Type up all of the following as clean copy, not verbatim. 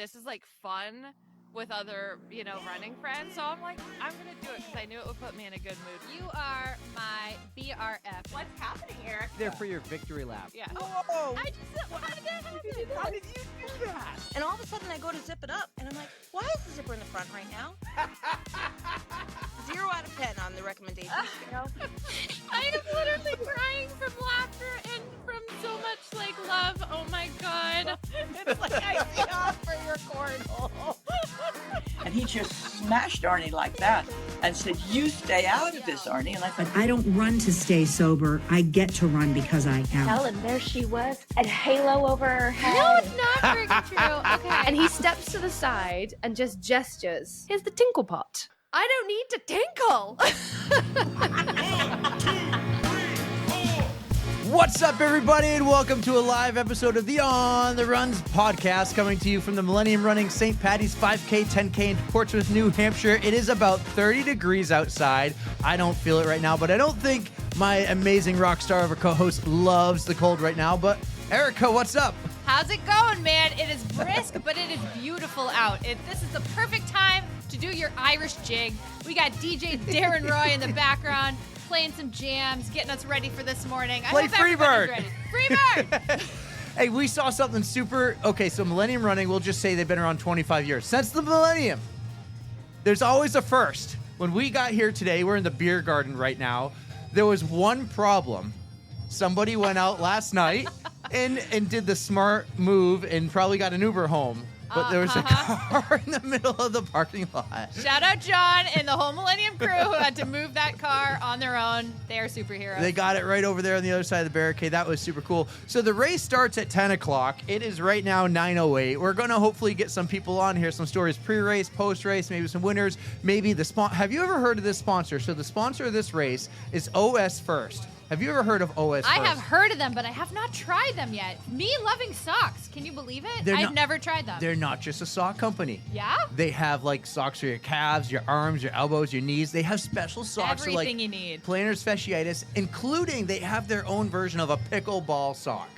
this is like fun with other, running friends. So I'm like, I'm going to do it because I knew it would put me in a good mood. You are my BRF. What's happening, Eric? There for your victory lap. Yeah. Whoa! How did that happen? How did you do that? And all of a sudden I go to zip it up, and I'm like, why is the zipper in the front right now? 0 out of 10 on the recommendation scale. I am literally crying from laughter and from so much, love. Oh, my God. It's like I see off for your cornhole. And he just smashed Arnie like that and said, you stay out of this, Arnie. And I thought, I don't run to stay sober. I get to run because I am. And there she was, a halo over her head. No, it's not very true. Okay. And he steps to the side and just gestures. Here's the tinkle pot. I don't need to tinkle. What's up, everybody, and welcome to a live episode of the On the Runs podcast, coming to you from the Millennium Running St. Paddy's 5K, 10K in Portsmouth, New Hampshire. It is about 30 degrees outside. I don't feel it right now, but I don't think my amazing rock star of a co-host loves the cold right now. But Erica, what's up? How's it going, man? It is brisk, but it is beautiful out. This is the perfect time to do your Irish jig. We got DJ Darren Roy in the background, playing some jams, getting us ready for this morning. Play Freebird. Freebird! Hey, we saw something super... Okay, so Millennium Running, we'll just say they've been around 25 years. Since the millennium, there's always a first. When we got here today, we're in the beer garden right now. There was one problem. Somebody went out last night and did the smart move and probably got an Uber home. But there was a car in the middle of the parking lot. Shout out John and the whole Millennium crew who had to move that car on their own. They are superheroes. They got it right over there on the other side of the barricade. That was super cool. So the race starts at 10 o'clock. It is right now 9:08. We're going to hopefully get some people on here, some stories pre-race, post-race, maybe some winners, maybe the sponsor. Have you ever heard of this sponsor? So the sponsor of this race is OS First. Have you ever heard of OS First? I have heard of them, but I have not tried them yet. Me loving socks. Can you believe it? I've never tried them. They're not just a sock company. Yeah? They have socks for your calves, your arms, your elbows, your knees. They have special socks Everything you need. Plantar fasciitis, including they have their own version of a pickleball sock.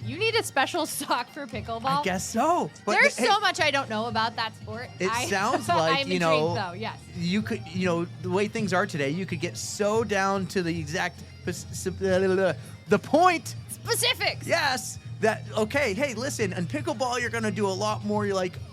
You need a special sock for pickleball? I guess so. But There's so much I don't know about that sport. It sounds like, I'm intrigued, though, yes. You could, the way things are today, you could get so down to the exact, the point. Specifics. Yes. That, okay, hey, listen, in pickleball, you're going to do a lot more,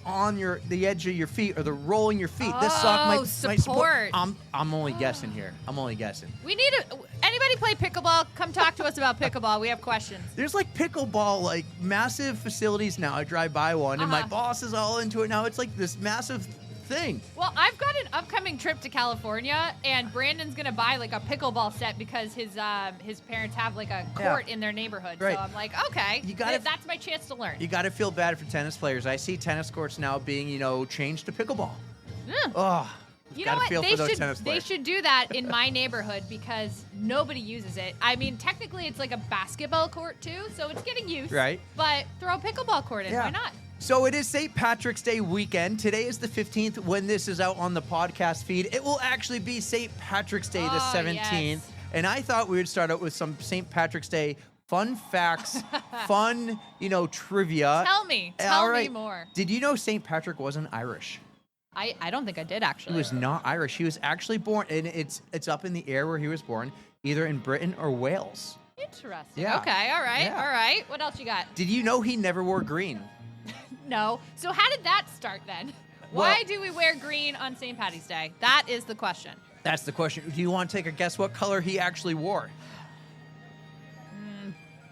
on the edge of your feet or the rolling your feet. This sock might support. I'm only guessing here. We need anybody play pickleball? Come talk to us about pickleball. We have questions. There's pickleball, massive facilities now. I drive by one, and my boss is all into it now. It's this massive thing. Well, I've got an upcoming trip to California, and Brandon's gonna buy a pickleball set because his parents have a court in their neighborhood. Right. So I'm like, okay, that's my chance to learn. You got to feel bad for tennis players. I see tennis courts now being changed to pickleball. Oh, you know what? They should do that in my neighborhood because nobody uses it. I mean, technically, it's like a basketball court too, so it's getting used. Right. But throw a pickleball court in. Yeah. Why not? So it is St. Patrick's Day weekend. Today is the 15th. When this is out on the podcast feed, it will actually be St. Patrick's Day the 17th. Yes. And I thought we would start out with some St. Patrick's Day fun facts, fun, trivia. Tell me more. Did you know St. Patrick wasn't Irish? I don't think I did, actually. He was not Irish. He was actually born, and it's up in the air where he was born, either in Britain or Wales. Interesting. Yeah. Okay, all right, Yeah. all right. What else you got? Did you know he never wore green? No. So how did that start then? Why do we wear green on St. Paddy's Day? That is the question. That's the question. Do you want to take a guess what color he actually wore?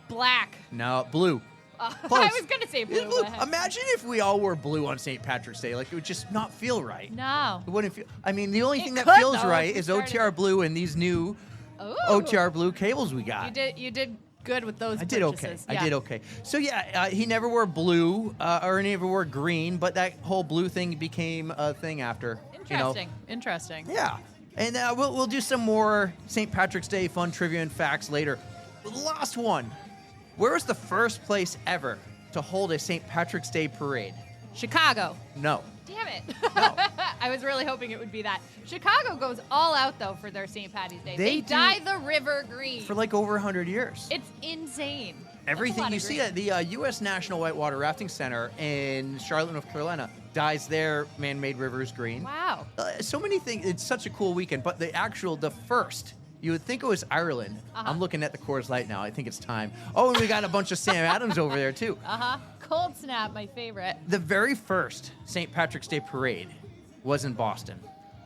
Black. No, blue. I was going to say blue. Imagine if we all wore blue on St. Patrick's Day. It would just not feel right. No. It wouldn't feel... I mean, the only thing that could, feels though, right is OTR blue and these new OTR blue cables we got. You did good with those I did purchases. okay. I did okay. So, he never wore blue or he never wore green, but that whole blue thing became a thing after. Interesting. Yeah. And we'll do some more St. Patrick's Day fun trivia and facts later. The last one. Where was the first place ever to hold a St. Patrick's Day parade? Chicago. No. Damn it. No. I was really hoping it would be that. Chicago goes all out, though, for their St. Paddy's Day. They dye the river green. For over 100 years. It's insane. everything lot you of see green. at the U.S. National Whitewater Rafting Center in Charlotte, North Carolina, dyes their man-made rivers green. Wow. So many things. It's such a cool weekend. But the first, you would think it was Ireland. I'm looking at the Coors Light now. I think it's time. Oh, and we got a bunch of Sam Adams over there, too. Cold Snap, my favorite. The very first St. Patrick's Day parade was in Boston.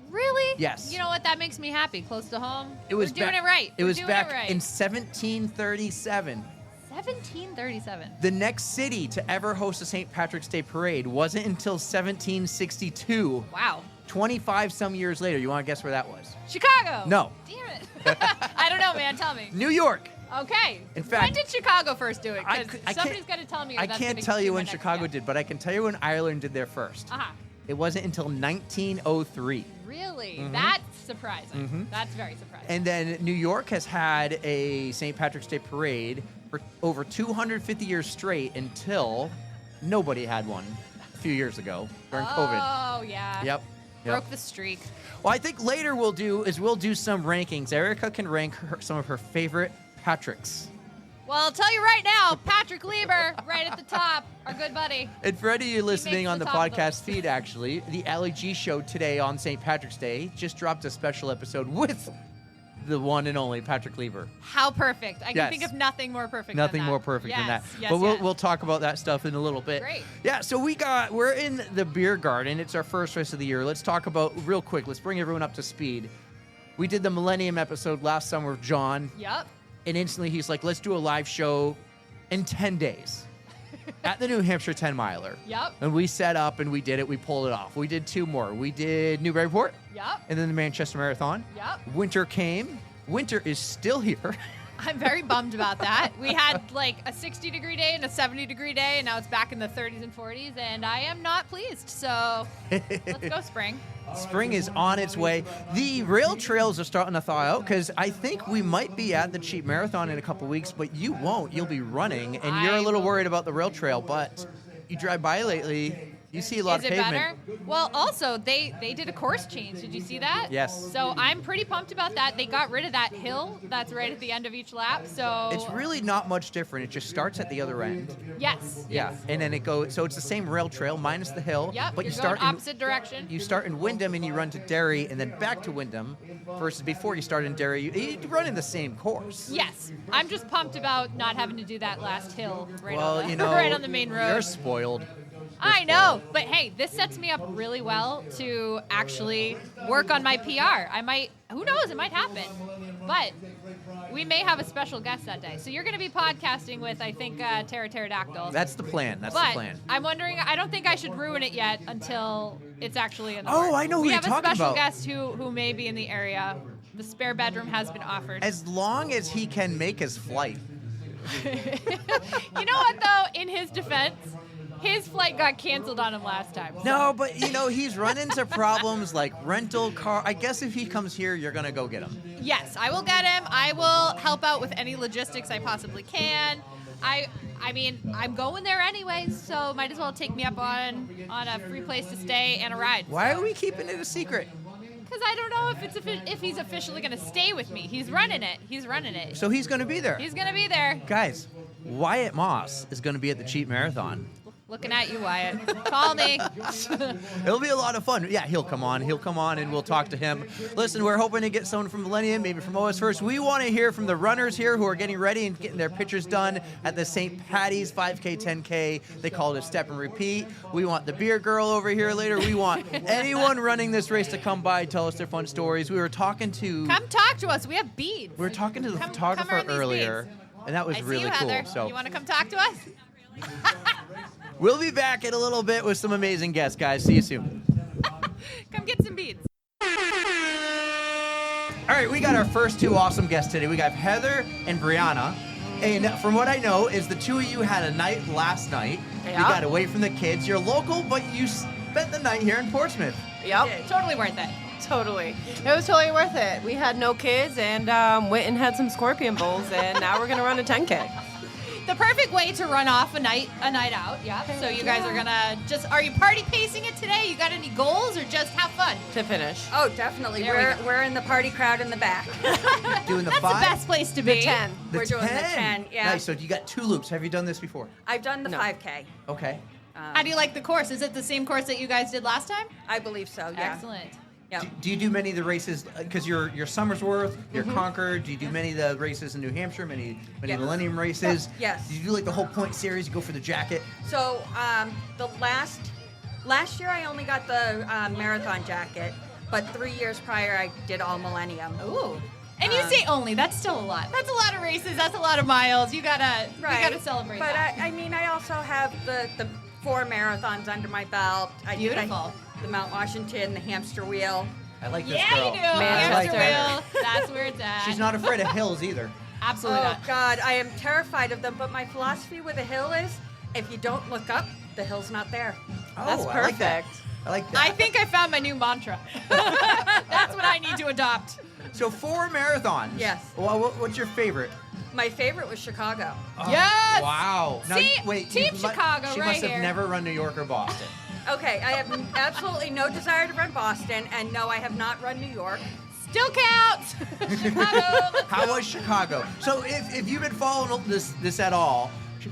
Really? Yes. You know what? That makes me happy. Close to home. We're doing it right. It was We're doing back it right. in 1737. 1737. The next city to ever host a St. Patrick's Day parade wasn't until 1762. Wow. 25 some years later. You want to guess where that was? Chicago. No. Damn it. I don't know, man. Tell me. New York. Okay. In fact, when did Chicago first do it? I Because somebody's got to tell me. Or I that's can't gonna tell be you my when next Chicago guess. did, but I can tell you when Ireland did their first. It wasn't until 1903. Really? That's surprising. That's very surprising. And then New York has had a St. Patrick's Day parade for over 250 years straight until nobody had one a few years ago during COVID. Oh, yeah. Yep. Broke the streak. Well, I think later we'll do some rankings. Erica can rank some of her favorite Patricks. Well, I'll tell you right now, Patrick Lieber, right at the top, our good buddy. And for any of you listening makes on the the top of the podcast feed, actually, the LEG show today on St. Patrick's Day just dropped a special episode with the one and only Patrick Lieber. How perfect. I can Yes. think of nothing more perfect Nothing than that. more perfect than that. Yes, But yes. we'll talk about that stuff in a little bit. Great. Yeah, so we're in the beer garden. It's our first race of the year. Let's talk about, real quick, let's bring everyone up to speed. We did the Millennium episode last summer with John, Yep. and instantly he's like, let's do a live show in 10 days at the New Hampshire 10 miler. Yep. And we set up and we did it. We pulled it off. We did two more. We did Newburyport Yep. and then the Manchester Marathon. Yep. Winter came. Winter is still here. I'm very bummed about that. We had like a 60-degree day and a 70-degree day, and now it's back in the 30s and 40s, and I am not pleased. So let's go spring. Spring is on its way. The rail trails are starting to thaw out because I think we might be at the cheap marathon in a couple weeks, but you won't. You'll be running, and you're a little worried about the rail trail, but you drive by lately, you see a lot Is of it pavement. better? Well, also, they did a course change. Did you see that? Yes. So I'm pretty pumped about that. They got rid of that hill that's right at the end of each lap. So It's really not much different. It just starts at the other end. yes. Yeah, and then it goes. So it's the same rail trail minus the hill. Yep. But you're you start going opposite direction. You start in Wyndham and you run to Derry and then back to Wyndham. Versus before you start in Derry, you run in the same course. Yes. I'm just pumped about not having to do that last hill right Well, on the, you know, right on the main road. You're spoiled. I know, but hey, this sets me up really well to actually work on my PR. I might, who knows, it might happen. But we may have a special guest that day. So you're going to be podcasting with, I think, Pterodactyl. That's the plan. That's But the plan. I'm wondering, I don't think I should ruin it yet until it's actually in the Oh, works. I know who we you're have a talking special about. guest who may be in the area. The spare bedroom has been offered. As long as he can make his flight. You know what, though? In his defense, his flight got canceled on him last time. so- No, but you know, he's run into problems like rental car. I guess if he comes here, you're going to go get him. Yes, I will get him. I will help out with any logistics I possibly can. I mean, I'm going there anyways, so might as well take me up on a free place to stay and a ride. Why are we keeping it a secret? Because I don't know if he's officially going to stay with me. He's running it. He's running it. So he's going to be there. He's going to be there. Guys, Wyatt Moss is going to be at the cheap marathon. Looking at you, Wyatt. Call me. It'll be a lot of fun. Yeah, he'll come on, and we'll talk to him. Listen, we're hoping to get someone from Millennium, maybe from OS First. We want to hear from the runners here who are getting ready and getting their pictures done at the St. Patty's 5K, 10K. They call it a step and repeat. We want the beer girl over here later. We want anyone running this race to come by, tell us their fun stories. We were talking to... Come talk to us. We have beads. We were talking to the Come photographer earn these earlier, beads. and that was I see really you, cool. Heather. So You want to come talk to us? we'll be back in a little bit with some amazing guests, guys. See you soon. Come get some beads. All right, we got our first two awesome guests today. We got Heather and Biranna. And from what I know is the two of you had a night last night. You Yeah. got away from the kids. You're local, but you spent the night here in Portsmouth. Yep, Totally worth it. totally. It was totally worth it. We had no kids and went and had some scorpion bowls, and now we're gonna run a 10K. the perfect way to run off a night out. Yeah. So you guys are gonna are you party pacing it today? You got any goals or just have fun? To finish. Oh, definitely. There we We're in the party crowd in the back. Doing the That's 5? the best place to be. The 10. We're doing the 10, yeah. Nice. So you got 2 loops. Have you done this before? I've done the No. 5K. Okay. How do you like the course? Is it the same course that you guys did last time? I believe so, yeah. Excellent. Yep. Do you do many of the races? Because you're Somersworth, you're Concord. Do you do many of the races in New Hampshire? Many Yes. Millennium races? Yes. Do you do like the whole point series? You go for the jacket? So the last year I only got the marathon jacket, but 3 years prior I did all Millennium. Ooh. And you say only, that's still a lot. That's a lot of races, that's a lot of miles. You gotta celebrate but that. I mean, I also have the 4 marathons under my belt. Beautiful. The Mount Washington, the Hamster Wheel. I like this Yeah, girl. you do. I like Hamster her. wheel. That's where it's at. She's not afraid of hills either. Absolutely Oh not. God, I am terrified of them. But my philosophy with a hill is, if you don't look up, the hill's not there. Oh, That's I like that. perfect. I like that. I think I found my new mantra. That's what I need to adopt. So 4 marathons. Yes. Well, what's your favorite? My favorite was Chicago. Yes! Wow. Now, See, wait. Team you Chicago She right must have here. never run New York or Boston. Okay, I have absolutely no desire to run Boston, and no, I have not run New York. Still counts. Chicago. How was Chicago? So if you've been following this at all,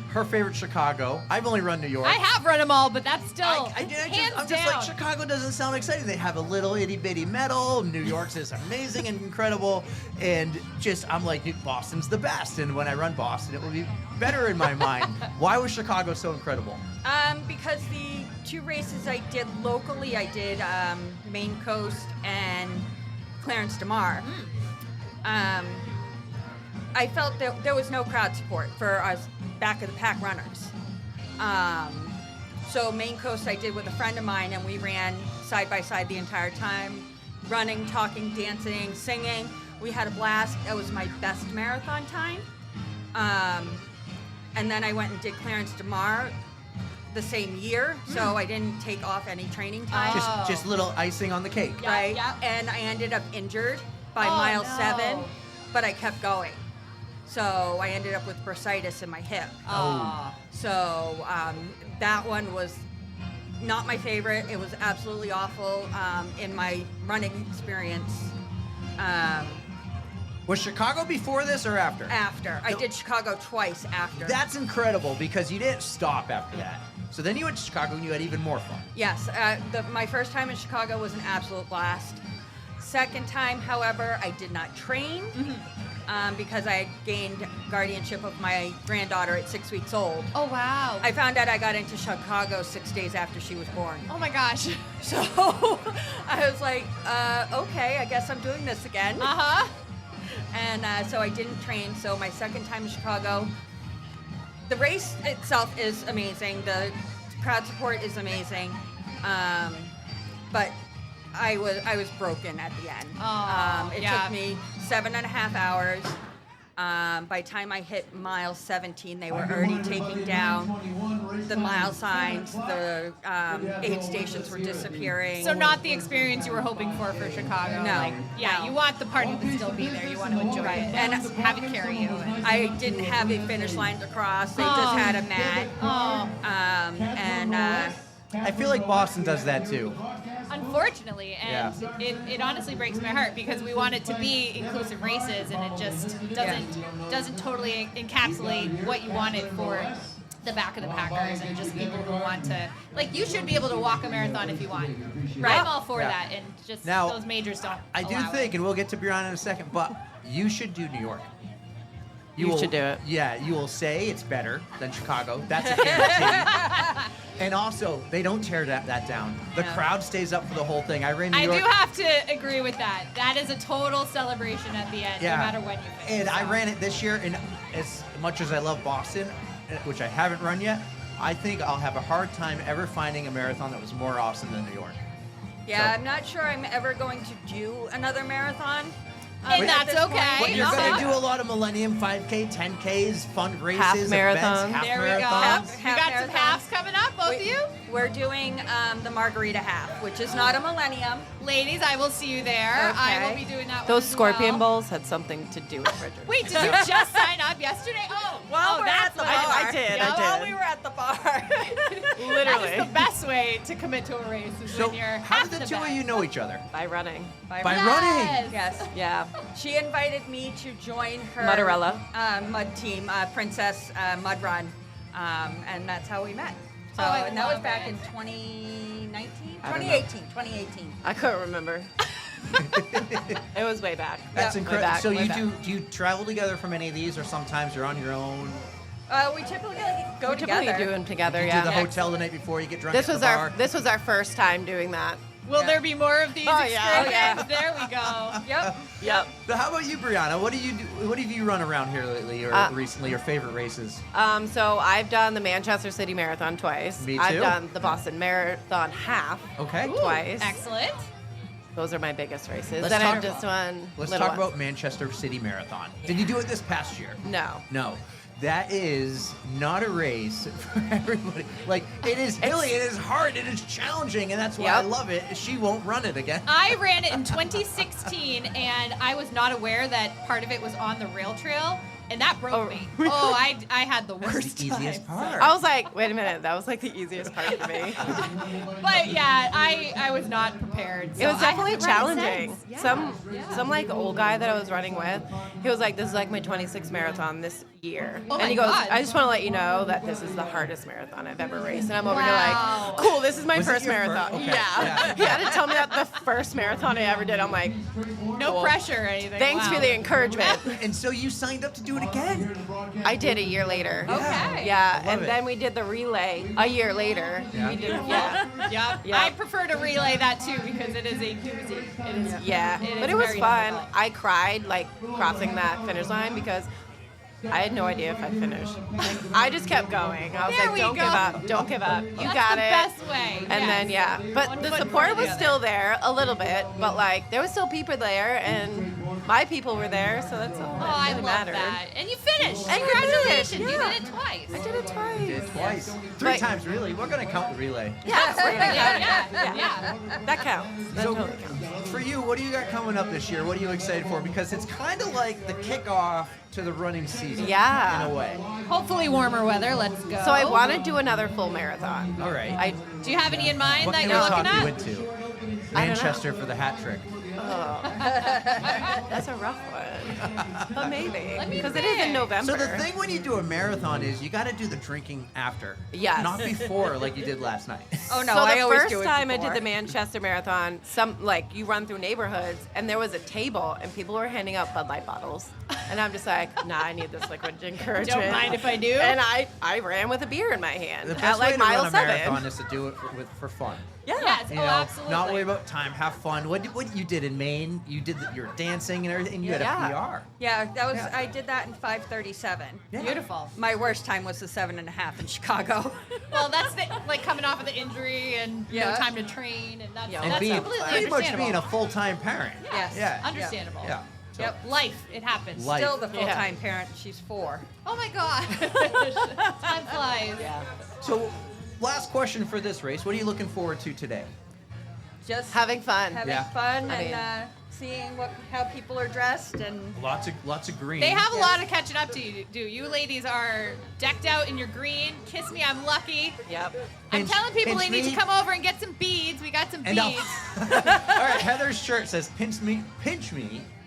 her favorite Chicago. I've only run New York. I have run them all, but that's still hands I'm down. just like, Chicago doesn't sound exciting. They have a little itty bitty medal. New York's is amazing and incredible. And I'm like, dude, Boston's the best. And when I run Boston, it will be better in my mind. Why was Chicago so incredible? Because the 2 races I did locally, I did Maine Coast and Clarence DeMar. I felt that there was no crowd support for us back of the pack runners. So Maine Coast I did with a friend of mine, and we ran side by side the entire time, running, talking, dancing, singing. We had a blast. That was my best marathon time. And then I went and did Clarence DeMar the same year, so I didn't take off any training time. Just little icing on the cake. Yeah, Right? yeah. And I ended up injured by Oh, mile no. 7, but I kept going. So I ended up with bursitis in my hip. Oh. So that one was not my favorite. It was absolutely awful in my running experience. Was Chicago before this or after? After. I did Chicago twice after. That's incredible because you didn't stop after that. So then you went to Chicago and you had even more fun. Yes. My first time in Chicago was an absolute blast. Second time, however, I did not train because I had gained guardianship of my granddaughter at 6 weeks old. Oh, wow. I found out I got into Chicago 6 days after she was born. Oh, my gosh. So I was like, okay, I guess I'm doing this again. Uh-huh. And so I didn't train. So my second time in Chicago, the race itself is amazing. The crowd support is amazing. But I was broken at the end. Oh, It yeah. took me 7.5 hours. By the time I hit mile 17, they were already taking down the mile signs. The aid stations were disappearing. So not the experience you were hoping for Chicago. No. Like, yeah, No. you want the party to still be there. You want to enjoy it and have it carry you. And, I didn't have a finish line to cross. They just had a mat. I feel like Boston does that too. unfortunately, and it honestly breaks my heart because we want it to be inclusive races, and it just doesn't totally encapsulate what you want it for the back of the Packers and just people who want to, like, you should be able to walk a marathon if you want. I'm all for that, and just Now, those majors don't. I do allow think, it. and we'll get to Biranna in a second, but you should do New York. You should do it. Yeah, you will say it's better than Chicago. That's a guarantee. And also, they don't tear that down. The crowd stays up for the whole thing. I ran New I York. do have to agree with that. That is a total celebration at the end, no matter when you finish. And I ran it this year, and as much as I love Boston, which I haven't run yet, I think I'll have a hard time ever finding a marathon that was more awesome than New York. Yeah, So- I'm not sure I'm ever going to do another marathon. And at that's this okay. point. But you're Uh-huh. going to do a lot of Millennium 5K, 10Ks, fun races, Half events, marathons. half There we go. marathons. You got some marathons. halves coming up, both of you? We're doing the Margarita Half, which is not a Millennium. Ladies, I will see you there. I will Okay. be doing that Those one as scorpion well. bowls had something to do with Bridget. Wait, did you just sign up yesterday? Oh, Well, we're that's at the what bar. I did. While we were at the bar. That is the best way to commit to a race is So when you're how half did the the two of best. you know each other? By running. By running. Yes. Yeah. She invited me to join her Mudderella. mud team, Princess Mud Run, and that's how we met. So, I and that was love back it. in 2019? I don't know. 2018. I couldn't remember. It was way back. That's Way incredible. back, So way you back. do you travel together from any of these, or sometimes you're on your own? We typically go We typically together. do them together, You yeah. do the hotel the night before, you get drunk This at was the bar. this was our first time doing that. Will Yeah. there be more of these Oh, yeah. excursions? Oh, yeah. There we go. Yep. Yep. So how about you, Biranna? What do you do? What have you run around here lately, or recently? Your favorite races? So I've done the Manchester City Marathon twice. Me I've too. done the Boston Marathon half Okay. twice. Excellent. Those are my biggest races. Let's Then talk I've just done Let's little talk ones. about Manchester City Marathon. Did you do it this past year? No. No. That is not a race for everybody. Like, it is hilly, it is hard, it is challenging, and that's why I Yep. love it. She won't run it again. I ran it in 2016, and I was not aware that part of it was on the rail trail, and that broke me. Oh, I had the That's worst the easiest time. part. I was like, wait a minute, that was like the easiest part for me. But yeah, I was not prepared. So It was I definitely haven't run challenging. since. Some like old guy that I was running with, he was like, "This is like my 26th marathon this year," Oh and my he goes, God. "I just want to let you know that this is the hardest marathon I've ever raced." And I'm over Wow. here like, "Cool, this is my Was it first your marathon." first? Okay. Yeah. Yeah. He had to tell me that the first marathon I ever did. I'm like, No Cool. pressure or anything. "Thanks Wow. for the encouragement." And so you signed up to do it again. I did a year later. Okay. Yeah, Love and it. then we did the relay a year later. Yeah. We did, yeah. Yep. Yeah. I prefer to relay that too because it is a doozy. It is. Yeah, It but is it was very fun. difficult. I cried like crossing that finish line because I had no idea if I'd finish. Like, I just kept going. I was There like, we "Don't go. give up! Don't give up! You That's got the it!" best way. And yes. then yeah, but One the foot in support front of was the still other. there a little bit. But like there was still people there, and my people were there, so that's all Oh, that I really love mattered. that. And you finished. And Congratulations. finished, You yeah. did it twice. I did it twice. You did it twice. Three Like- times, really. We're going to count the relay. Yeah, we're gonna count it. Yeah. That counts. That So, totally counts. for you, what do you got coming up this year? What are you excited for? Because it's kind of like the kickoff to the running season. Yeah. In a way. Hopefully warmer weather. Let's go. So I want to do another full marathon. All right. I Do you have any in mind What that kind you're of looking talk you at? went to? I don't know. Manchester for the hat trick. Oh. That's a rough one. But maybe. Let me Because it is in think. November. So the thing when you do a marathon is you got to do the drinking after. Yes. Not before like you did last night. Oh no, so I the always first do it time I before. did the Manchester Marathon, you run through neighborhoods and there was a table and people were handing out Bud Light bottles. And I'm just like, nah, I need this liquid encouragement. Don't mind if I do. And I ran with a beer in my hand The at best way like to mile run a 7. marathon is to do it for fun. Yeah. Yes. You Oh, know, absolutely. not worry about time. Have fun. What you did in Maine? You did your dancing and everything. You had a Yeah. PR. Yeah, that was. I did that in 5:37. Yeah. Beautiful. My worst time was the 7.5 in Chicago. Well, that's like coming off of the injury and no Yeah. time to train, and that's, Yeah. And that's being completely pretty much understandable. being a full-time parent. Yes. Yeah. Understandable. Yeah. So, Yep. Life, it happens. Life. Still the full-time parent. She's 4. Oh my God. Time flies. Yeah. So, last question for this race. What are you looking forward to today? Just Having fun. having Yeah. fun I and mean- seeing how people are dressed and. Lots of green. They have a lot of catching up to do. You ladies are decked out in your green. Kiss me, I'm lucky. Yep. I'm Pinch- telling people pinch they need me. to come over and get some beads. We got some And I'll, beads. all right, Heather's shirt says pinch me,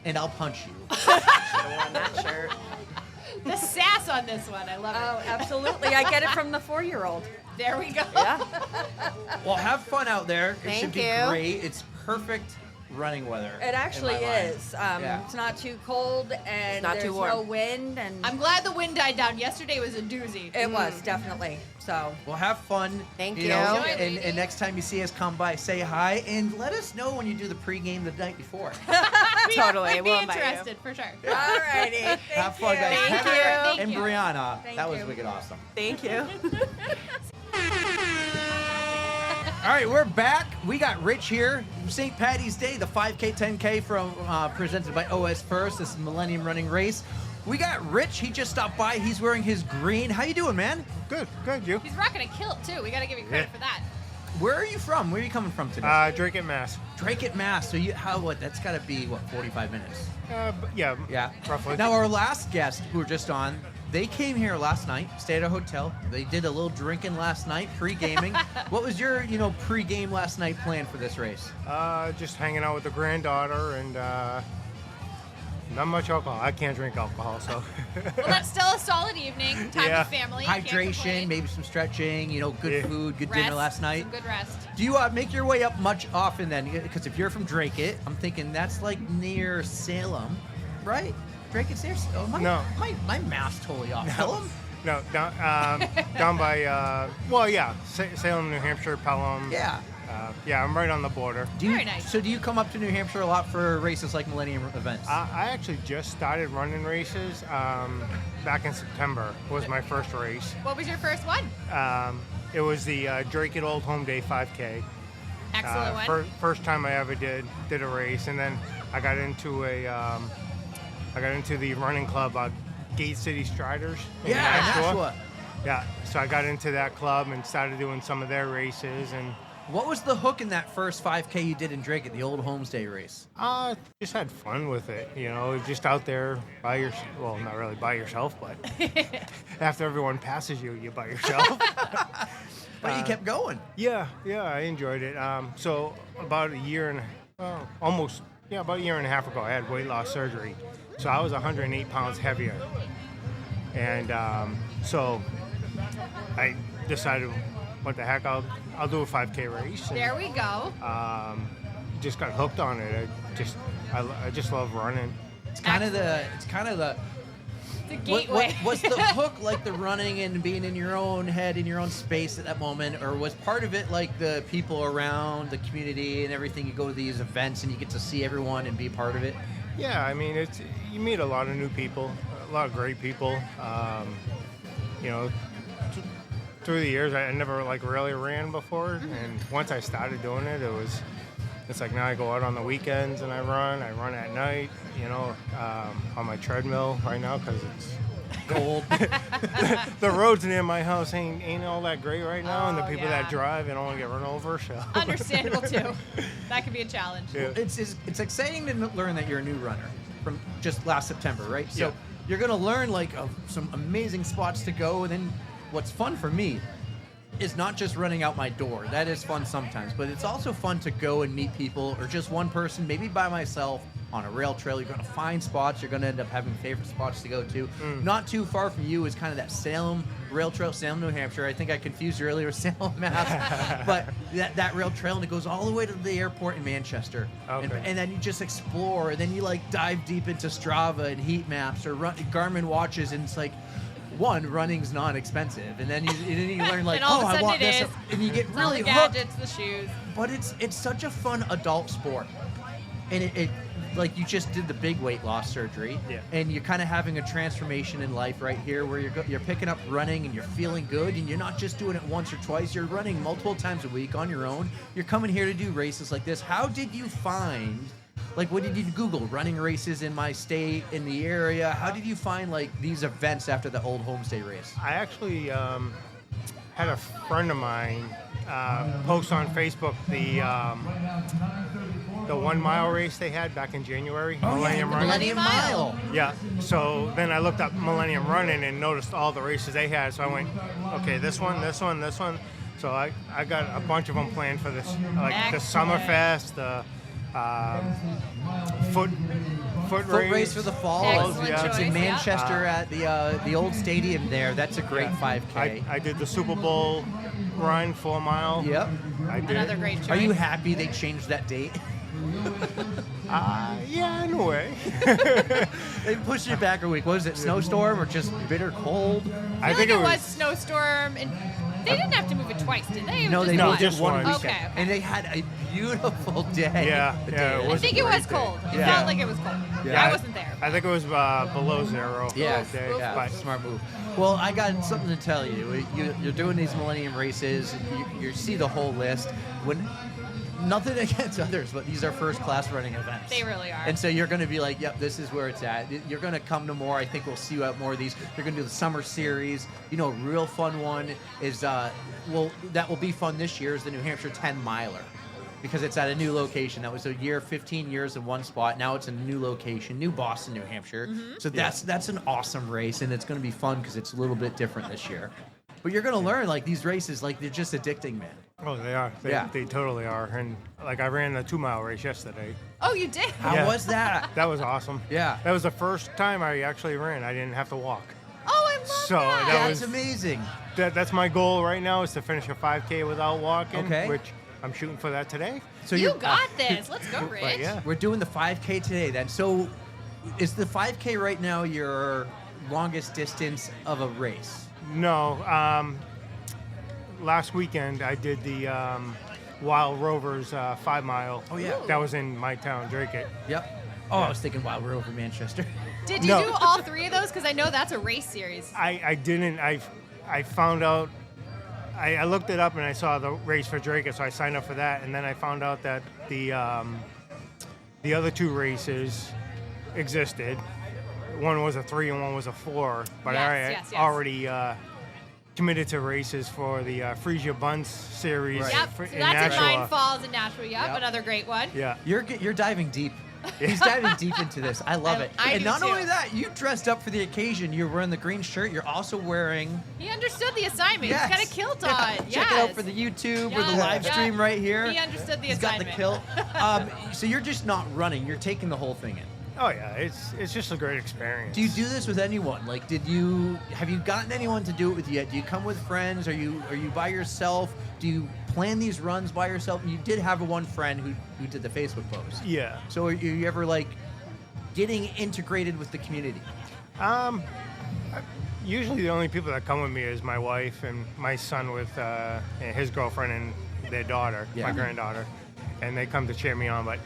and I'll punch you. On that shirt. The sass on this one, I love it. Oh, absolutely! I get it from the 4-year-old. There we go. Yeah. Well, have fun out there. It should Thank be you. great. It's perfect running weather. It actually in my mind. is. Yeah. It's not too cold and not too there's warm. no wind, and I'm glad the wind died down. Yesterday was a doozy. it was definitely so. Well, have fun. Thank know, you. Enjoy, and ladies. next time you see us, come by, say hi, and let us know when you do the pregame the night before. Totally. We'd be We'll invite you. interested for sure. Alrighty, have fun, guys. Thank Heather you. Thank and you. Biranna. Thank That was you. wicked awesome. Thank you. All right, we're back. We got Rich here. St. Paddy's Day, the 5K, 10K from presented by OS First. This is Millennium Running Race. We got Rich. He just stopped by. He's wearing his green. How you doing, man? Good, you? He's rocking a kilt too. We got to give you credit for that. Where are you from? Where are you coming from today? Dracut, Mass. Dracut, Mass. So that's got to be, 45 minutes? Yeah, roughly. Now, our last guest who were just on, they came here last night, stayed at a hotel. They did a little drinking last night, pre-gaming. What was your, pre-game last night plan for this race? Just hanging out with the granddaughter and not much alcohol. I can't drink alcohol, so. Well, that's still a solid evening. Time with family. Can't Hydration, complain. maybe some stretching, good food, good dinner last night. Some good rest. Do you make your way up much often then? Because if you're from Dracut, I'm thinking that's like near Salem, right? Dracut's near Salem? No. My math's totally off. Salem? No, down by, Salem, New Hampshire, Pelham. Yeah. I'm right on the border. Very nice. So do you come up to New Hampshire a lot for races like Millennium events? I actually just started running races back in September was my first race. What was your first one? It was the Dracut Old Home Day 5K. Excellent one. First time I ever did a race, and then I got into the running club, Gate City Striders. in Nashua. Yeah, so I got into that club and started doing some of their races. And what was the hook in that first 5K you did in Dracut, the old Homestay race? just had fun with it, just out there by yourself. Well, not really by yourself, but after everyone passes you, you're by yourself. But you kept going. Yeah, I enjoyed it. So about a year and a half ago, I had weight loss surgery. So I was 108 pounds heavier. And so I decided, what the heck, I'll do a 5K race. And, There we go. just got hooked on it. I just love running. It's kind of the The gateway. Was the hook like the running and being in your own head, in your own space at that moment, or was part of it like the people around, the community and everything? You go to these events and you get to see everyone and be part of it? Yeah, I mean, you meet a lot of new people, a lot of great people. Through the years, I never really ran before, and once I started doing it, it's like now I go out on the weekends and I run at night, on my treadmill right now because it's cold. The roads near my house ain't all that great right now, and the people that drive, I don't want to get run over. So Understandable too. That could be a challenge. Yeah. It's exciting to learn that you're a new runner from just last September, right? So Yeah. you're gonna learn some amazing spots to go, and then what's fun for me is not just running out my door. That is fun sometimes, but it's also fun to go and meet people, or just one person, maybe by myself, on a rail trail. You're going to find spots. You're going to end up having favorite spots to go to. Not too far from you is kind of that Salem rail trail, Salem, New Hampshire. I think I confused you earlier with Salem, Mass. But that rail trail, and it goes all the way to the airport in Manchester. Okay. And then you just explore, and then you dive deep into Strava and heat maps or Garmin watches, and it's like, one, running's not expensive, and then you learn and all of a I sudden want it this, is. and you get It's all really the hooked. gadgets, the shoes. But it's such a fun adult sport, and it like you just did the big weight loss surgery, and you're kind of having a transformation in life right here, where you're picking up running and you're feeling good, and you're not just doing it once or twice. You're running multiple times a week on your own. You're coming here to do races like this. How did you find? What did you Google? Running races in my state, in the area? How did you find, these events after the old Homestay race? I actually had a friend of mine post on Facebook the 1 mile race they had back in January. Millennium Running. Millennium Mile. Yeah. So then I looked up Millennium Running and noticed all the races they had. So I went, okay, this one. So I got a bunch of them planned for this, the Summerfest, the foot race for the fall. Excellent It's in choice, Manchester at the old stadium there. That's a great 5K. I did the Super Bowl run 4 mile. Yep. I did. Another great choice. Are you happy they changed that date? Yeah, in a way. They pushed it back a week. What was it, snowstorm or just bitter cold? I think it was snowstorm, and they didn't have to move it twice, did they? It was They just moved one. just one one. weekend. Okay. And they had a beautiful day. Yeah, the yeah, day it of. I was think a it was great day. cold. It Yeah. felt like it was cold. Yeah. I wasn't there. I think it was below zero. Yeah, that day, yeah, but smart move. Well, I got something to tell you. You're doing these Millennium races. You see the whole list. nothing against others, but these are first-class running events. They really are. And so you're going to be like, yep, this is where it's at. You're going to come to more. I think we'll see you at more of these. You're going to do the summer series. You know, a real fun one is, that will be fun this year is the New Hampshire 10-miler. Because it's at a new location. That was 15 years in one spot. Now it's a new location, New Boston, New Hampshire. So that's an awesome race, and it's going to be fun because it's a little bit different this year. But you're going to learn, like, these races, like, they're just addicting, man. Oh, they are. They totally are. And, like, I ran the 2-mile race yesterday. Oh, you did? How was that? That was awesome. Yeah. That was the first time I actually ran. I didn't have to walk. Oh, I love that. That's amazing. That's my goal right now is to finish a 5K without walking, Okay. which I'm shooting for that today. So You got this. Let's go, Rich. But yeah. We're doing the 5K today then. So is the 5K right now your longest distance of a race? No. Last weekend I did the Wild Rovers 5-mile. Oh, yeah. That was in my town, Dracut. Yep. Oh, I was thinking Wild Rover Manchester. Did you No. do all 3 of those? Because I know that's a race series. I didn't. I found out. I looked it up and I saw the race for Dracut, so I signed up for that. And then I found out that the other 2 races existed. One was a 3 and one was a 4. But Yes. I already committed to races for the Frisia Buns series. Right. Yep. For, So in that's Nashua. in Nine Falls in Nashua. Yep. Yep. Another great one. Yeah. You're diving deep. He's diving deep into this. I love it. I And do not too. only that, you dressed up for the occasion. You're wearing the green shirt. You're also wearing. He understood the assignment. Yes. He's got a kilt on. Yeah. Yes. Check it out for the YouTube or the Yes. live stream right here. He understood the He's got the assignment. kilt. So you're just not running. You're taking the whole thing in. Oh yeah, it's just a great experience. Do you do this with anyone? Like, have you gotten anyone to do it with you yet? Do you come with friends? Are you by yourself? Do you plan these runs by yourself? You did have one friend who did the Facebook post. Yeah. So are you ever like getting integrated with the community? Usually the only people that come with me is my wife and my son with his girlfriend and their daughter, Yeah. my granddaughter, and they come to cheer me on. But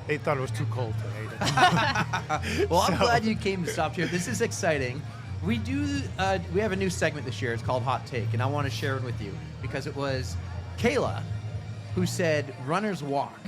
they thought it was too cold today. Well, I'm glad you came to stop here. This is exciting. We have a new segment this year. It's called Hot Take, and I want to share it with you because it was Kayla who said runners walk.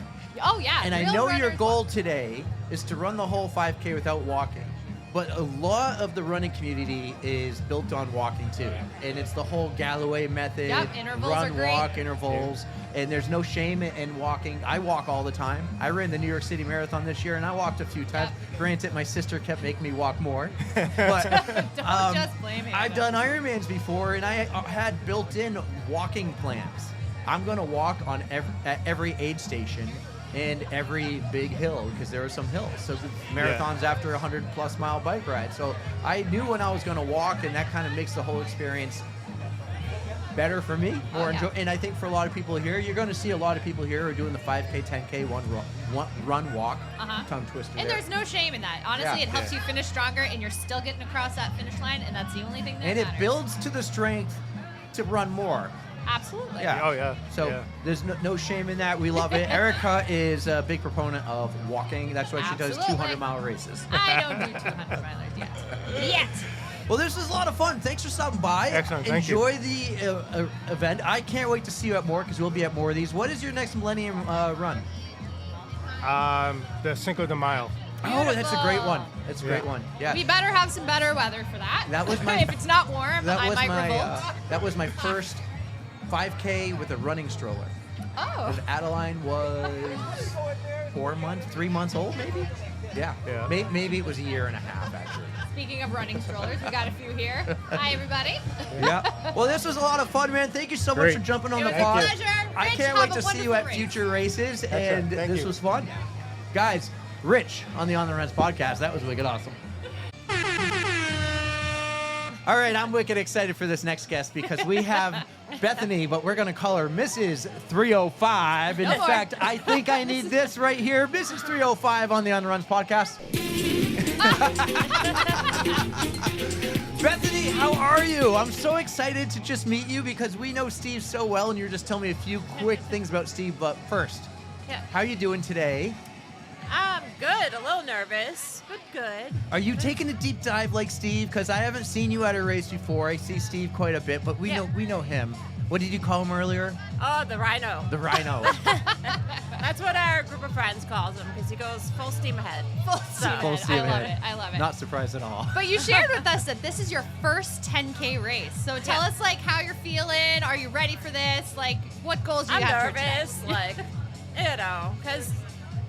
Oh, yeah. And I real know your runners goal today is to run the whole 5K without walking. But a lot of the running community is built on walking too. And it's the whole Galloway method. Yep, intervals run, are great. walk, intervals. And there's no shame in walking. I walk all the time. I ran the New York City Marathon this year and I walked a few times. Granted, my sister kept making me walk more. But Don't just blame him. I've done Ironmans before and I had built-in walking plans. I'm going to walk at every aid station and every big hill because there are some hills. So the marathon's after a 100+ mile bike ride. So I knew when I was going to walk, and that kind of makes the whole experience better for me, more enjoy. And I think for a lot of people here, you're going to see a lot of people here who are doing the 5K, 10K, run, walk. Tongue twister. And there. there's no shame in that. Honestly, Yeah. it helps you finish stronger, and you're still getting across that finish line, and that's the only thing that And matters. it builds to the strength to run more. Absolutely. Yeah. Oh yeah. So yeah. there's no shame in that. We love it. Erica is a big proponent of walking. That's why she does Absolutely. 200-mile races. I don't do 200 milers yet. Yet. Well, this was a lot of fun. Thanks for stopping by. Excellent. Thank you. Enjoy the event. I can't wait to see you at more because we'll be at more of these. What is your next Millennium run? The Cinco de Mayo. Oh, that's a great one. Beautiful. That's a great one. Yeah. We better have some better weather for that. That was my- if it's not warm, That I was might my revolt. that was my first 5K with a running stroller. Oh. And Adeline was 3 months old, maybe. Yeah. Yeah. Maybe it was a year and a half actually. Speaking of running strollers, we got a few here. Hi, everybody. Yeah. Well, this was a lot of fun, man. Thank you so much Great. for jumping on It the was a pod. pleasure. I Rich, can't have wait a to see you wonderful at race. future races, and Thank this you. was fun. Guys, Rich on the On the Runs podcast. That was wicked awesome. All right, I'm wicked excited for this next guest because we have Bethany, but we're going to call her Mrs. 305. In No more. fact, I think I need this right here. Mrs. 305 on the On the Runs podcast. Bethany, how are you? I'm so excited to just meet you because we know Steve so well, and you're just telling me a few quick things about Steve. But first, Yeah. how are you doing today? Good. A little nervous. Good. Are you taking a deep dive like Steve? Because I haven't seen you at a race before. I see Steve quite a bit, but we Yeah. know him. What did you call him earlier? Oh, the Rhino. The Rhino. That's what our group of friends calls him because he goes full steam ahead. Full steam I love ahead. it. I love it. Not surprised at all. But you shared with us that this is your first 10K race. So tell us, like, how you're feeling. Are you ready for this? Like, what goals do you I'm have nervous, like, you know, because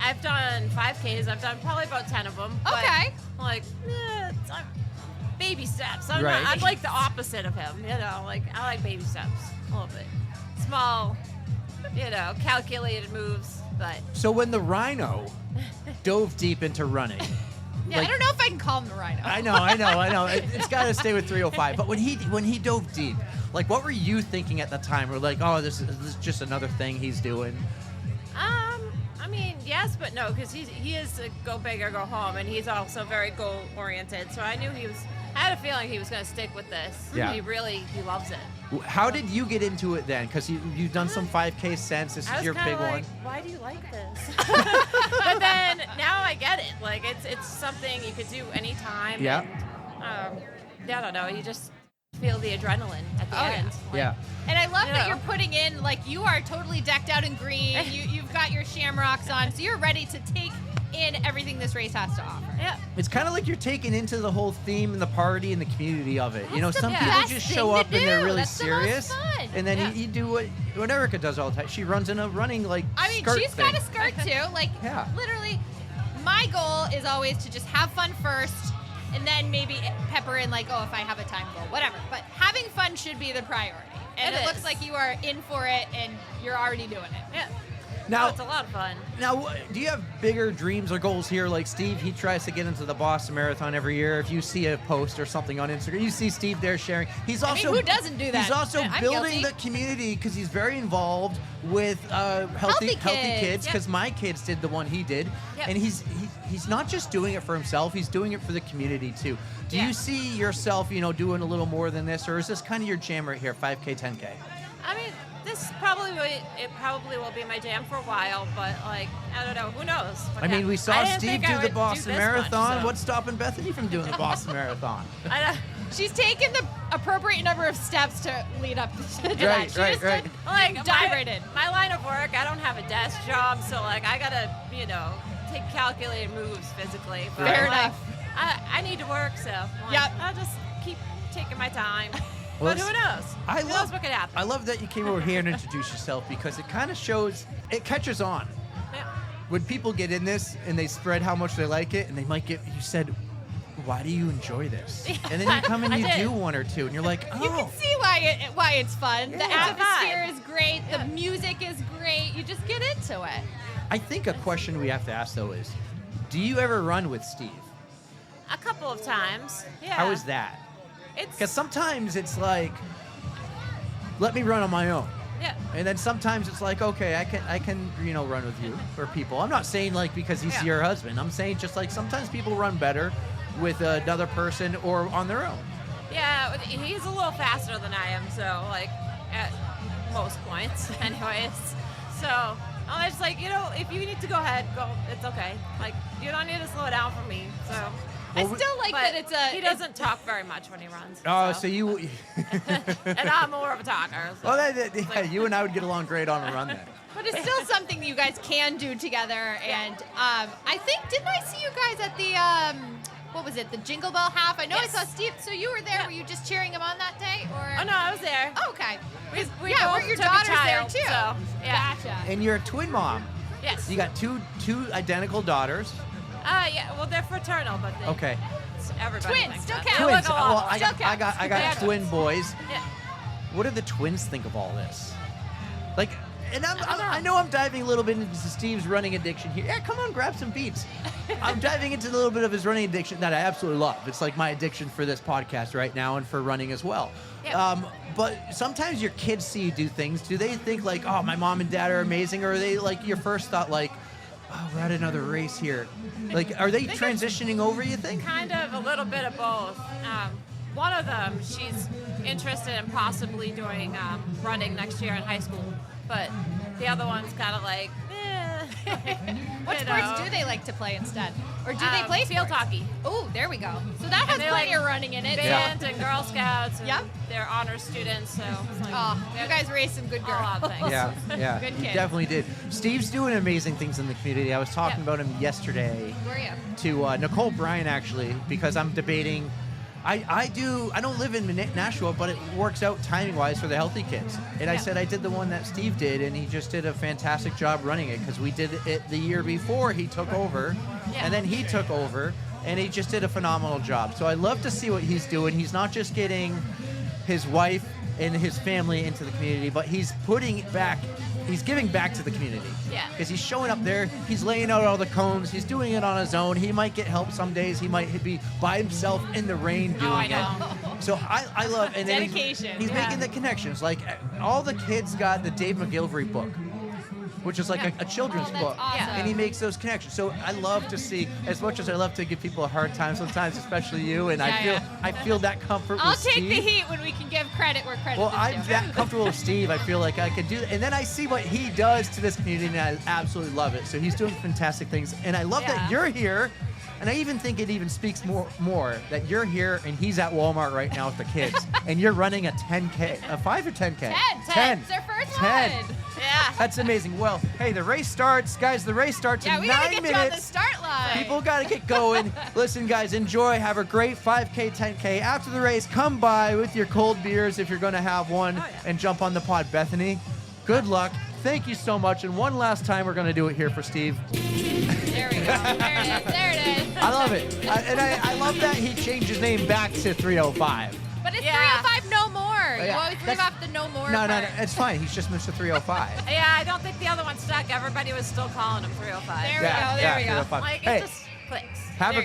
I've done 5Ks. I've done probably about 10 of them. Okay. But, like, baby steps. I'm Right. like the opposite of him, you know. Like, I like baby steps a little bit. Small, you know, calculated moves, but. So when the Rhino dove deep into running. Yeah, I don't know if I can call him the Rhino. I know. It's got to stay with 305. But when he dove deep, like, what were you thinking at the time? We're like, oh, this is just another thing he's doing. I mean, yes, but no, because he is a go big or go home, and he's also very goal oriented. So I knew I had a feeling he was going to stick with this. Yeah. He loves it. How did you get into it then? Because you've done some 5K since. This is your big one. Why do you like this? But then now I get it. Like it's something you could do anytime. Yeah. And, I don't know. You just feel the adrenaline at the end. Yeah. And I love that you're putting in, like, you are totally decked out in green. You've got your shamrocks on, so you're ready to take in everything this race has to offer. Yeah. It's kind of like you're taking into the whole theme and the party and the community of it. You know, some people best just thing show to up and they're do. really That's the most serious. fun. And then you do what Erica does all the time. She runs in a running, like, I mean, skirt she's thing. got a skirt too. Like, Yeah. literally, my goal is always to just have fun first, and then maybe pepper in, like, oh, if I have a time goal, whatever. But having fun should be the priority. And it looks like you are in for it, and you're already doing it. Yeah. Now, it's a lot of fun. Now, do you have bigger dreams or goals here? Like Steve, he tries to get into the Boston Marathon every year. If you see a post or something on Instagram, you see Steve there sharing. He's also who doesn't do that? He's also I'm building guilty. the community because he's very involved with healthy kids. Because my kids did the one he did, and he's not just doing it for himself. He's doing it for the community too. Do you see yourself, doing a little more than this, or is this kind of your jam right here, 5K, 10K? I mean, this probably will be my jam for a while, but like I don't know, who knows? I mean, we saw Steve do the Boston Marathon. Much, so. What's stopping Bethany from doing the Boston Marathon? I know. She's taken the appropriate number of steps to lead up to that. She just Right. Like dive right in. My line of work, I don't have a desk job, so like I gotta, take calculated moves physically. But Fair like, enough. I need to work, so I'll just keep taking my time. Well, but who knows? Who knows what could happen? I love that you came over here and introduced yourself because it kind of shows, it catches on. Yeah. When people get in this and they spread how much they like it, and they might get, you said, why do you enjoy this? And then you come and you do one or two, and you're like, oh. You can see why it's fun. Yeah. The It's a atmosphere is great. The music is great. You just get into it. I think a question we have to ask, though, is, do you ever run with Steve? A couple of times. Yeah. How is that? It's Because sometimes it's like, let me run on my own. yeah. And then sometimes it's like, okay, I can run with you or people. I'm not saying like because he's your husband. I'm saying just like sometimes people run better with another person or on their own. Yeah, he's a little faster than I am, so like at most points, anyways. So I'm just like, if you need to go ahead, go. It's okay. Like you don't need to slow down for me. So. I still like that it's a. He doesn't talk very much when he runs. Oh, so you. And I'm more of a talker. So. Well, you and I would get along great on a run then. But it's still something you guys can do together. And I think, didn't I see you guys at the, what was it, the Jingle Bell half? I know I saw Steve. So you were there. Were you just cheering him on that day? Or? Oh, no, I was there. Oh, okay. We yeah, both weren't your took a daughters child, there too? So, yeah. Gotcha. And you're a twin mom. Yes. You got two identical daughters. Yeah. Well, they're fraternal, but they, Okay. everybody Twins, thinks still that. count. They Twins. look Well, alike. I got twin boys. Yeah. What do the twins think of all this? Like, and I know I'm diving a little bit into Steve's running addiction here. Yeah, come on, grab some beats. I'm diving into a little bit of his running addiction that I absolutely love. It's like my addiction for this podcast right now and for running as well. Yep. But sometimes your kids see you do things. Do they think like, oh, my mom and dad are amazing? Or are they like your first thought like, oh, we're at another race here? Like, are they transitioning over, you think? Kind of a little bit of both. One of them, she's interested in possibly doing running next year in high school, but the other one's kind of like, What sports do they like to play instead? Or do they play field sports? hockey? Oh, there we go. So that has they're plenty like of running in it. Band and Girl Scouts. And Yep. They're honor students, so it's like, Oh, you guys raised some good a girls. lot of things. Yeah, Good he kid. definitely did. Steve's doing amazing things in the community. I was talking about him yesterday Where are you? to Nicole Bryan, actually, because I'm debating. I don't live in Nashua, but it works out timing-wise for the healthy kids. And I said I did the one that Steve did, and he just did a fantastic job running it because we did it the year before he took over, and then he took over, and he just did a phenomenal job. So I love to see what he's doing. He's not just getting his wife and his family into the community, but he's putting back. He's giving back to the community. Yeah. Because he's showing up there, he's laying out all the cones, he's doing it on his own. He might get help some days, he might be by himself in the rain doing I it. know. So I love and then Dedication, He's yeah. making the connections. Like all the kids got the Dave McGillivray book, which is like a children's Oh, that's book. awesome. And he makes those connections. So I love to see, as much as I love to give people a hard time sometimes, especially you, and I feel that comfort I'll with take Steve. the heat when we can give credit where credit Well, is I'm due. that comfortable with Steve. I feel like I could do that. And then I see what he does to this community, and I absolutely love it. So he's doing fantastic things. And I love that you're here. And I even think it even speaks more that you're here and he's at Walmart right now with the kids. And you're running a 10K, a 5 or 10K? 10. It's their first 10. one. Yeah. That's amazing. Well, hey, the race starts. Guys, the race starts Yeah, in we 9 gotta get minutes. you on the start line. People got to get going. Listen, guys, enjoy. Have a great 5K, 10K. After the race, come by with your cold beers if you're going to have one and jump on the pod. Bethany, good luck. Thank you so much. And one last time, we're going to do it here for Steve. There we go. There it is. There it is. I love it. I love that he changed his name back to 305. But it's Yeah. 305 no more. You Yeah, always leave that's- off the no more No, part. it's fine. He's just Mr. 305. Yeah, I don't think the other one stuck. Everybody was still calling him 305. There we go. There we go. 305. Like, Hey, it just clicks. have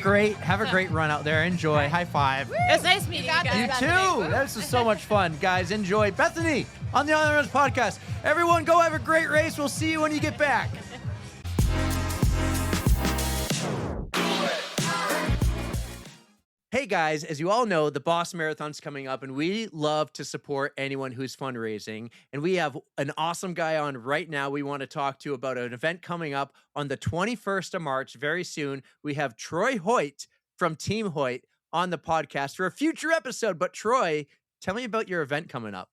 a great run out there. Enjoy. High five. It's nice meeting you got guys. You this, too. Bethany. This is so much fun, guys. Enjoy. Bethany on the On the Runs podcast. Everyone, go have a great race. We'll see you when you get back. Hey guys, as you all know, the Boston Marathon's coming up, and we love to support anyone who's fundraising. And we have an awesome guy on right now we want to talk to about an event coming up on the 21st of March, very soon. We have Troy Hoyt from Team Hoyt on the podcast for a future episode. But Troy, tell me about your event coming up.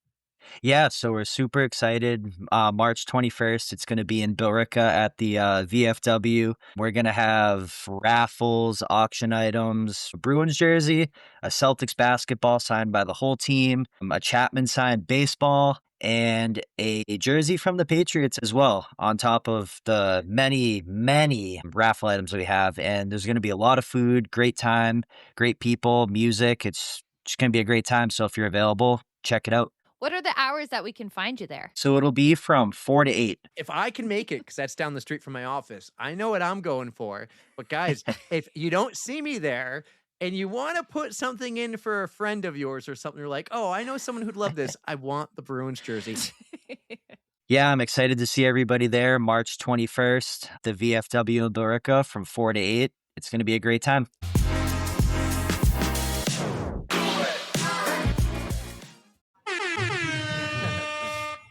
Yeah, so we're super excited. March 21st, it's going to be in Billerica at the VFW. We're going to have raffles, auction items, a Bruins jersey, a Celtics basketball signed by the whole team, a Chapman signed baseball, and a jersey from the Patriots as well, on top of the many, many raffle items we have. And there's going to be a lot of food, great time, great people, music. It's just going to be a great time. So if you're available, check it out. What are the hours that we can find you there? So it'll be from 4 to 8. If I can make it, because that's down the street from my office, I know what I'm going for. But guys, if you don't see me there and you want to put something in for a friend of yours or something, you're like, oh, I know someone who'd love this. I want the Bruins jersey. Yeah, I'm excited to see everybody there. March 21st, the VFW in Billerica from 4 to 8. It's going to be a great time.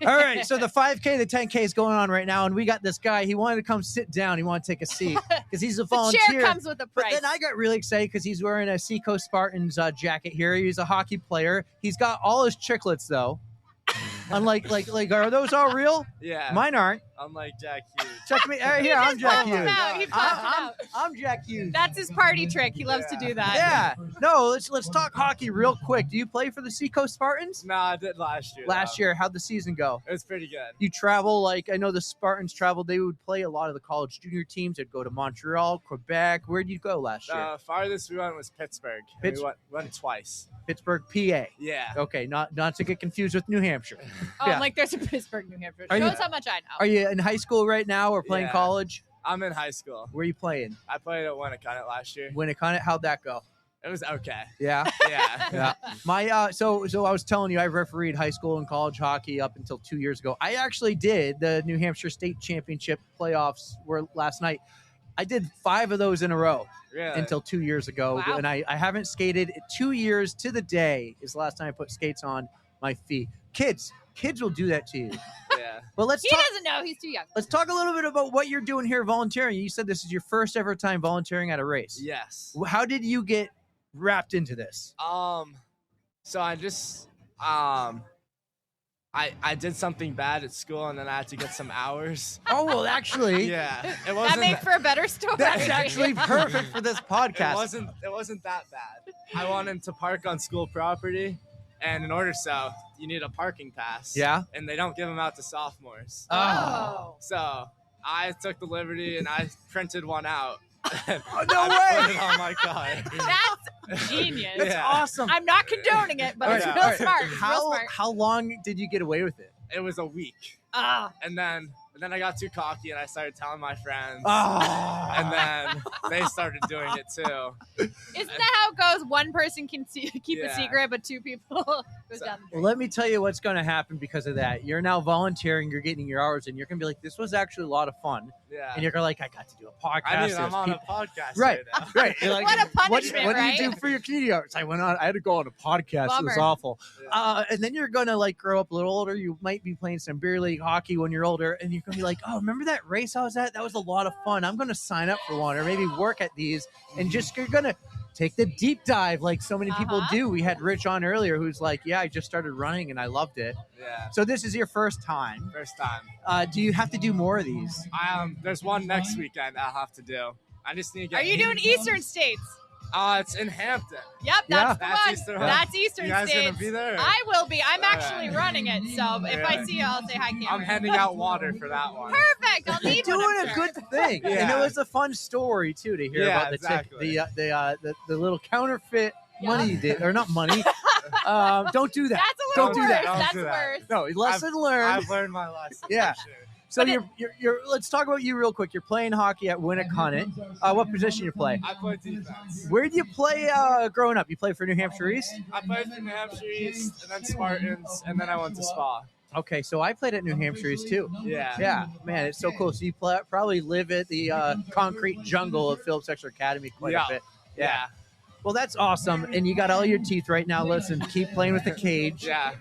All right, so the 5K, the 10K is going on right now, and we got this guy. He wanted to come sit down. He wanted to take a seat because he's a The volunteer. chair comes with a But price. then I got really excited because he's wearing a Seacoast Spartans jacket here. He's a hockey player. He's got all his chiclets, though. Unlike, are those all real? Yeah. Mine aren't. I'm like Jack Hughes. Check me. Right here, He I'm just Jack pops 'em Hughes. out. He pops 'em out. I'm Jack Hughes. That's his party trick. He loves to do that. Yeah. No, let's talk hockey real quick. Do you play for the Seacoast Spartans? No, I did last year. Last year, how'd the season go? It was pretty good. You travel, like, I know the Spartans traveled. They would play a lot of the college junior teams. They'd go to Montreal, Quebec. Where'd you go last year? Farthest we went was Pittsburgh. Pitts- We went twice. Pittsburgh, PA. Yeah. Okay, not to get confused with New Hampshire. Oh, Yeah. like there's a Pittsburgh, New Hampshire. Are you- Shows how much I know. Are you in high school right now or playing Yeah. college? I'm in high school. Where are you playing? I played at Winnicott last year. Winnicott. How'd that go? It was okay. Yeah. Yeah. Yeah. My so I was telling you, I refereed high school and college hockey up until 2 years ago. I actually did the New Hampshire State Championship playoffs were last night. I did 5 of those in a row Really? until 2 years ago. Wow. And I haven't skated 2 years to the day is the last time I put skates on my feet. Kids will do that to you. Yeah. Well, He doesn't know. He's too young. let's talk a little bit about what you're doing here volunteering. You said this is your first ever time volunteering at a race. Yes. How did you get wrapped into this? So I just I did something bad at school, and then I had to get some hours. Oh, well, actually, Yeah, it That wasn't. makes for a better story. that's actually perfect for this podcast. It wasn't that bad. I wanted to park on school property, and in order so, you need a parking pass. Yeah. And they don't give them out to sophomores. Oh. So I took the liberty and I printed one out. Oh, no I way. put it on my car. That's genius. That's Yeah. awesome. I'm not condoning it, but it's Yeah. real All right. smart. It's real How smart. how long did you get away with it? It was a week. Ah. And then I got too cocky and I started telling my friends. Oh. And then they started doing it too. Isn't that how it goes? One person can keep a Yeah. secret, but two people goes down the Well, drain. let me tell you what's going to happen because of that. You're now volunteering. You're getting your hours, and you're going to be like, "This was actually a lot of fun." Yeah. And you're going to like, "I got to do a podcast." I mean, I'm There's on people- a podcast Right, now. right. You're like, What a punishment, what do right? you do for your community hours? I went on. I had to go on a podcast. It was Bummer. awful. Yeah. And then you're gonna like grow up a little older. You might be playing some beer league hockey when you're older, and you're gonna be like, "Oh, remember that race I was at? That was a lot of fun. I'm gonna sign up for one, or maybe work at these." And just you're gonna take the deep dive like so many people Uh-huh. do. We had Rich on earlier, who's like, "Yeah, I just started running and I loved it." Yeah. So this is your first time. First time. Do you have to do more of these? There's one next weekend I'll have to do. I just need to get. Are you doing Eastern States? It's in Hampton. Yep, Yeah. that's the That's one. Eastern. That's Eastern You guys States. gonna be there? I will be. I'm All actually right. running it, so if I Yeah. see you, I'll say hi, Cameron. I'm handing out water for that one. Perfect. I'll need You're one, doing I'm a sure. good thing, and it Yeah. was a fun story too to hear Yeah, about the exactly. the little counterfeit money you did, or not money. Don't do that. That's a Don't little do worse. that. Don't That's do that. worse. No, lesson learned. I've learned my lesson. Yeah. for sure. So But you're let's talk about you real quick. You're playing hockey at Winnicott. What position you play? I play defense. Where did you play growing up? You played for New Hampshire East? I played for New Hampshire East, and then Spartans, and then I went to Spa. Okay, so I played at New Hampshire East too. Yeah. Yeah, man, it's so cool. So you probably live at the concrete jungle of Phillips Exeter Academy quite a bit. Yeah. Well, that's awesome. And you got all your teeth right now. Listen, keep playing with the cage. Yeah.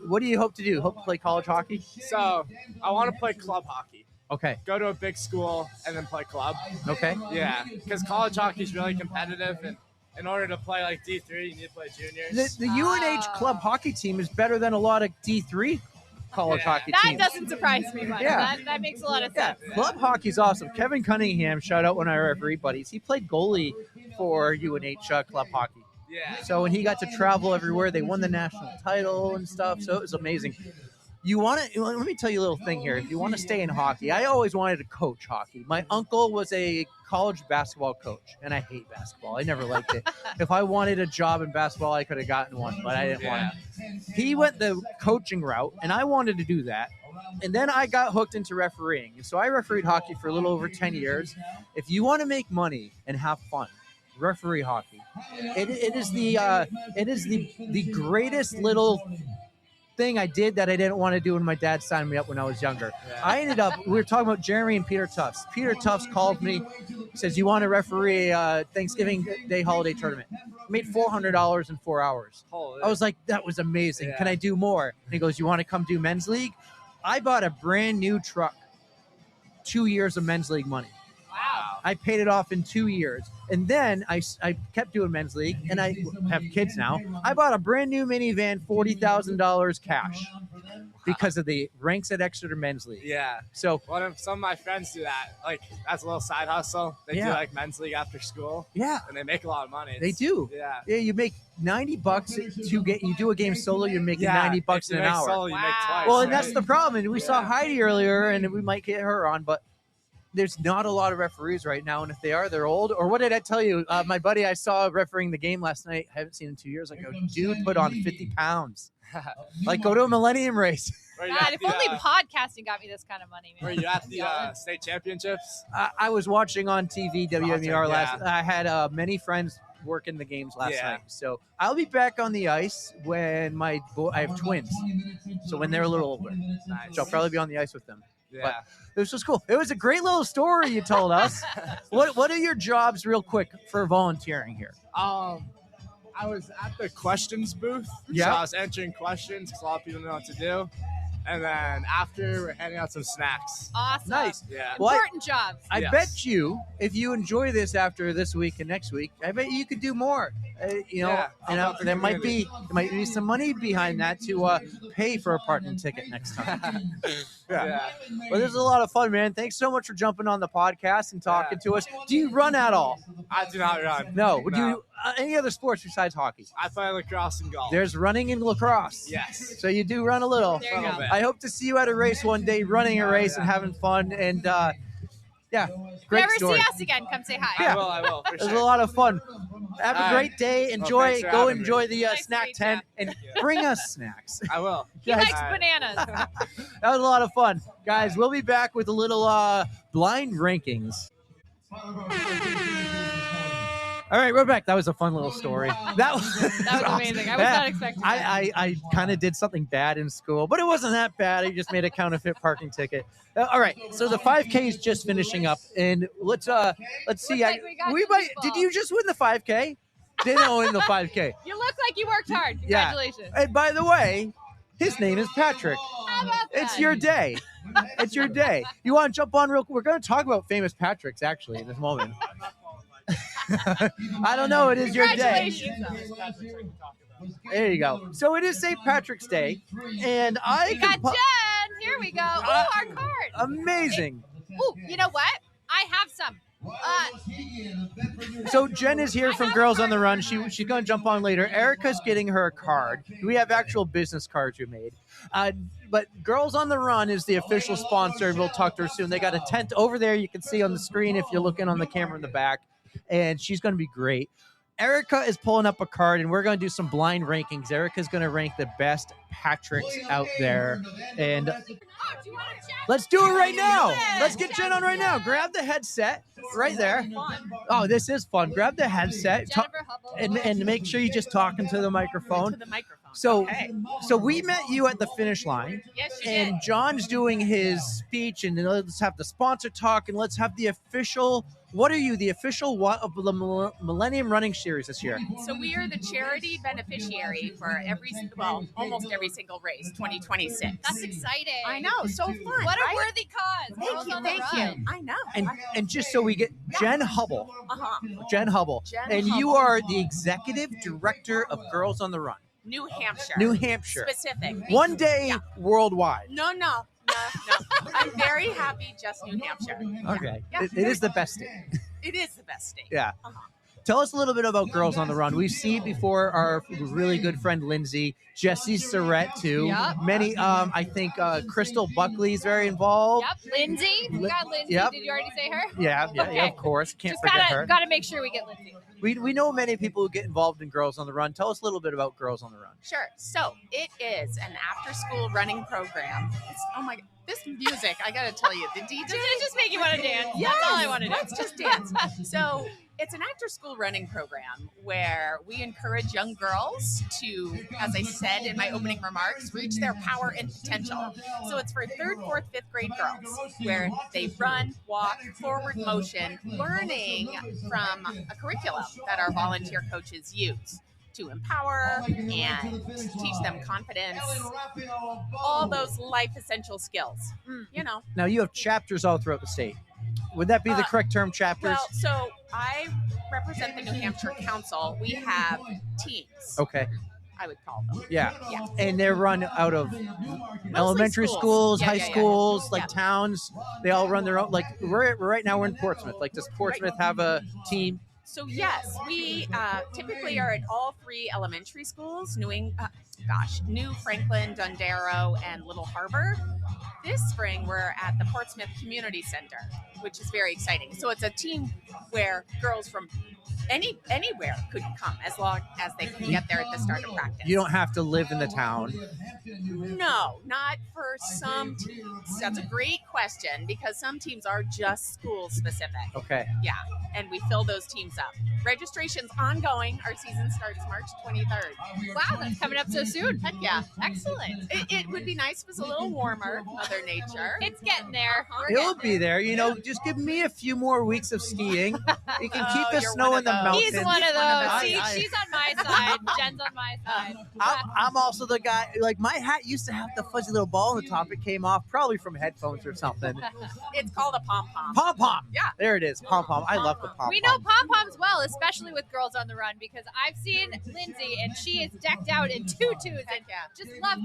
What do you hope to do? Hope to play college hockey? So I want to play club hockey. Okay. Go to a big school and then play club. Okay. Yeah, because college hockey is really competitive, and in order to play like D3, you need to play juniors. The UNH club hockey team is better than a lot of D3 college Yeah. hockey That teams. doesn't surprise me much. Yeah. That makes a lot of Yeah, sense. club hockey's awesome. Kevin Cunningham, shout out one of our referee buddies. He played goalie for UNH club hockey. Yeah. So when he got to travel everywhere, they won the national title and stuff. So it was amazing. You want to? Let me tell you a little thing here. If you want to stay in hockey, I always wanted to coach hockey. My uncle was a college basketball coach, and I hate basketball. I never liked it. If I wanted a job in basketball, I could have gotten one, but I didn't want it. He went the coaching route, and I wanted to do that. And then I got hooked into refereeing. So I refereed hockey for a little over 10 years. If you want to make money and have fun, referee hockey. It is the greatest little thing I did that I didn't want to do when my dad signed me up when I was younger. I ended up, we were talking about Jeremy and Peter Tufts. Peter Tufts called me, says, "You want to referee a Thanksgiving Day holiday tournament?" I made $400 in 4 hours. Holy. I was like, that was amazing. Yeah. Can I do more? And he goes, "You want to come do men's league?" I bought a brand new truck, 2 years of men's league money. Wow. I paid it off in 2 years. And then I kept doing men's league, and I have kids now. I bought a brand new minivan, $40,000 cash because of the ranks at Exeter men's league. Yeah. So Some of my friends do that. Like, that's a little side hustle. They do like men's league after school. Yeah. And they make a lot of money. They do. Yeah. Yeah, you make $90 you do a game solo, you're making $90 if you an make hour. Solo, you make twice, Well, and right? that's the problem. And we saw Heidi earlier, and we might get her on, but there's not a lot of referees right now, and if they are, they're old. Or what did I tell you? My buddy I saw refereeing the game last night, I haven't seen in 2 years. I go, dude, put on 50 pounds. Like, go to a Millennium race. God, if only podcasting got me this kind of money, man. Were you at the state championships? I was watching on TV WMER last. Yeah. I had many friends working the games last Yeah. night, so I'll be back on the ice when I have twins. So when they're a little older, Nice. so I'll probably be on the ice with them. Yeah. But this was cool. It was a great little story you told us. What are your jobs, real quick, for volunteering here? I was at the questions booth. Yeah. So I was answering questions because a lot of people know what to do. And then after, we're handing out some snacks. Awesome. Nice. Yeah. Well, Important jobs. I Yes. bet you, if you enjoy this after this week and next week, I bet you could do more. Yeah, And help out the there might community. be some money behind that to pay for a parking ticket next time. Yeah. Well, this is a lot of fun, man. Thanks so much for jumping on the podcast and talking to us. Do you run at all? I do not run. No. Do you any other sports besides hockey? I play lacrosse and golf. There's running and lacrosse. Yes. So you do run a little. There you Little go. bit. I hope to see you at a race one day, running a race and having fun. And yeah, If great you ever story. see us again, come say hi. Yeah. I will. For It was sure. a lot of fun. Have a All great right. day. Well, Enjoy. thanks for Go having me. enjoy the Nice to snack meet tent and bring us snacks. I will. He Yes. likes bananas. That was a lot of fun. Guys, we'll be back with a little blind rankings. All right, we're back. That was a fun little story. That was amazing. I was not expecting that. I kind of did something bad in school, but it wasn't that bad. I just made a counterfeit parking ticket. All right, so the 5K is just finishing up, and let's see. Looks like we got we some might. people. Did you just win the 5K? Didn't win the 5K. You look like you worked hard. Yeah. Congratulations. And by the way, his name is Patrick. How about that? It's your day. It's your day. You want to jump on real quick? We're going to talk about famous Patricks, actually, in this moment. I don't know. It is your day. Congratulations. There you go. So it is St. Patrick's Day, and We got Jen. Here we go. Oh, our card. amazing. Oh, you know what? I have some. So Jen is here from Girls on the Run. She's going to jump on later. Erica's getting her a card. We have actual business cards we made. But Girls on the Run is the official sponsor, and we'll talk to her soon. They got a tent over there you can see on the screen if you're looking on the camera in the back, and she's going to be great. Erica is pulling up a card, and we're going to do some blind rankings. Erica's going to rank the best Patricks out there, and let's do it right now. Let's get Jen on right now. Grab the headset right there. Oh, this is fun. Grab the headset Jennifer Hubbell. and make sure you just talk into the microphone. To the microphone. So, Okay. so we met you at the finish line, Yes, you and did. John's doing his speech, and let's have the sponsor talk, and let's have the official. What are you, the official what of the Millennium Running Series this year? So we are the charity beneficiary for almost every single race, 2026. That's exciting. I know, so fun. What a right? worthy cause. Girls on the Thank Run. you. I know. And just so we get Jen Hubbell, Jen Hubbell, Jen and you Hubbell. are the executive director of Girls on the Run, New Hampshire. New Hampshire. Specific. One day worldwide. No. I'm very happy just New Hampshire. Okay, Yeah. it is the best state. It is the best state. Yeah. Tell us a little bit about Girls on the Run. We've seen before our really good friend Lindsay, Jesse Surrett too. Yep. Many, I think Crystal Buckley's very involved. Yep, Lindsay. We got Lindsay. Yep. Did you already say her? Yeah, Okay. of course. Can't Just forget her. gotta make sure we get Lindsay. We know many people who get involved in Girls on the Run. Tell us a little bit about Girls on the Run. Sure. So it is an after-school running program. Oh my God, this music! I gotta tell you, the DJ Just make you want to dance. Yes, That's all I want to do. let's just dance. So it's an after-school running program where we encourage young girls to, as I said in my opening remarks, reach their power and potential. So it's for 3rd, 4th, 5th grade girls where they run, walk, forward motion, learning from a curriculum that our volunteer coaches use to empower and teach them confidence, all those life essential skills, you know. Now you have chapters all throughout the state. Would that be the correct term, chapters? Well, so I represent the New Hampshire Council. We have teams, Okay. I would call them. Yeah. Yeah. And they're run out of elementary schools, Yeah, high yeah, yeah. schools, like Yeah. towns. They all run their own. Like right now we're in Portsmouth. Like, does Portsmouth have a team? So yes, we typically are at all 3 elementary schools, New Franklin, Dundero, and Little Harbor. This spring, we're at the Portsmouth Community Center, which is very exciting. So it's a team where girls from anywhere could come as long as they can get there at the start of practice. You don't have to live in the town. No, not for some teams. That's a great question because some teams are just school specific. Okay. Yeah, and we fill those teams up. Registration's ongoing. Our season starts March 23rd. Wow, that's coming up so soon. Heck yeah. Excellent. It would be nice if it was a little warmer, Mother Nature. It's getting there. It'll be there. You know, just give me a few more weeks of skiing. You can keep the you're snow one in the He's mountains. one of those. See, I- she's on my side. Jen's on my side. I'm also the guy, like, my hat used to have the fuzzy little ball on the top. It came off probably from headphones or something. It's called a pom-pom. Pom-pom. Yeah. There it is. Pom-pom. I love the pom-pom. We know pom-poms well, especially with Girls on the Run, because I've seen Lindsay, and she is decked out in tutus and just love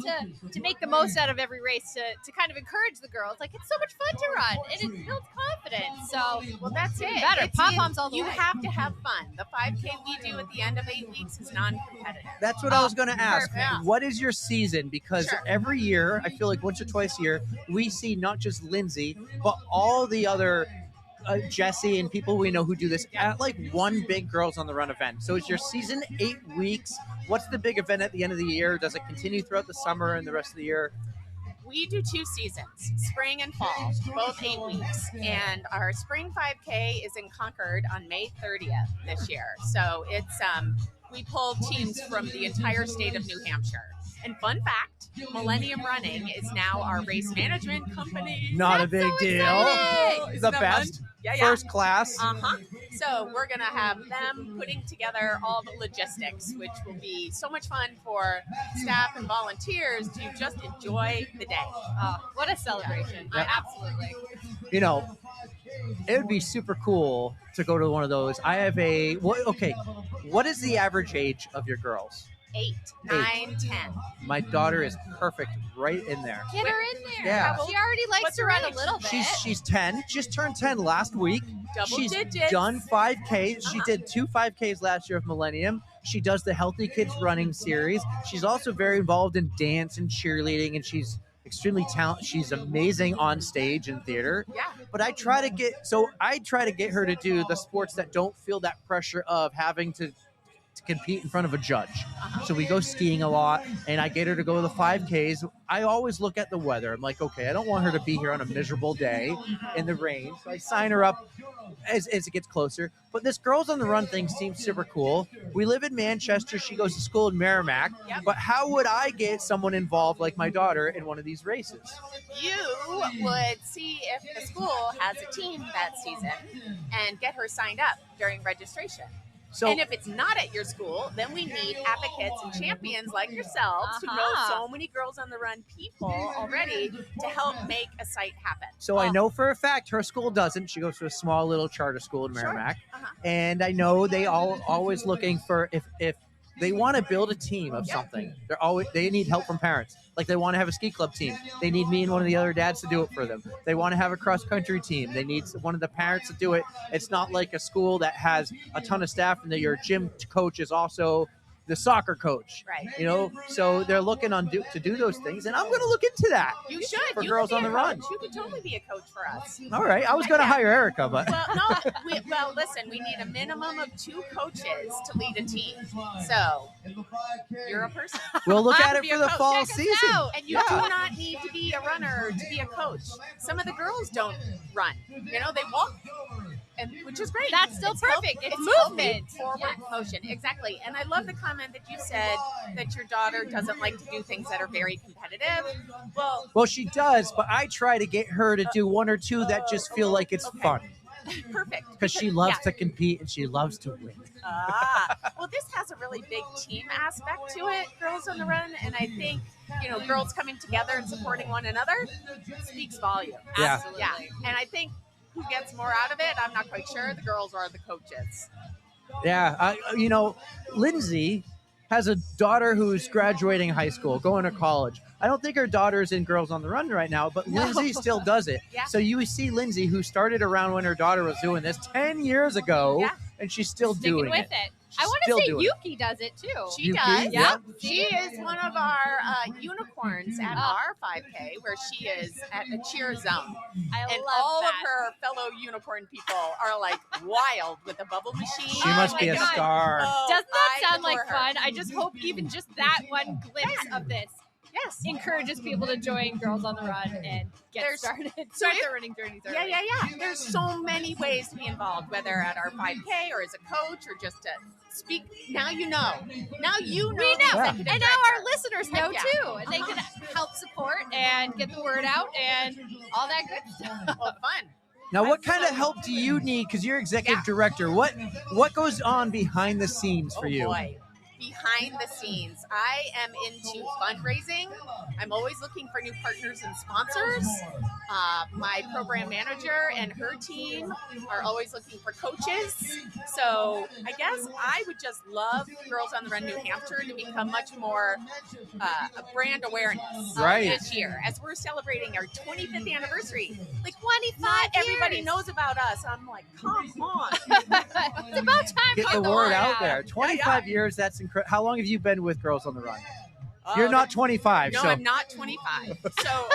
to make the most out of every race to kind of encourage the girls. Like, it's so much fun to run, and it builds confidence. So, Well, that's it. better. It's- Pom-poms all the you way. have to have fun. The 5K we do at the end of 8 weeks is non-competitive. That's what I was going to ask. perfect. What is your season? Because Sure. every year, I feel like once or twice a year, we see not just Lindsay, but all the other Jesse and people we know who do this at like one big Girls on the Run event. So is your season 8 weeks? What's the big event at the end of the year? Does it continue throughout the summer and the rest of the year? We do 2 seasons, spring and fall, both 8 weeks. And our spring 5K is in Concord on May 30th this year. So it's we pulled teams from the entire state of New Hampshire. And fun fact, Millennium Running is now our race management company. Not a big deal. Isn't The that best. fun? Yeah. First class. So we're going to have them putting together all the logistics, which will be so much fun for staff and volunteers to just enjoy the day. What a celebration. Yeah. Absolutely. You know, it would be super cool to go to one of those. I have what is the average age of your girls? 8, 9, 10. My daughter is perfect right in there. Get her in there. Yeah. She already likes What's to her run a age? little bit. She's 10. Just turned 10 last week. Double She's digits. done 5Ks. She did 2 5Ks last year with Millennium. She does the Healthy Kids Running series. She's also very involved in dance and cheerleading, and she's extremely talented. She's amazing on stage and theater. Yeah. But I try to get her to do the sports that don't feel that pressure of having to compete in front of a judge. So we go skiing a lot, and I get her to go to the 5Ks. I always look at the weather. I'm like, okay, I don't want her to be here on a miserable day in the rain. So I sign her up as it gets closer. But this Girls on the Run thing seems super cool. We live in Manchester. She goes to school in Merrimack. Yep. But how would I get someone involved like my daughter in one of these races? You would see if the school has a team that season and get her signed up during registration. So, and if it's not at your school, then we need advocates and champions like yourselves who know so many Girls on the Run people already to help make a site happen. So I know for a fact her school doesn't. She goes to a small little charter school in Merrimack. And I know they always looking for if they want to build a team of something. They need help from parents. Like they want to have a ski club team. They need me and one of the other dads to do it for them. They want to have a cross country team. They need one of the parents to do it. It's not like a school that has a ton of staff and that your gym coach is also the soccer coach. Right. You know, so they're looking to do those things, and I'm going to look into that. You should. For You Girls could on be the a Run. coach. You could totally be a coach for us. All right, I was going to hire Erica, but Well, no. Listen, we need a minimum of 2 coaches to lead a team. So you're a person. we'll look I'll at it be for a the coach. fall Check us season. out. And you do not need to be a runner to be a coach. Some of the girls don't run. You know, they walk. And, which is great. That's still It's perfect. It's movement. healthy forward motion. Exactly. And I love the comment that you said that your daughter doesn't like to do things that are very competitive. Well, she does, but I try to get her to do 1 or 2 that just feel like it's fun. Perfect. Because she loves to compete and she loves to win. Well, this has a really big team aspect to it, Girls on the Run. And I think, girls coming together and supporting one another speaks volume. Yeah. Absolutely. Yeah. And I think who gets more out of it, I'm not quite sure. The girls or the coaches. Yeah, Lindsay has a daughter who's graduating high school, going to college. I don't think her daughter's in Girls on the Run right now, but Lindsay still does it. Yeah. So you see Lindsay, who started around when her daughter was doing this 10 years ago, and she's still Sticking doing with it. I want still to say doing it. Yuki does it too. She Yuki? does. Yep. She is one of our unicorns at our 5K, where she is at the cheer zone. I and love all that. of her fellow unicorn people are like wild with a bubble machine. She must Oh be my a God. star. Doesn't that I sound like adore her. fun? I just hope even just that one glimpse of this encourages people to join Girls on the Run and get started. Start their running journeys early. Yeah. There's so many ways to be involved, whether at our 5K or as a coach or just to speak. Now you know. Now you know. We know. the And executive now our director. listeners know Heck yeah. too. And they can help support and get the word out and all that good stuff. Well, fun. Now, what kind of help do you need? Because you're executive director. What goes on behind the scenes for you? Boy. Behind the scenes, I am into fundraising. I'm always looking for new partners and sponsors. My program manager and her team are always looking for coaches. So I guess I would just love Girls on the Run New Hampshire to become much more a brand awareness this year as we're celebrating our 25th anniversary. Like 25 not everybody knows about us. I'm like, come on. It's about time Get the word out there. 25 years, that's incredible. How long have you been with Girls on the Run? You're not 25. No, so. I'm not 25. So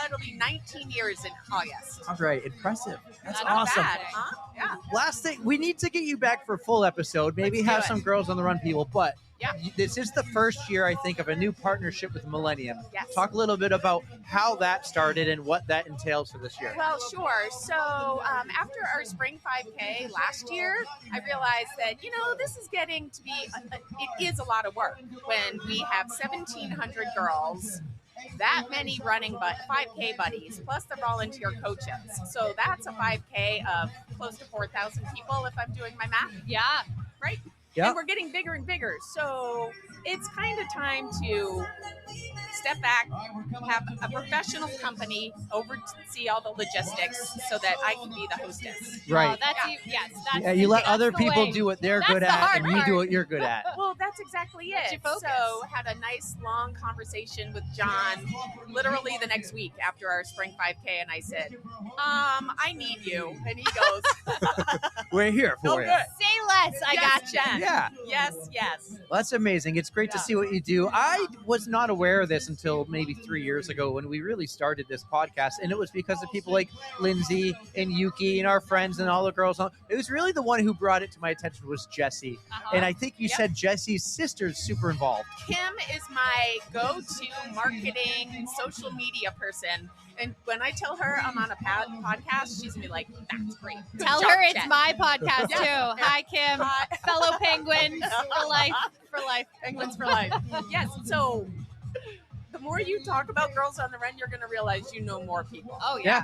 it'll be 19 years in August. All right, impressive. That's Not awesome. bad, huh? Yeah. Last thing, we need to get you back for a full episode. Maybe Let's do have it. some Girls on the Run people, but Yeah. this is the first year, I think, of a new partnership with Millennium. Yes. Talk a little bit about how that started and what that entails for this year. Well, sure. So after our spring 5K last year, I realized that, this is getting to be, it is a lot of work when we have 1,700 girls, that many running 5K buddies, plus the volunteer coaches. So that's a 5K of close to 4,000 people, if I'm doing my math. Yeah. Right? Yeah. And we're getting bigger and bigger. So it's kind of time to step back, have a professional company oversee all the logistics so that I can be the hostess. Right. That's you let that's other the people way. do what they're That's good the at, hard and you do part. what you're good at. Well, that's exactly Let you it. focus. So had a nice long conversation with John literally the next week after our spring 5K, and I said, I need you. And he goes, We're here for you. good. Say less. I Yes, gotcha. Jen. Yeah. Yes. Well, that's amazing. It's great to see what you do. I was not aware of this until maybe 3 years ago when we really started this podcast, and it was because of people like Lindsay and Yuki and our friends and all the girls. It was really the one who brought it to my attention was Jessie, and I think you said Jessie's sister's super involved. Kim is my go-to marketing social media person. And when I tell her I'm on a podcast, she's gonna be like, "That's great." Good Tell job, her it's Jen." my podcast Yeah. too. Yeah. Hi, Kim. Hi. Fellow penguins for life. For life. Penguins for life. Yes. So the more you talk about Girls on the Run, you're gonna realize you know more people. Oh Yeah.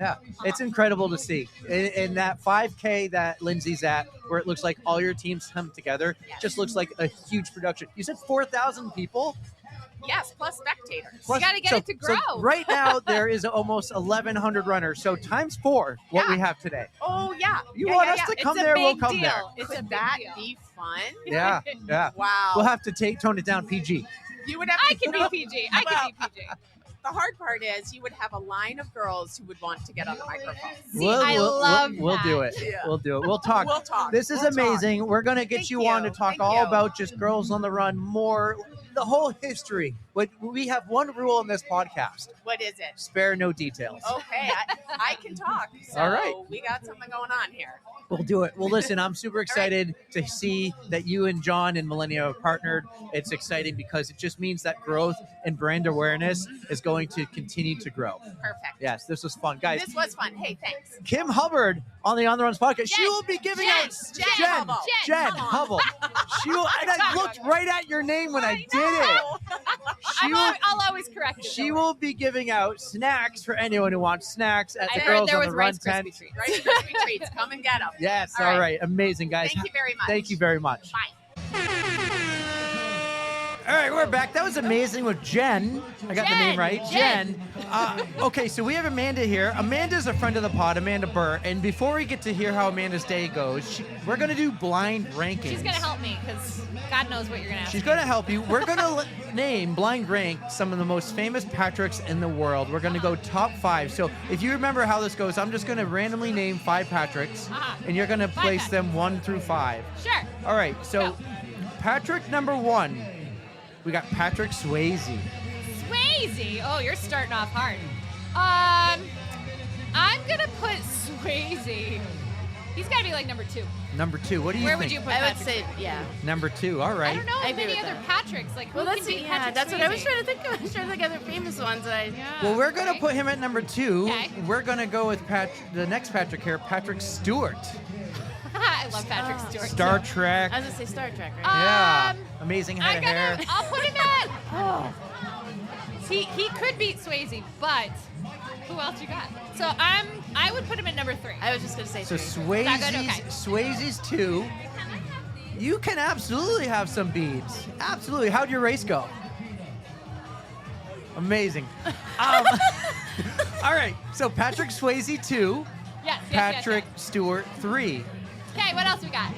Yeah. It's incredible to see. In that 5K that Lindsay's at, where it looks like all your teams come together, just looks like a huge production. You said 4,000 people? Yes, plus spectators. Plus- gotta get so- it to grow. So right now, there is almost 1,100 runners. So times 4 what we have today. Oh yeah. You Yeah, want yeah, us yeah. to come It's a there, we'll big come deal. there. It's a Could big that deal. be fun? Yeah. Wow. We'll have to tone it down PG. You would have I to can know- be PG. I can be PG. The hard part is you would have a line of girls who would want to get on the microphone. See, I love We'll do that. it. Yeah. We'll do it. We'll talk. We'll talk. This is We'll talk. amazing. We're going to get Thank you on to you. talk Thank all you. about just Girls on the Run, more the whole history. But we have one rule in this podcast. What is it? Spare no details. Okay, I can talk. So All right. we got something going on here. We'll do it. Well, listen, I'm super excited to see that you and John and Millennium have partnered. It's exciting because it just means that growth and brand awareness is going to continue to grow. Perfect. Yes, this was fun. Guys, This was fun. Hey, thanks. Kim Hubbard on the On the Runs podcast. She will be giving Jen, out Jen Hubbell. Jen Come on. Hubbell. She will, and I looked right at your name when I did it. I'll always correct it. She will be giving out snacks for anyone who wants snacks at I the heard Girls there on was the Run Rice Krispie tent. treats. Rice Krispie treats. Come and get them. Yes, All all right. right. Amazing, guys. Thank you very much. Thank you very much. Bye. All right, we're back. That was amazing with Jen. I got the name right. Jen. Okay, so we have Amanda here. Amanda's a friend of the pod, Amanda Burr. And before we get to hear how Amanda's day goes, we're going to do blind rankings. She's gonna help me because God knows what you're gonna ask. She's going to help you. We're going to name, blind rank, some of the most famous Patricks in the world. We're going to go top 5. So if you remember how this goes, I'm just going to randomly name 5 Patricks, and you're going to place them 1 through 5. Sure. All right, so Patrick number 1, we got Patrick Swayze. Swayze. Oh, you're starting off hard. I'm gonna put Swayze. He's gotta be like number 2. Number 2, what do you Where think? would you put I would Patrick? say, yeah. Number 2, all right. I don't know I agree many with other that. Patricks. Like, Well, who that's can beat yeah. Patrick That's what I was Swayze? trying to think of. I was trying to think of other famous ones. Yeah, Well, we're going to right? put him at number 2. Okay. We're going to go with the next Patrick here, Patrick Stewart. I love Patrick Stewart. Star too. Trek. I was gonna say Star Trek, right? Yeah. Amazing head I'm of hair. I'll put him at. Oh. He could beat Swayze, but Who else you got? So I would put him at number 3. I was just gonna say So 3. Is that good? Okay. Swayze's 2. You can absolutely have some beads. Absolutely. How'd your race go? Amazing. All right. So Patrick Swayze 2. Yes. Patrick Stewart 3. Okay, what else we got?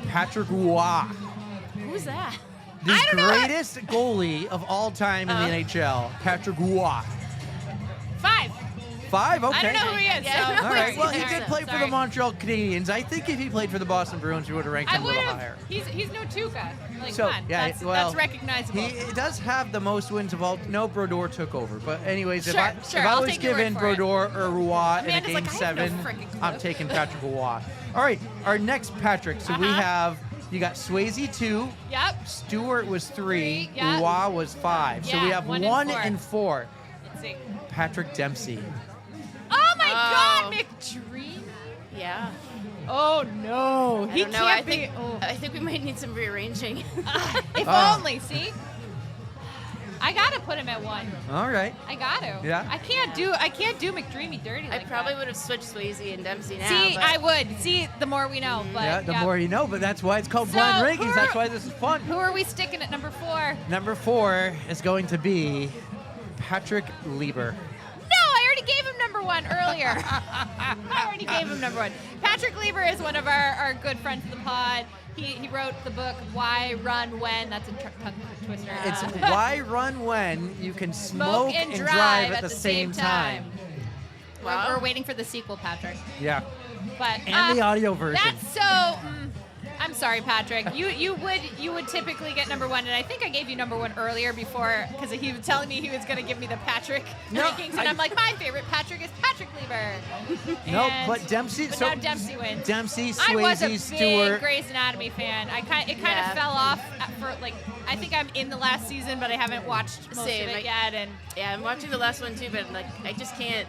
Patrick Roy. Who's that? The greatest goalie of all time in the NHL. Patrick Roy. 5. 5? Okay. I don't know who he is. Yeah. So All right. Well, he Sorry. did play for the Montreal Canadiens. I think if he played for the Boston Bruins, we would have ranked him a little higher. He's no Tuca. Like, So, come on. yeah, That's recognizable. He does have the most wins of all. No, Brodeur took over. But anyways, Sure, if I I'll was take your given word for it. Brodeur or Roy in a Amanda's game like, I have no 7, frickin' clue. I'm taking Patrick Roy. All right, our next Patrick. So we have, you got Swayze 2. Yep. Stewart was 3. Yep. Roy was 5. So we Yeah, have 1 1 and and 4. Let's see. Patrick Dempsey. Oh my God, McDream. Yeah. Oh no, I he don't know. can't I be. think I think we might need some rearranging. If Ah. only. See, I gotta put him at 1. All right. I got to. Yeah. I can't do McDreamy dirty. I Like probably that. would have switched Swayze and Dempsey now. See, but I would. See, the more we know. But Yeah, the more you know, but that's why it's called So, blind who rankings. are- That's why this is fun. Who are we sticking at number 4? Number 4 is going to be Patrick Lieber. No, I already gave him number 1 earlier. I already gave him number 1. Patrick Lieber is one of our good friends of the pod. He wrote the book Why Run When. That's a tongue twister. It's why run when you can smoke and drive at the same time. Wow. We're waiting for the sequel, Patrick. Yeah. But And the audio version. That's so. I'm sorry, Patrick. You would typically get number 1, and I think I gave you number 1 earlier before because he was telling me he was going to give me the Patrick rankings, and I'm like, my favorite Patrick is Patrick Lieber. Nope, And- but Dempsey. But so now Dempsey wins. Dempsey, I was a Swayze, big Stewart. Grey's Anatomy fan. It kind of fell off for like. I think I'm in the last season, but I haven't watched most Same. of it yet. And yeah, I'm watching the last one too, but like I just can't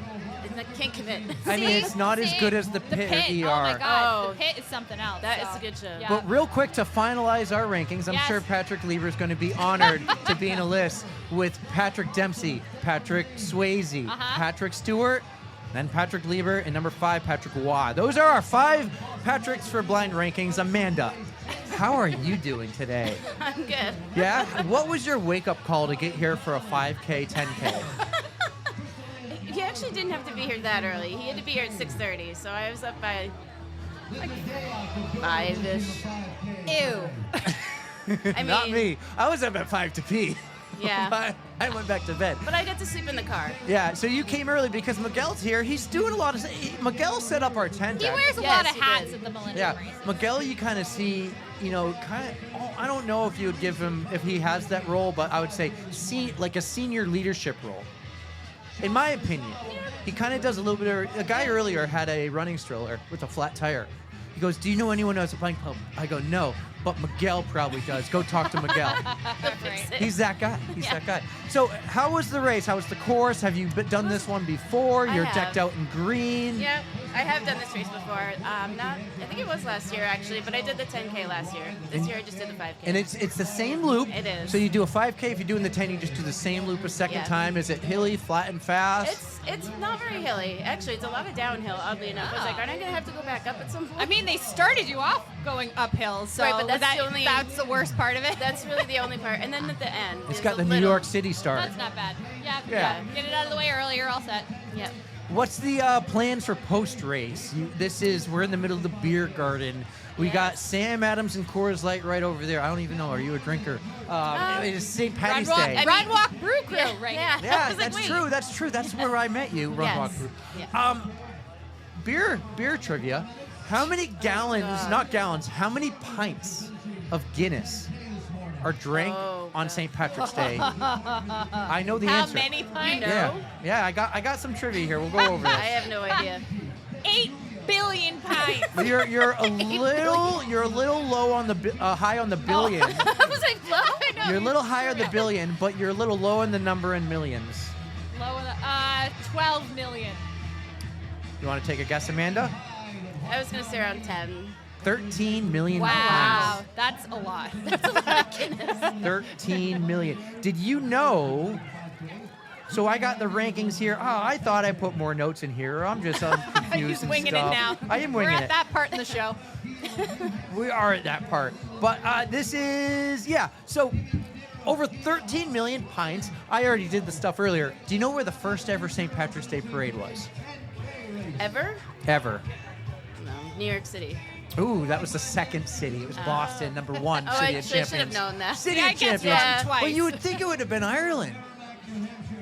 commit. I mean, it's not as good as the Pit, or ER. Oh my God, the Pit is something else. That so. is a good show. Yeah. But real quick to finalize our rankings, I'm Yes. sure Patrick Lieber is going to be honored to be in a list with Patrick Dempsey, Patrick Swayze, Patrick Stewart, then Patrick Lieber, and number 5, Patrick Roy. Those are our 5 Patricks for blind rankings. Amanda, how are you doing today? I'm good. Yeah? What was your wake-up call to get here for a 5K, 10K? He actually didn't have to be here that early. He had to be here at 6:30, so I was up by like 5-ish. Ew. I Not mean- me. I was up at 5 to pee. Yeah. I went back to bed. But I got to sleep in the car. Yeah, so you came early because Miguel's here. He's doing a lot of... Miguel set up our tent. He actually. wears a lot of hats at the Millennium Yeah, race. Miguel, you kind of see, I don't know if you would give him, if he has that role, but I would say like a senior leadership role. In my opinion, he kind of does a little bit of, a guy earlier had a running stroller with a flat tire. He goes, do you know anyone else playing pub? I go, no, but Miguel probably does. Go talk to Miguel. He's that guy. He's that guy. So how was the race? How was the course? Have you done this one before? I You're have. decked out in green. Yeah, I have done this race before. I think it was last year actually, but I did the 10K last year. This year I just did the 5K. And it's the same loop. It is. So you do a 5K. If you're doing the 10, you just do the same loop a second Yeah. time. Is it hilly, flat, and fast? It's not very hilly. Actually, it's a lot of downhill, oddly enough. I was like, aren't I going to have to go back up at some point? I mean, they started you off going uphill, so right, but that's the worst part of it. That's really the only part. And then at the end, It's there's got a the New little- York City start. That's not bad. Yeah. Yeah. Get it out of the way early, you're all set. Yep. What's the plans for post-race? We're in the middle of the beer garden. We got Sam Adams and Coors Light right over there. I don't even know. Are you a drinker? It's St. Patty's Day. Run Walk Brew Crew right Yeah. now. Yeah, I was like, that's wait. true. That's true. That's where I met you. Run Yes. Walk Brew. Yeah. Beer trivia. How many gallons, not gallons, how many pints of Guinness are drank on St. Patrick's Day? I know the How answer. many pints? Yeah, I got some trivia here. We'll go over I this. have no idea. 8 billion pints. You're a little low on the high on the billion. I was like, low? I know. You're a little higher than the billion, but you're a little low in the number in millions. Low in the, 12 million. You want to take a guess, Amanda? I was going to say around 10. 13 million Wow, that's a lot. That's a lot of Guinness. pints. 13 million. Did you know So I got the rankings here. Oh, I thought I put more notes in here. I'm just confused He's and winging stuff. it now. I am We're winging at it. that part in the show. We are at that part. But this is, so over 13 million pints. I already did the stuff earlier. Do you know where the first ever St. Patrick's Day parade was? Ever? Ever. No, New York City. Ooh, that was the second city. It was Boston, number one Oh, city I of should have champions. known that. City Yeah, I of guess champions. twice. Well, you would think it would have been Ireland.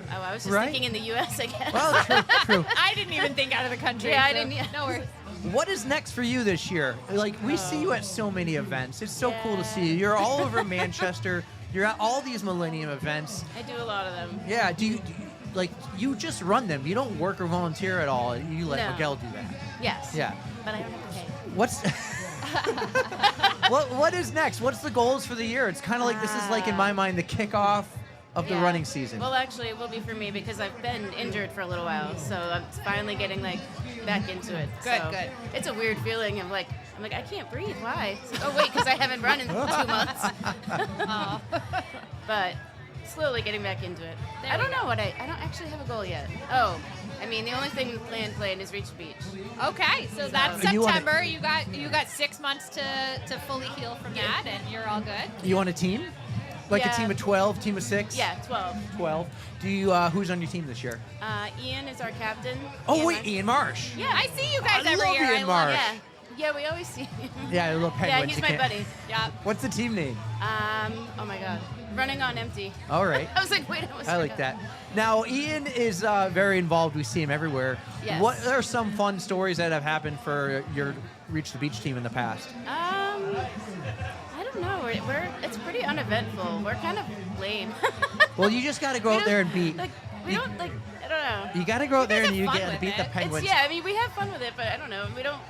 Oh, I was just Right? thinking in the U.S., I guess. Well, true. I didn't even think out of the country. Yeah, I so didn't. No worries. What is next for you this year? Like, we see you at so many events. It's so cool to see you. You're all over Manchester. You're at all these Millennium events. I do a lot of them. Yeah, do you like, you just run them. You don't work or volunteer at all. You let No. Miguel do that. Yes. Yeah. But I don't have to pay. What's what is next? What's the goals for the year? It's kind of like, this is like, in my mind, the kickoff of the Yeah. running season. Well, actually, it will be for me because I've been injured for a little while, so I'm finally getting like back into it. Good, So good. It's a weird feeling of like, I'm like, I can't breathe. Why? It's like, oh wait, because I haven't run in 2 months. Oh. But slowly getting back into it. There I we don't go. know what I don't actually have a goal yet. Oh, I mean, the only thing planned is reach the beach. Okay, so that's You wanna- September. You got 6 months to fully heal from that, and you're all good. You on a team? Like a Yeah. team of 12, team of 6? Yeah, 12. 12. Do you, who's on your team this year? Ian is our captain. Oh, wait, Marsh. Ian Marsh. Yeah, I see you guys I every love year. Ian Marsh. Yeah, yeah, we always see him. Yeah, a little penguin. Yeah, he's You my can't- buddy. Yeah. What's the team name? Oh my God, running on empty. All right. I was like, wait, I like that. Now, Ian is very involved. We see him everywhere. Yes. What are some fun stories that have happened for your Reach the Beach team in the past? I don't know. It's pretty uneventful. We're kind of lame. Well, you just got to go out there and beat. Like, we don't like. I don't know. You got to go out there and you have fun get to with beat the it. Penguins. Yeah, I mean, we have fun with it, but I don't know. We don't.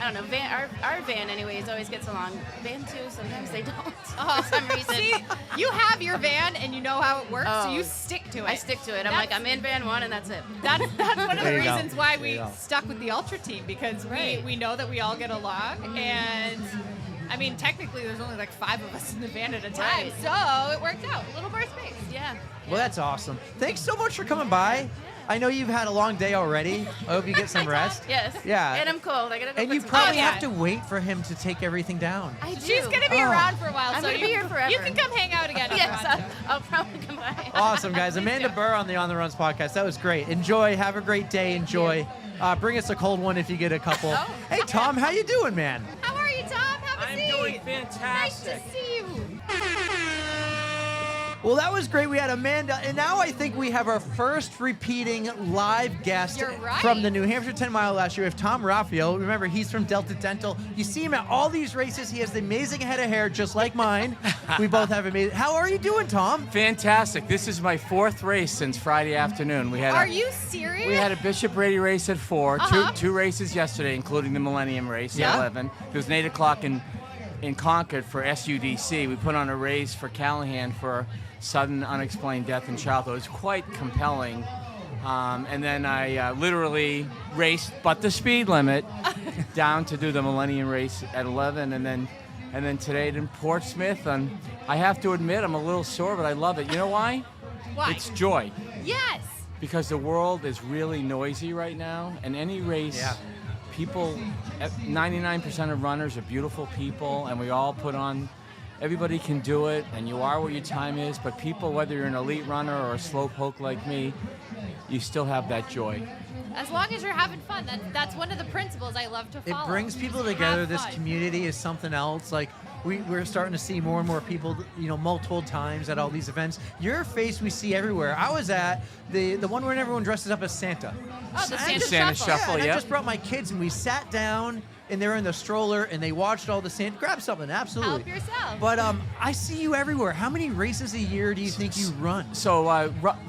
I don't know. Our van, anyways, always gets along. Van 2, sometimes they don't. For some reason. See, you have your van and you know how it works, so Oh. you stick to it. I stick to it. I'm like, I'm in van 1, and that's it. That's one of There the you go. reasons why There we you go. stuck with the Ultra team, because we know that we all get along, and I mean, technically there's only like 5 of us in the van at a time, Right. so it worked out. A little more space. Yeah. Well, that's awesome. Thanks so much for coming by. I know you've had a long day already. I hope you get some rest. Yes. Yeah. And I'm cold. I gotta go And put you some probably clothes have on. to wait for him to take everything down. I do. She's gonna be Oh. around for a while, I'm so gonna be here forever. You can come hang out again. if you Yes, want to. I'll probably come by. Awesome, guys. Amanda Burr on the On the Runs podcast. That was great. Enjoy. Have a great day. Enjoy. Bring us a cold one if you get a couple. Oh. Hey, Tom, how you doing, man? How are you, Tom? Have a I'm seat. doing fantastic. Nice to see you. Well, that was great. We had Amanda, and now I think we have our first repeating live guest You're right. from the New Hampshire 10 Mile last year. We have Tom Raffio. Remember, he's from Delta Dental. You see him at all these races. He has the amazing head of hair, just like mine. We both have amazing. How are you doing, Tom? Fantastic. This is my 4th race since Friday afternoon. We had Are you serious? We had a Bishop Brady race at 4, Uh-huh. two races yesterday, including the Millennium race Yeah. at 11. It was an 8 o'clock in Concord for SUDC. We put on a race for Callahan for sudden unexplained death in childhood. It was quite compelling. And then I literally raced, but the speed limit, down to do the Millennium race at 11, and then today in Portsmouth. And I have to admit, I'm a little sore, but I love it. You know why? Why? It's joy. Yes. Because the world is really noisy right now, and any race, Yeah. people, 99% of runners are beautiful people, and we all put on, everybody can do it, and you are what your time is, but people, whether you're an elite runner or a slow poke like me, you still have that joy. As long as you're having fun, that's one of the principles I love to It follow. brings people Have together. This fun. community is something else. Like, we're starting to see more and more people, multiple times at all these events. Your face we see everywhere. I was at the one where everyone dresses up as Santa. Oh, the I Santa just- Shuffle. Yeah, and I yeah. just brought my kids and we sat down and they were in the stroller and they watched all the Santa. Grab something, absolutely. Help yourself. But I see you everywhere. How many races a year do you think you run? So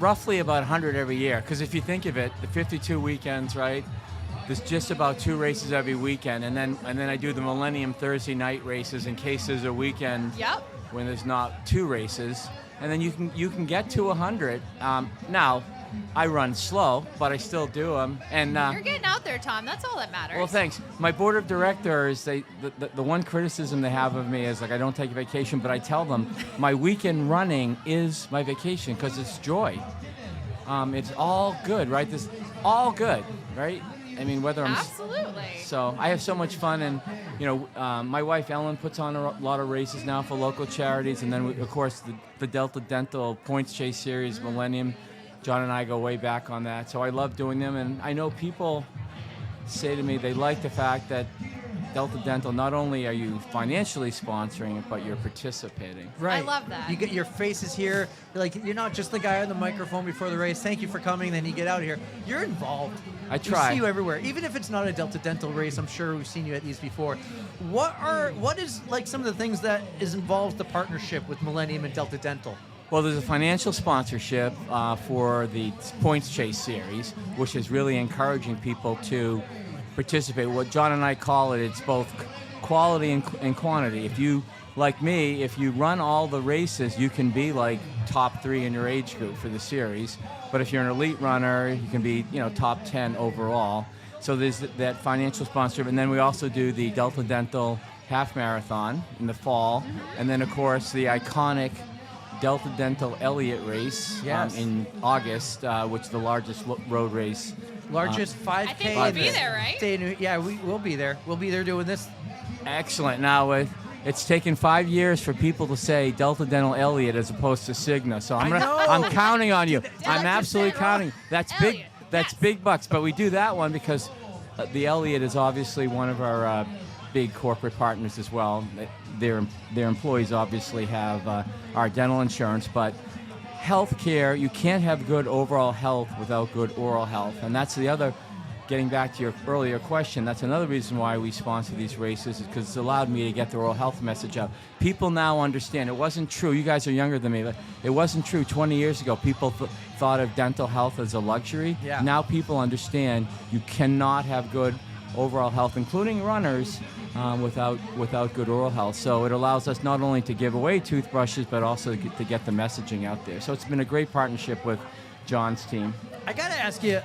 roughly about 100 every year, because if you think of it, the 52 weekends, right? There's just about 2 races every weekend, and then I do the Millennium Thursday night races in case there's a weekend Yep. when there's not 2 races, and then you can get to 100. Now, I run slow, but I still do them. And You're getting out there, Tom. That's all that matters. well, thanks. My board of directors, the one criticism they have of me is like I don't take a vacation, but I tell them my weekend running is my vacation because it's joy. It's all good, right? This all good, right? I mean, whether I'm absolutely. So I have so much fun, and my wife Ellen puts on a lot of races now for local charities, and then of course the Delta Dental Points Chase Series, Millennium. John and I go way back on that, so I love doing them, and I know people say to me they like the fact that Delta Dental, not only are you financially sponsoring it, but you're participating. Right. I love that. You get your faces here. You're not just the guy on the microphone before the race. Thank you for coming. Then you get out of here. You're involved. I try. We see you everywhere. Even if it's not a Delta Dental race, I'm sure we've seen you at these before. What is some of the things that involves the partnership with Millennium and Delta Dental? Well, there's a financial sponsorship for the Points Chase Series, which is really encouraging people to participate. What John and I call it, it's both quality and quantity. If you, like me, if you run all the races, you can be like top 3 in your age group for the series. But if you're an elite runner, you can be, top 10 overall. So there's that financial sponsorship. And then we also do the Delta Dental Half Marathon in the fall. And then, of course, the iconic Delta Dental Elliott race in August, which is the largest road race. Largest 5K. I think we'll be there, right? Yeah, we'll be there. We'll be there doing this. Excellent. Now, it's taken 5 years for people to say Delta Dental Elliott as opposed to Cigna. So I'm counting on you. I'm absolutely counting. That's Elliott. big. That's big bucks. But we do that one because the Elliott is obviously one of our big corporate partners as well. Their employees obviously have our dental insurance, but healthcare, you can't have good overall health without good oral health. And that's the other, getting back to your earlier question, that's another reason why we sponsor these races, is because it's allowed me to get the oral health message out. People now understand. It wasn't true. You guys are younger than me, but it wasn't true 20 years ago. People thought of dental health as a luxury. Yeah. Now people understand you cannot have good overall health, including runners, without good oral health. So it allows us not only to give away toothbrushes, but also to get the messaging out there. So it's been a great partnership with John's team. I got to ask you,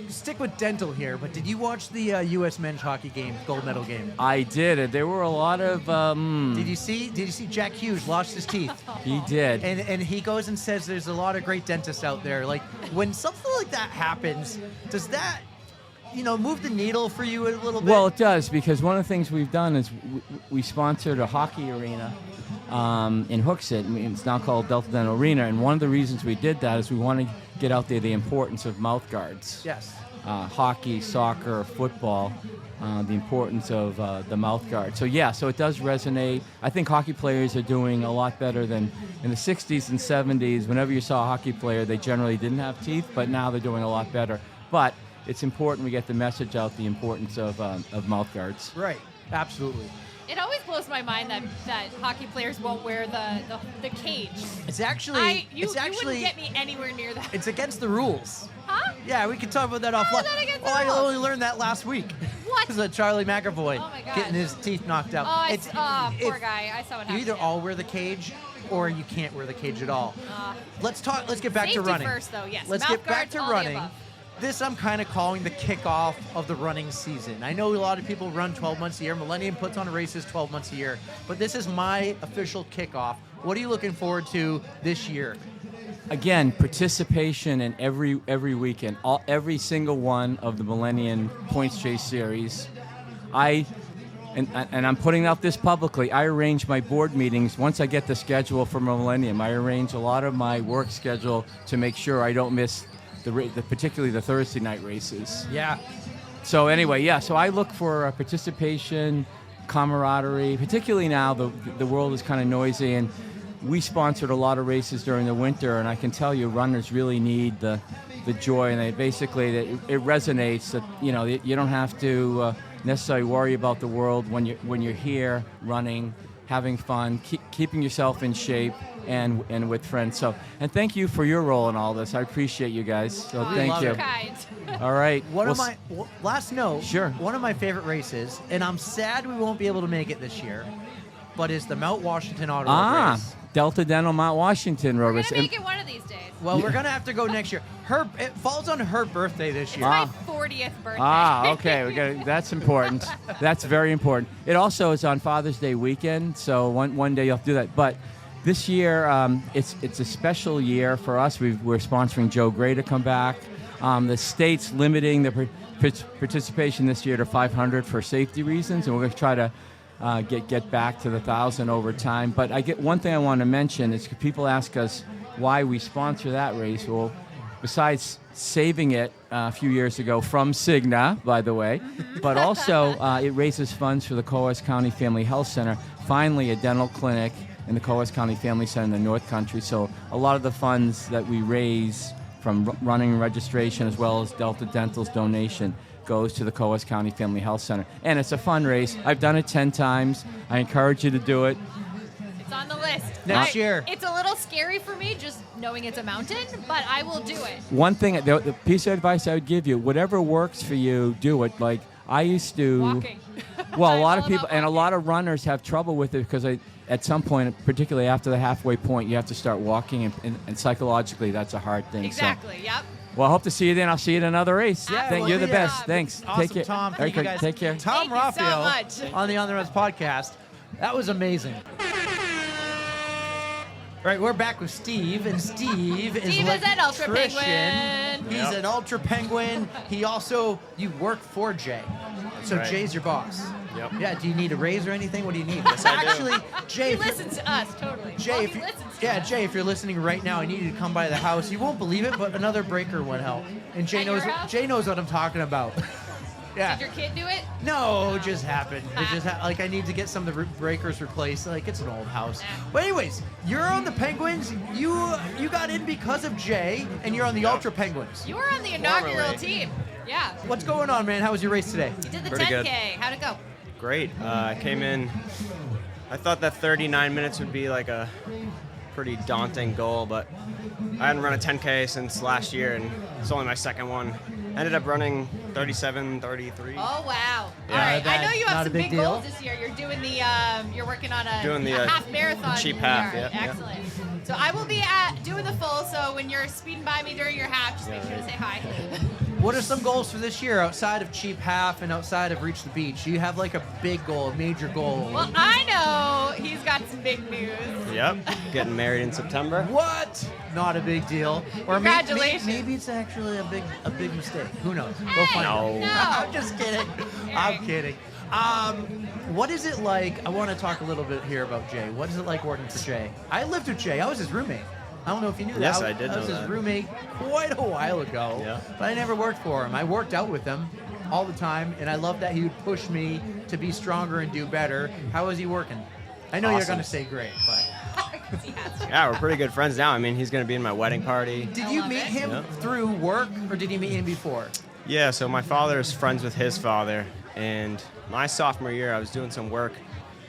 stick with dental here, but did you watch the U.S. men's hockey game, gold medal game? I did. There were a lot of... Did you see Jack Hughes lost his teeth? He did. And he goes and says there's a lot of great dentists out there. Like, when something like that happens, does that... move the needle for you a little bit? Well, it does, because one of the things we've done is we sponsored a hockey arena in Hooksett. It's now called Delta Dental Arena, and one of the reasons we did that is we want to get out there the importance of mouth guards. Yes. Hockey, soccer, football, the importance of the mouth guard. So it does resonate. I think hockey players are doing a lot better than in the 60s and 70s. Whenever you saw a hockey player, they generally didn't have teeth, but now they're doing a lot better. But it's important we get the message out, the importance of mouth guards. Right, absolutely. It always blows my mind that hockey players won't wear the cage. It's actually... You wouldn't get me anywhere near that. It's against the rules. Huh? Yeah, we can talk about that offline. I only learned that last week. What? Because of Charlie McAvoy Oh my gosh. getting his teeth knocked out. Poor guy. I saw what happened. You either all wear the cage or you can't wear the cage at all. Let's get back to running. Safety first, though, yes. Let's Mouth get back guards, to all the running. above. This I'm kind of calling the kickoff of the running season. I know a lot of people run 12 months a year. Millennium puts on races 12 months a year. But this is my official kickoff. What are you looking forward to this year? Again, participation in every weekend, every single one of the Millennium Points Chase Series. And I'm putting out this publicly, I arrange my board meetings once I get the schedule for Millennium. I arrange a lot of my work schedule to make sure I don't miss particularly the Thursday night races. Yeah. So anyway, so I look for participation, camaraderie, particularly now the world is kind of noisy, and we sponsored a lot of races during the winter, and I can tell you runners really need the joy, and it resonates that, you don't have to necessarily worry about the world when you're here running, having fun, keeping yourself in shape, and with friends. So, and thank you for your role in all this. I appreciate you guys. So thank you. All right. Last note. Sure. One of my favorite races, and I'm sad we won't be able to make it this year, but is the Mount Washington Auto Road race. Delta Dental Mount Washington Road race. We're going to make it one of these days. Well, we're going to have to go next year. It falls on her birthday this year. It's my 40th birthday. Okay. That's important. That's very important. It also is on Father's Day weekend, so one day you'll have to do that. But this year, it's a special year for us. We're sponsoring Joe Gray to come back. The state's limiting the participation this year to 500 for safety reasons, and we're going to try to get back to the 1,000 over time. But one thing I want to mention is people ask us why we sponsor that race. Well, besides saving it a few years ago from Cigna, by the way, but also it raises funds for the Coas County Family Health Center, finally a dental clinic in the Coas County Family Center in the North Country. So a lot of the funds that we raise from running registration as well as Delta Dental's donation goes to the Coas County Family Health Center. And it's a fun race. I've done it 10 times. I encourage you to do it. It's on the list. Next year. It's a little scary for me just knowing it's a mountain, but I will do it. One thing, the piece of advice I would give you, whatever works for you, do it. Like I used to. Walking. Well, a lot of people and a lot of runners have trouble with it because at some point, particularly after the halfway point, you have to start walking, and psychologically, that's a hard thing. Exactly. Yep. Well, I hope to see you then. I'll see you at another race. Yeah, You're the best. Thanks. Awesome, Take care. Tom. Thank you guys. Take care. Tom Thank you so Raffio much. on the On the Runs podcast. That was amazing. All right, we're back with Steve, and Steve is an Ultra electrician. Penguin. He's an Ultra Penguin. You work for Jay. So right. Jay's your boss. Yep. Yeah, do you need a raise or anything? What do you need? Yes, I do. Actually, Jay, He if you- listens to us, totally. Jay, Well, if he you, listens to yeah, us. Jay, if you're listening right now, I need you to come by the house. You won't believe it, but another breaker went out, and Jay At your knows. house? Jay knows what I'm talking about. Yeah. Did your kid do it? No, it just happened. It just like I need to get some of the breakers replaced. Like it's an old house. But anyways, you're on the Penguins. You got in because of Jay, and you're on the Ultra Penguins. You were on the inaugural Formerly. team. Yeah. What's going on, man? How was your race today? You did the Pretty 10K. good. How'd it go? Great. I came in. I thought that 39 minutes would be like a pretty daunting goal, but I hadn't run a 10K since last year, and it's only my second one. Ended up running 37, 33. Oh, wow. Yeah. All right. Not I know you have a some big big deal. goals this year. You're doing the, you're working on a Doing the, half marathon. cheap half, yard. yeah. Excellent. So I will be doing the full, so when you're speeding by me during your half, just make sure to say hi. What are some goals for this year outside of cheap half and outside of reach the beach? Do you have like a big goal, a major goal? Well, I know he's got some big news. Yep. Getting married in September. What? Not a big deal. Or Congratulations. Maybe it's actually a big mistake. Who knows? Go Hey, find out. no. I'm just kidding. I'm Eric. kidding. What is it like? I want to talk a little bit here about Jay. What is it like working for Jay? I lived with Jay. I was his roommate. I don't know if you knew that. Yes, I did I was know his that. roommate quite a while ago. Yeah. But I never worked for him. I worked out with him all the time, and I love that he would push me to be stronger and do better. How is he working? I know you're Awesome. going to say great, but Yeah, we're pretty good friends now. I mean, he's going to be in my wedding party. did you meet him Yeah. through work, or did you meet him before? Yeah, so my father is friends with his father, and my sophomore year, I was doing some work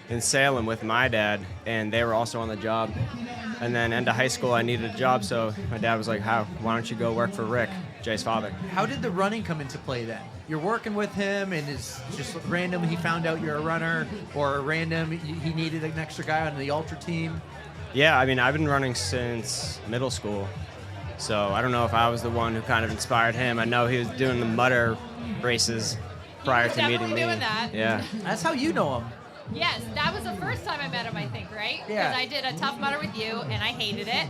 in Salem with my dad, and they were also on the job. And then end of high school, I needed a job, so my dad was like, why don't you go work for Rick, Jay's father? How did the running come into play then? You're working with him, and it's just random he found out you're a runner, or random he needed an extra guy on the ultra team? Yeah, I mean, I've been running since middle school, so I don't know if I was the one who kind of inspired him. I know he was doing the mutter races prior to meeting me. doing that. Yeah. That's how you know him. Yes, that was the first time I met him, I think, right? Yeah. Because I did a Tough Mudder with you, and I hated it.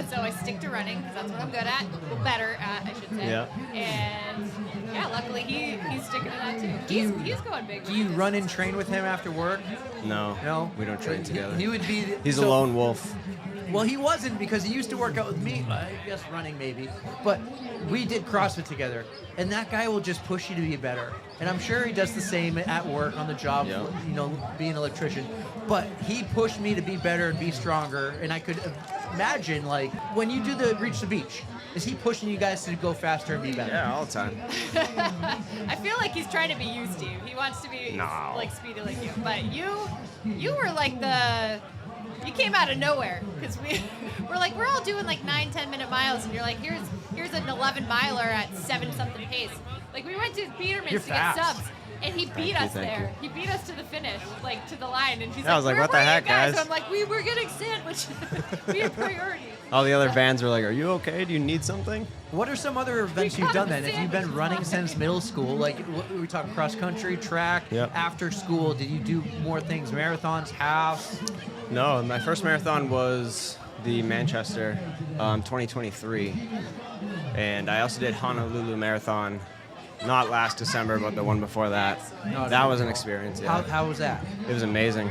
So I stick to running, because that's what I'm good at. Well, better, I should say. Yeah. And, yeah, luckily he's sticking to that, too. He's going big. Do you run and train with him after work? No. No? We don't train together. He would be... He's a lone wolf. Well, he wasn't, because he used to work out with me. I guess running maybe. But we did CrossFit together. And that guy will just push you to be better. And I'm sure he does the same at work, on the job, Yeah. you know, being an electrician. But he pushed me to be better and be stronger. And I could imagine, like, when you do the Reach the Beach, is he pushing you guys to go faster and be better? Yeah, all the time. I feel like he's trying to be you, Steve. He wants to be No. like speedy like you. But you were like you came out of nowhere, because we're all doing like 9-10 minute miles, and you're like, here's an 11 miler at 7-something pace. Like, we went to Peterman's You're to fast. get subs, and he beat us thank there. He beat us to the finish, like to the line, and she's Yeah, I was like, "Where what the were you heck, guys?" So I'm like, we were getting sandwiched. We had priority. All the other vans were like, "Are you okay? Do you need something?" What are some other events you've done then? If you've been running since middle school, like we talking cross country, track, Yep. after school, did you do more things, marathons, halves? No, my first marathon was the Manchester 2023. And I also did Honolulu Marathon, not last December, but the one before that. That was an experience, yeah. How was that? It was amazing.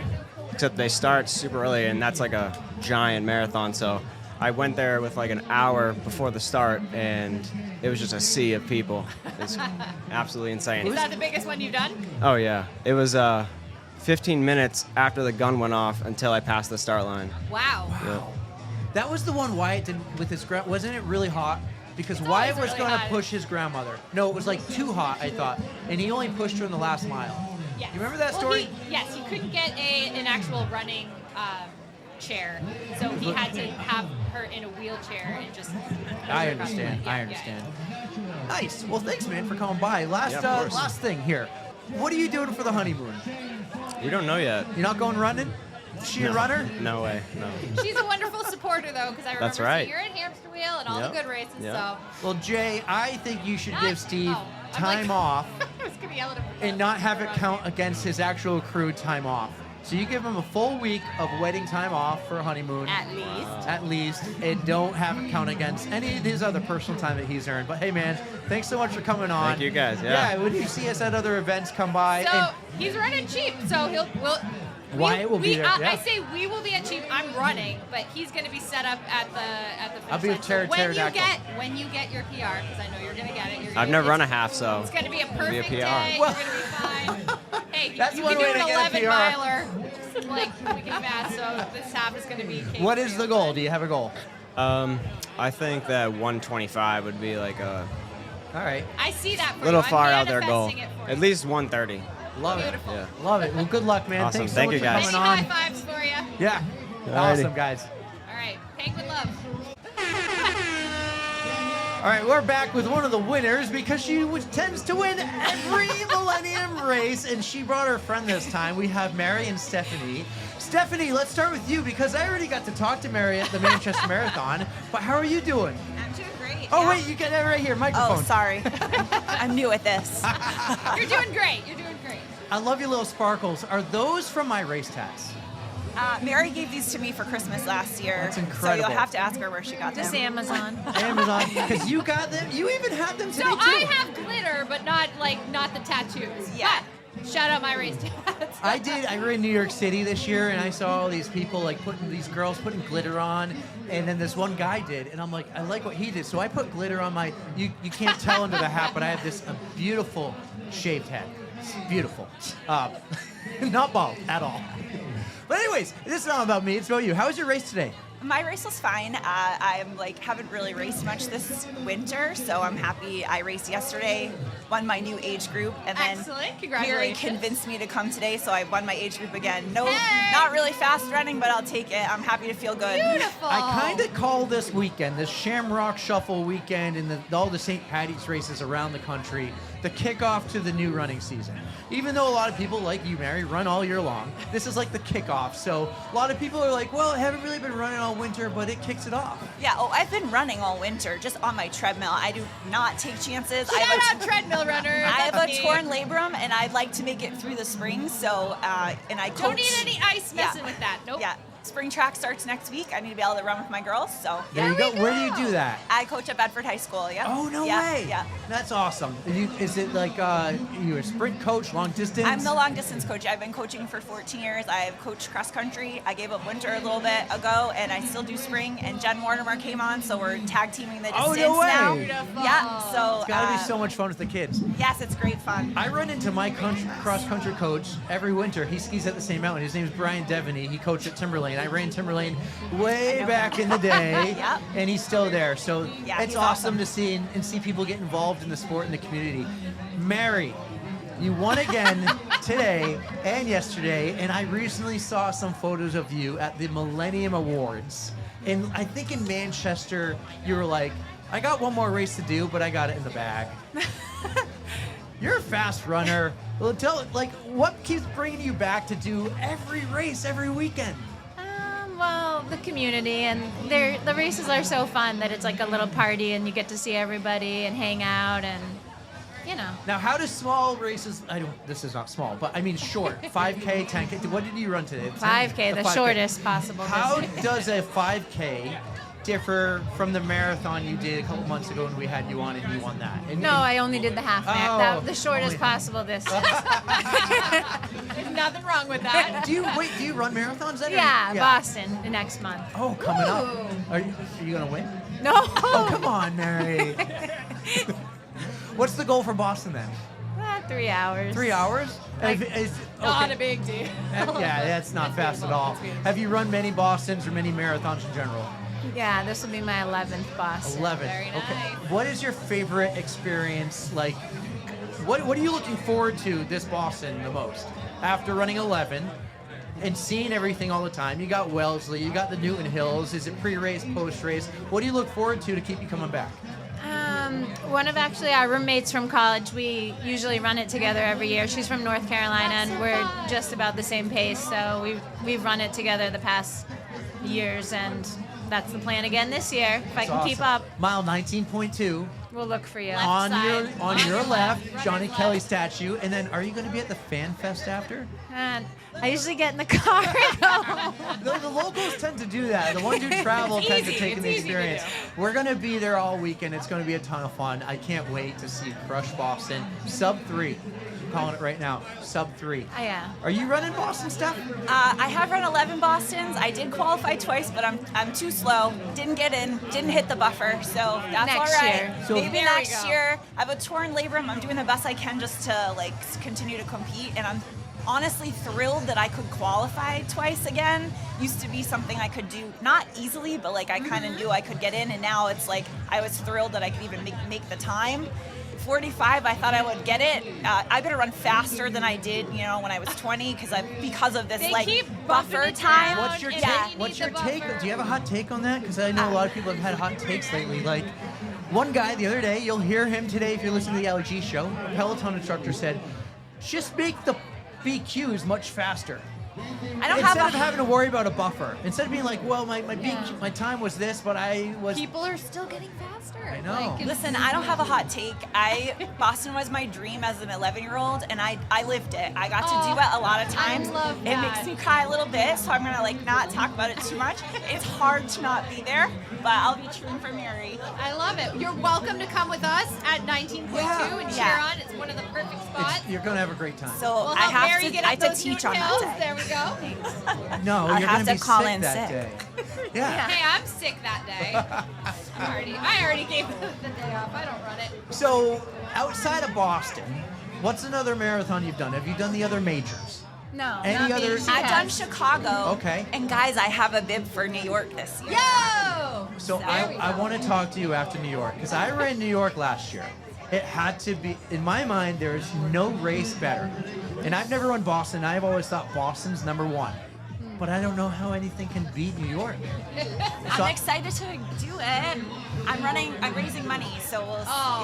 Except they start super early, and that's like a giant marathon, so I went there with like an hour before the start, and it was just a sea of people. It's absolutely insane. Is that the biggest one you've done? Oh, yeah. It was 15 minutes after the gun went off until I passed the start line. Wow. Yeah. That was the one Wyatt did with his wasn't it really hot? Because It's Wyatt always was really going to hot. push his grandmother. No, it was like too hot, I thought. And he only pushed her in the last mile. Yes. You remember that Well, story? Yes, he couldn't get an actual running chair, so he had to have her in a wheelchair and just. I understand. Yeah, I yeah, understand. Nice. Well, thanks, man, for coming by. Last Yeah, of course. last thing here. What are you doing for the honeymoon? We don't know yet. You're not going running? Is she a runner? No way, no. She's a wonderful supporter, though, because I remember That's right. seeing her at Hampshire Wheel and all Yep. the good races. Yep. So Well, Jay, I think you should give Steve I'm time like- off I was gonna yell at him. and not have it count against his actual accrued time off. So you give him a full week of wedding time off for a honeymoon. At least. At least. And don't have it count against any of his other personal time that he's earned. But hey, man, thanks so much for coming on. Thank you guys, yeah. Yeah, when you see us at other events, come by. So he's running cheap, so Wyatt will be there, yeah. I say we will be at cheap. I'm running, but he's going to be set up at the finish I'll be line. with So Pterodactyl. when you get your PR, because I know you're going to get it. You're I've gonna- never run a half, so It's going to be a it'll perfect be a PR. day. Well- You're going to be fine. Hey, That's you one can do way an to get a 11 PR. miler. Like we can fast, so this half is going to be. What is the goal? Do you have a goal? I think that 125 would be like a All right. I see that for little you. far I'm out there goal. manifesting it for At you. least 130. Love Beautiful. it. Love it. Well, good luck, man. Awesome. Thanks so Thank much you, for guys. coming Many on. high fives for you. Yeah. Alrighty. Awesome, guys. All right, Penguin love. All right, we're back with one of the winners because she tends to win every Millennium race, and she brought her friend this time. We have Mary and Stephanie. Stephanie, let's start with you because I already got to talk to Mary at the Manchester Marathon, but how are you doing? I'm doing great. Oh, wait, you get that right here, microphone. Oh, sorry. I'm new at this. You're doing great. You're doing great. I love your little sparkles. Are those from my race tats? Mary gave these to me for Christmas last year. That's So incredible. you'll have to ask her where she got them. Just Amazon. Amazon, because you got them. You even had them So today, too. I have glitter, but not the tattoos. Yeah. But shout out my race tats. I did. I ran New York City this year, and I saw all these people like these girls putting glitter on, and then this one guy did, and I'm like, I like what he did, so I put glitter on my. You can't tell under the hat, but I have this beautiful shaved head. It's beautiful, not bald at all. But anyways, this is not about me. It's about you. How was your race today? My race was fine. I'm haven't really raced much this winter, so I'm happy. I raced yesterday, won my new age group, and then Excellent. Mary Congratulations. convinced me to come today, so I won my age group again. No, not really fast running, but I'll take it. I'm happy to feel good. Beautiful. I kind of call this weekend, this Shamrock Shuffle weekend, and all the St. Paddy's races around the country, the kickoff to the new running season. Even though a lot of people, like you, Mary, run all year long, this is like the kickoff. So a lot of people are like, well, I haven't really been running all winter, but it kicks it off. Yeah, I've been running all winter, just on my treadmill. I do not take chances. Shout out treadmill runners. I have That's a me. torn labrum, and I'd like to make it through the spring. So, and I Don't coach. need any ice messing with that. Nope. Yeah, spring track starts next week. I need to be able to run with my girls. So There you go. Where do you do that? I coach at Bedford High School. Yeah. Oh, no Yeah, way. Yeah. That's awesome. Is it like you're a sprint coach, long distance? I'm the long distance coach. I've been coaching for 14 years. I've coached cross country. I gave up winter a little bit ago, and I still do spring. And Jen Mortimer came on, so we're tag teaming the Oh, distance no way. now. Beautiful. Yeah. So It's got to be so much fun with the kids. Yes, it's great fun. I run into my cross-country coach every winter. He skis at the same mountain. His name's Brian Devaney. He coached at Timberlane. I ran Timberlane way back in the day, Yep. and he's still there. So Yeah, it's he's awesome awesome. to see and see people get involved in the sport and the community. Mary, you won again today and yesterday, and I recently saw some photos of you at the Millennium Awards. And I think in Manchester, you were like, I got one more race to do, but I got it in the bag. You're a fast runner. Well, what keeps bringing you back to do every race every weekend? Well, Well, the community, and the races are so fun that it's like a little party, and you get to see everybody and hang out, and Now, how do small races? This is not small, but I mean short. 5K, 10K. What did you run today? 5K, the 5K. shortest possible. How does a 5K differ from the marathon you did a couple months ago when we had you on and you won that? No, I only did the half marathon. Oh. The shortest possible distance. There's nothing wrong with that. Do you run marathons then? Yeah, Boston the next month. Oh, coming up. Are you gonna win? No. Oh, come on, Mary. What's the goal for Boston then? 3 hours. 3 hours? Not a big deal. Yeah, that's not fast at all. Have you run many Bostons or many marathons in general? Yeah, this will be my 11th Boston. 11. Very Okay. nice. What is your favorite experience? Like, what are you looking forward to this Boston the most? After running 11 and seeing everything all the time, you got Wellesley, you got the Newton Hills. Is it pre-race, post-race? What do you look forward to keep you coming back? One of actually our roommates from college, we usually run it together every year. She's from North Carolina, and we're just about the same pace, so we've run it together the past years, and that's the plan again this year. If I can keep up, Mile 19.2. we'll look for you. On your left, Johnny Kelly statue. And then are you going to be at the Fan Fest after? And I usually get in the car and go. The locals tend to do that. The ones who travel tend to take in the experience. We're going to be there all weekend. It's going to be a ton of fun. I can't wait to see Crush Boston. Sub 3. I'm calling it right now. Sub 3. Yeah. Are you running Boston, Steph? I have run 11 Bostons. I did qualify twice, but I'm too slow. Didn't get in. Didn't hit the buffer. So that's Next all right. year. So Maybe next year. I have a torn labrum. I'm doing the best I can just to continue to compete, and I'm honestly thrilled that I could qualify twice again. Used to be something I could do not easily, but I kind of knew I could get in, and now it's I was thrilled that I could even make the time. 45, I thought I would get it. I better run faster than I did, when I was 20, because of this buffer time. What's your take? What's your take? Do you have a hot take on that? Because I know a lot of people have had hot takes lately. Like one guy the other day, you'll hear him today if you listen to the LG show. A Peloton instructor said, "Just make the BQs much faster." Instead of having to worry about a buffer, instead of being like, well, my time was this, but I was. People are still getting faster. I know. Listen, I don't have a hot take. Boston was my dream as an 11-year-old, and I lived it. I got to do it a lot of times. I love It that. makes me cry a little bit, so I'm gonna not talk about it too much. It's hard to not be there, but I'll be cheering for Mary. I love it. You're welcome to come with us at 19.2 and cheer on. It's one of the perfect spots. You're gonna have a great time. So We'll I help have Mary to. get I up have to those teach Newton on Hills. that day. There we go. No, I you're have gonna be to call sick in that sick. day. Yeah. Hey, I'm sick that day. I already gave the day off. I don't run it. So outside of Boston, what's another marathon you've done? Have you done the other majors? No. Any not other- me. I've done Chicago. Okay. And guys, I have a bib for New York this year. Yo! So I want to talk to you after New York because I ran New York last year. It had to be, in my mind, there's no race better. And I've never run Boston. I've always thought Boston's number one. But I don't know how anything can beat New York. So I'm excited to do it. I'm raising money, so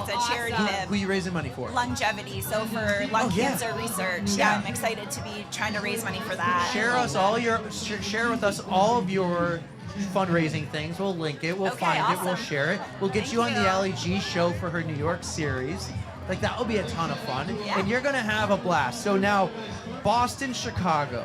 it's a charity bib. Who are you raising money for? Longevity, so for lung cancer research. Yeah, I'm excited to be trying to raise money for that. Share with us all of your fundraising things. We'll link it. We'll find it. We'll share it. We'll get you on the LEG show for her New York series. That will be a ton of fun. Yeah. And you're going to have a blast. So now, Boston, Chicago.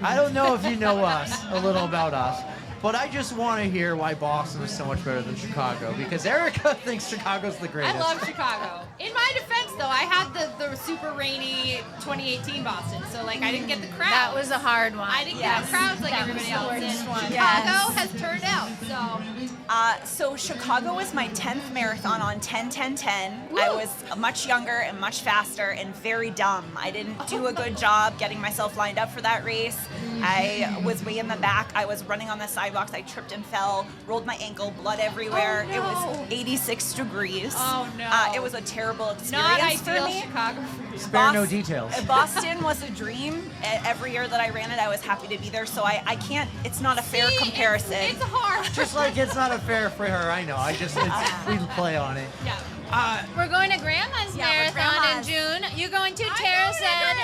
I don't know if you know us, a little about us, but I just want to hear why Boston is so much better than Chicago, because Erica thinks Chicago's the greatest. I love Chicago. In my defense, though, I had the super rainy 2018 Boston, so I didn't get the crowd. That was a hard one. I didn't get the crowds like everybody else. And Chicago has turned out. So Chicago was my 10th marathon on 10-10-10. I was much younger and much faster and very dumb. I didn't do a good job getting myself lined up for that race. I was way in the back. I was running on the sidewalks. I tripped and fell, rolled my ankle, blood everywhere. It was 86 degrees. Oh, no. It was a terrible experience Not for ideal, me. Chicago. Spare no details. Boston was a dream. Every year that I ran it, I was happy to be there. So I can't, it's not a fair comparison. It's hard. Just like it's not a fair for her, I know. We play on it. Yeah. We're going to Grandma's marathon in June. You going to? Tara said,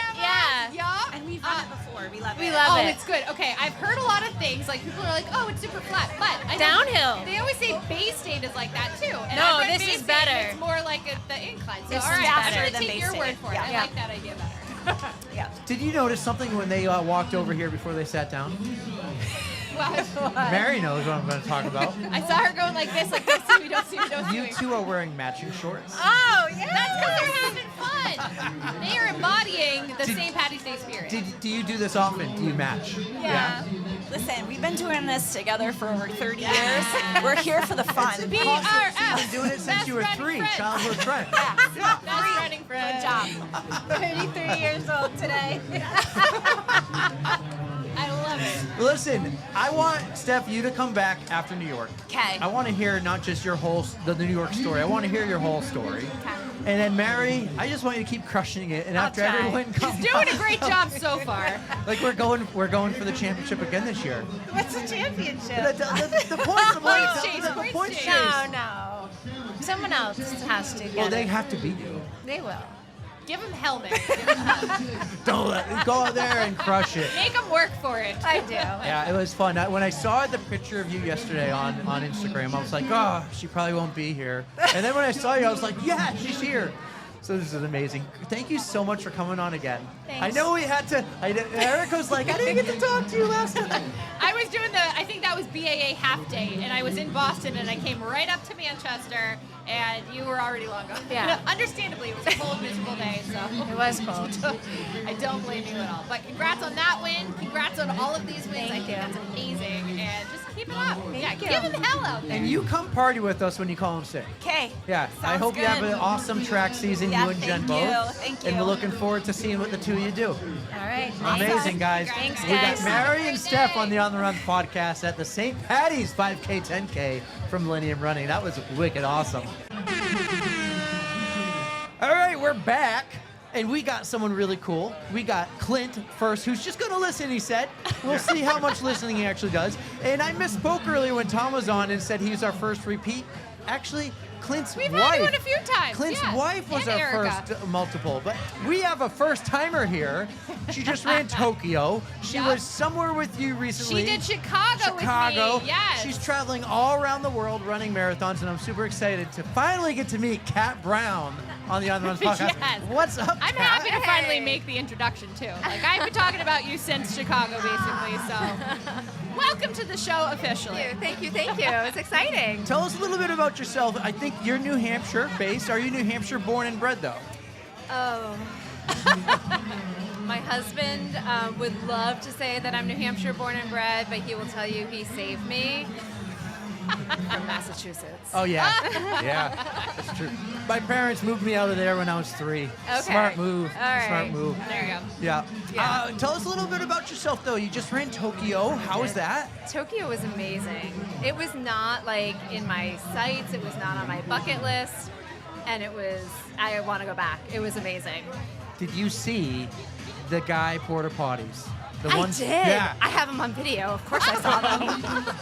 yeah. And we've run it before. for. We love it. We love it. It's good. Okay, I've heard a lot of things. Like, people are like, oh, it's super flat. But I know Downhill. They always say Bay State is like that, too. And No, I've read this Bay is State, better. and it's more like the incline. So, This all is right, I'm better going to than take Bay your State. word for it. I Yeah. like that idea better. Yeah. Did you notice something when they walked over here before they sat down? What? Mary knows what I'm going to talk about. I saw her going like this, like, don't see me, don't see me, don't see You me. two are wearing matching shorts. Oh, yeah. That's because they're having fun. They are embodying the St. Patty's Day spirit. Do you do this often? Do you match? Yeah. Listen, we've been doing this together for over 30 years. We're here for the fun. You've been doing it since you were 3, childhood friend. That's running for Good job. 33 years old today. I love it. Listen, I want, Steph, you to come back after New York. Okay. I want to hear not just your the New York story. I want to hear your whole story. Okay. And then Mary, I just want you to keep crushing it. And after try. everyone comes, He's doing a great job so far. like we're going for the championship again this year. What's the championship? The points, Points chase, the points points chase. chase. No. Someone else has to get Well, they it. have to beat you. They will. Give him helmet. Don't go out there and crush it. Make him work for it. I do. Yeah, it was fun. When I saw the picture of you yesterday on Instagram, I was like, oh, she probably won't be here. And then when I saw you, I was like, yeah, she's here. So this is amazing. Thank you so much for coming on again. Thanks. I know we had to. Eric was like, I didn't get to talk to you last time. I was doing I think that was BAA half day, and I was in Boston, and I came right up to Manchester, and you were already long gone. Yeah. Understandably, it was a cold, miserable day, so. It was cold. I don't blame you at all. But congrats on that win. Congrats on all of these wins. Thank I think you. that's amazing, and just keep it up. Thank you. Give him hell out there. And you come party with us when you call him sick. Okay. Yeah, I Sounds hope you have good. an awesome track season, Yeah, you and Jen thank both. you. Thank And you. we're looking forward to seeing what the two of you do. All right. Amazing, guys. Thanks, We got guys. Mary and Steph on the On the Run podcast at the St. Patty's 5K, 10K from Millennium Running. That was wicked awesome. All right, we're back. And we got someone really cool. We got Clint first, who's just going to listen, he said. We'll see how much listening he actually does. And I misspoke earlier when Tom was on and said he's our first repeat. Actually, Clint's We've wife. had you in a few times. Clint's yeah. wife was And our Erica. first multiple, but we have a first-timer here. She just ran Tokyo. She Yup. was somewhere with you recently. She did Chicago with me. Yes. She's traveling all around the world running marathons, and I'm super excited to finally get to meet Kat Brown on the On the Run podcast. Yes. What's up, I'm Kat? happy to finally make the introduction too. Like I've been talking about you since Chicago, basically. So, welcome to the show officially. Thank you. It's exciting. Tell us a little bit about yourself. I think you're New Hampshire based. Are you New Hampshire born and bred though? Oh. My husband would love to say that I'm New Hampshire born and bred, but he will tell you he saved me from Massachusetts. Oh yeah, yeah, that's true. My parents moved me out of there when I was 3. Okay. Smart move. All right. Smart move. There you go. Yeah. Yeah. Tell us a little bit about yourself though. You just ran Tokyo. How was that? Tokyo was amazing. It was not like in my sights. It was not on my bucket list. And it was, I want to go back. It was amazing. Did you see the guy porta potties? The I ones, did. Yeah. I have them on video. Of course I saw them.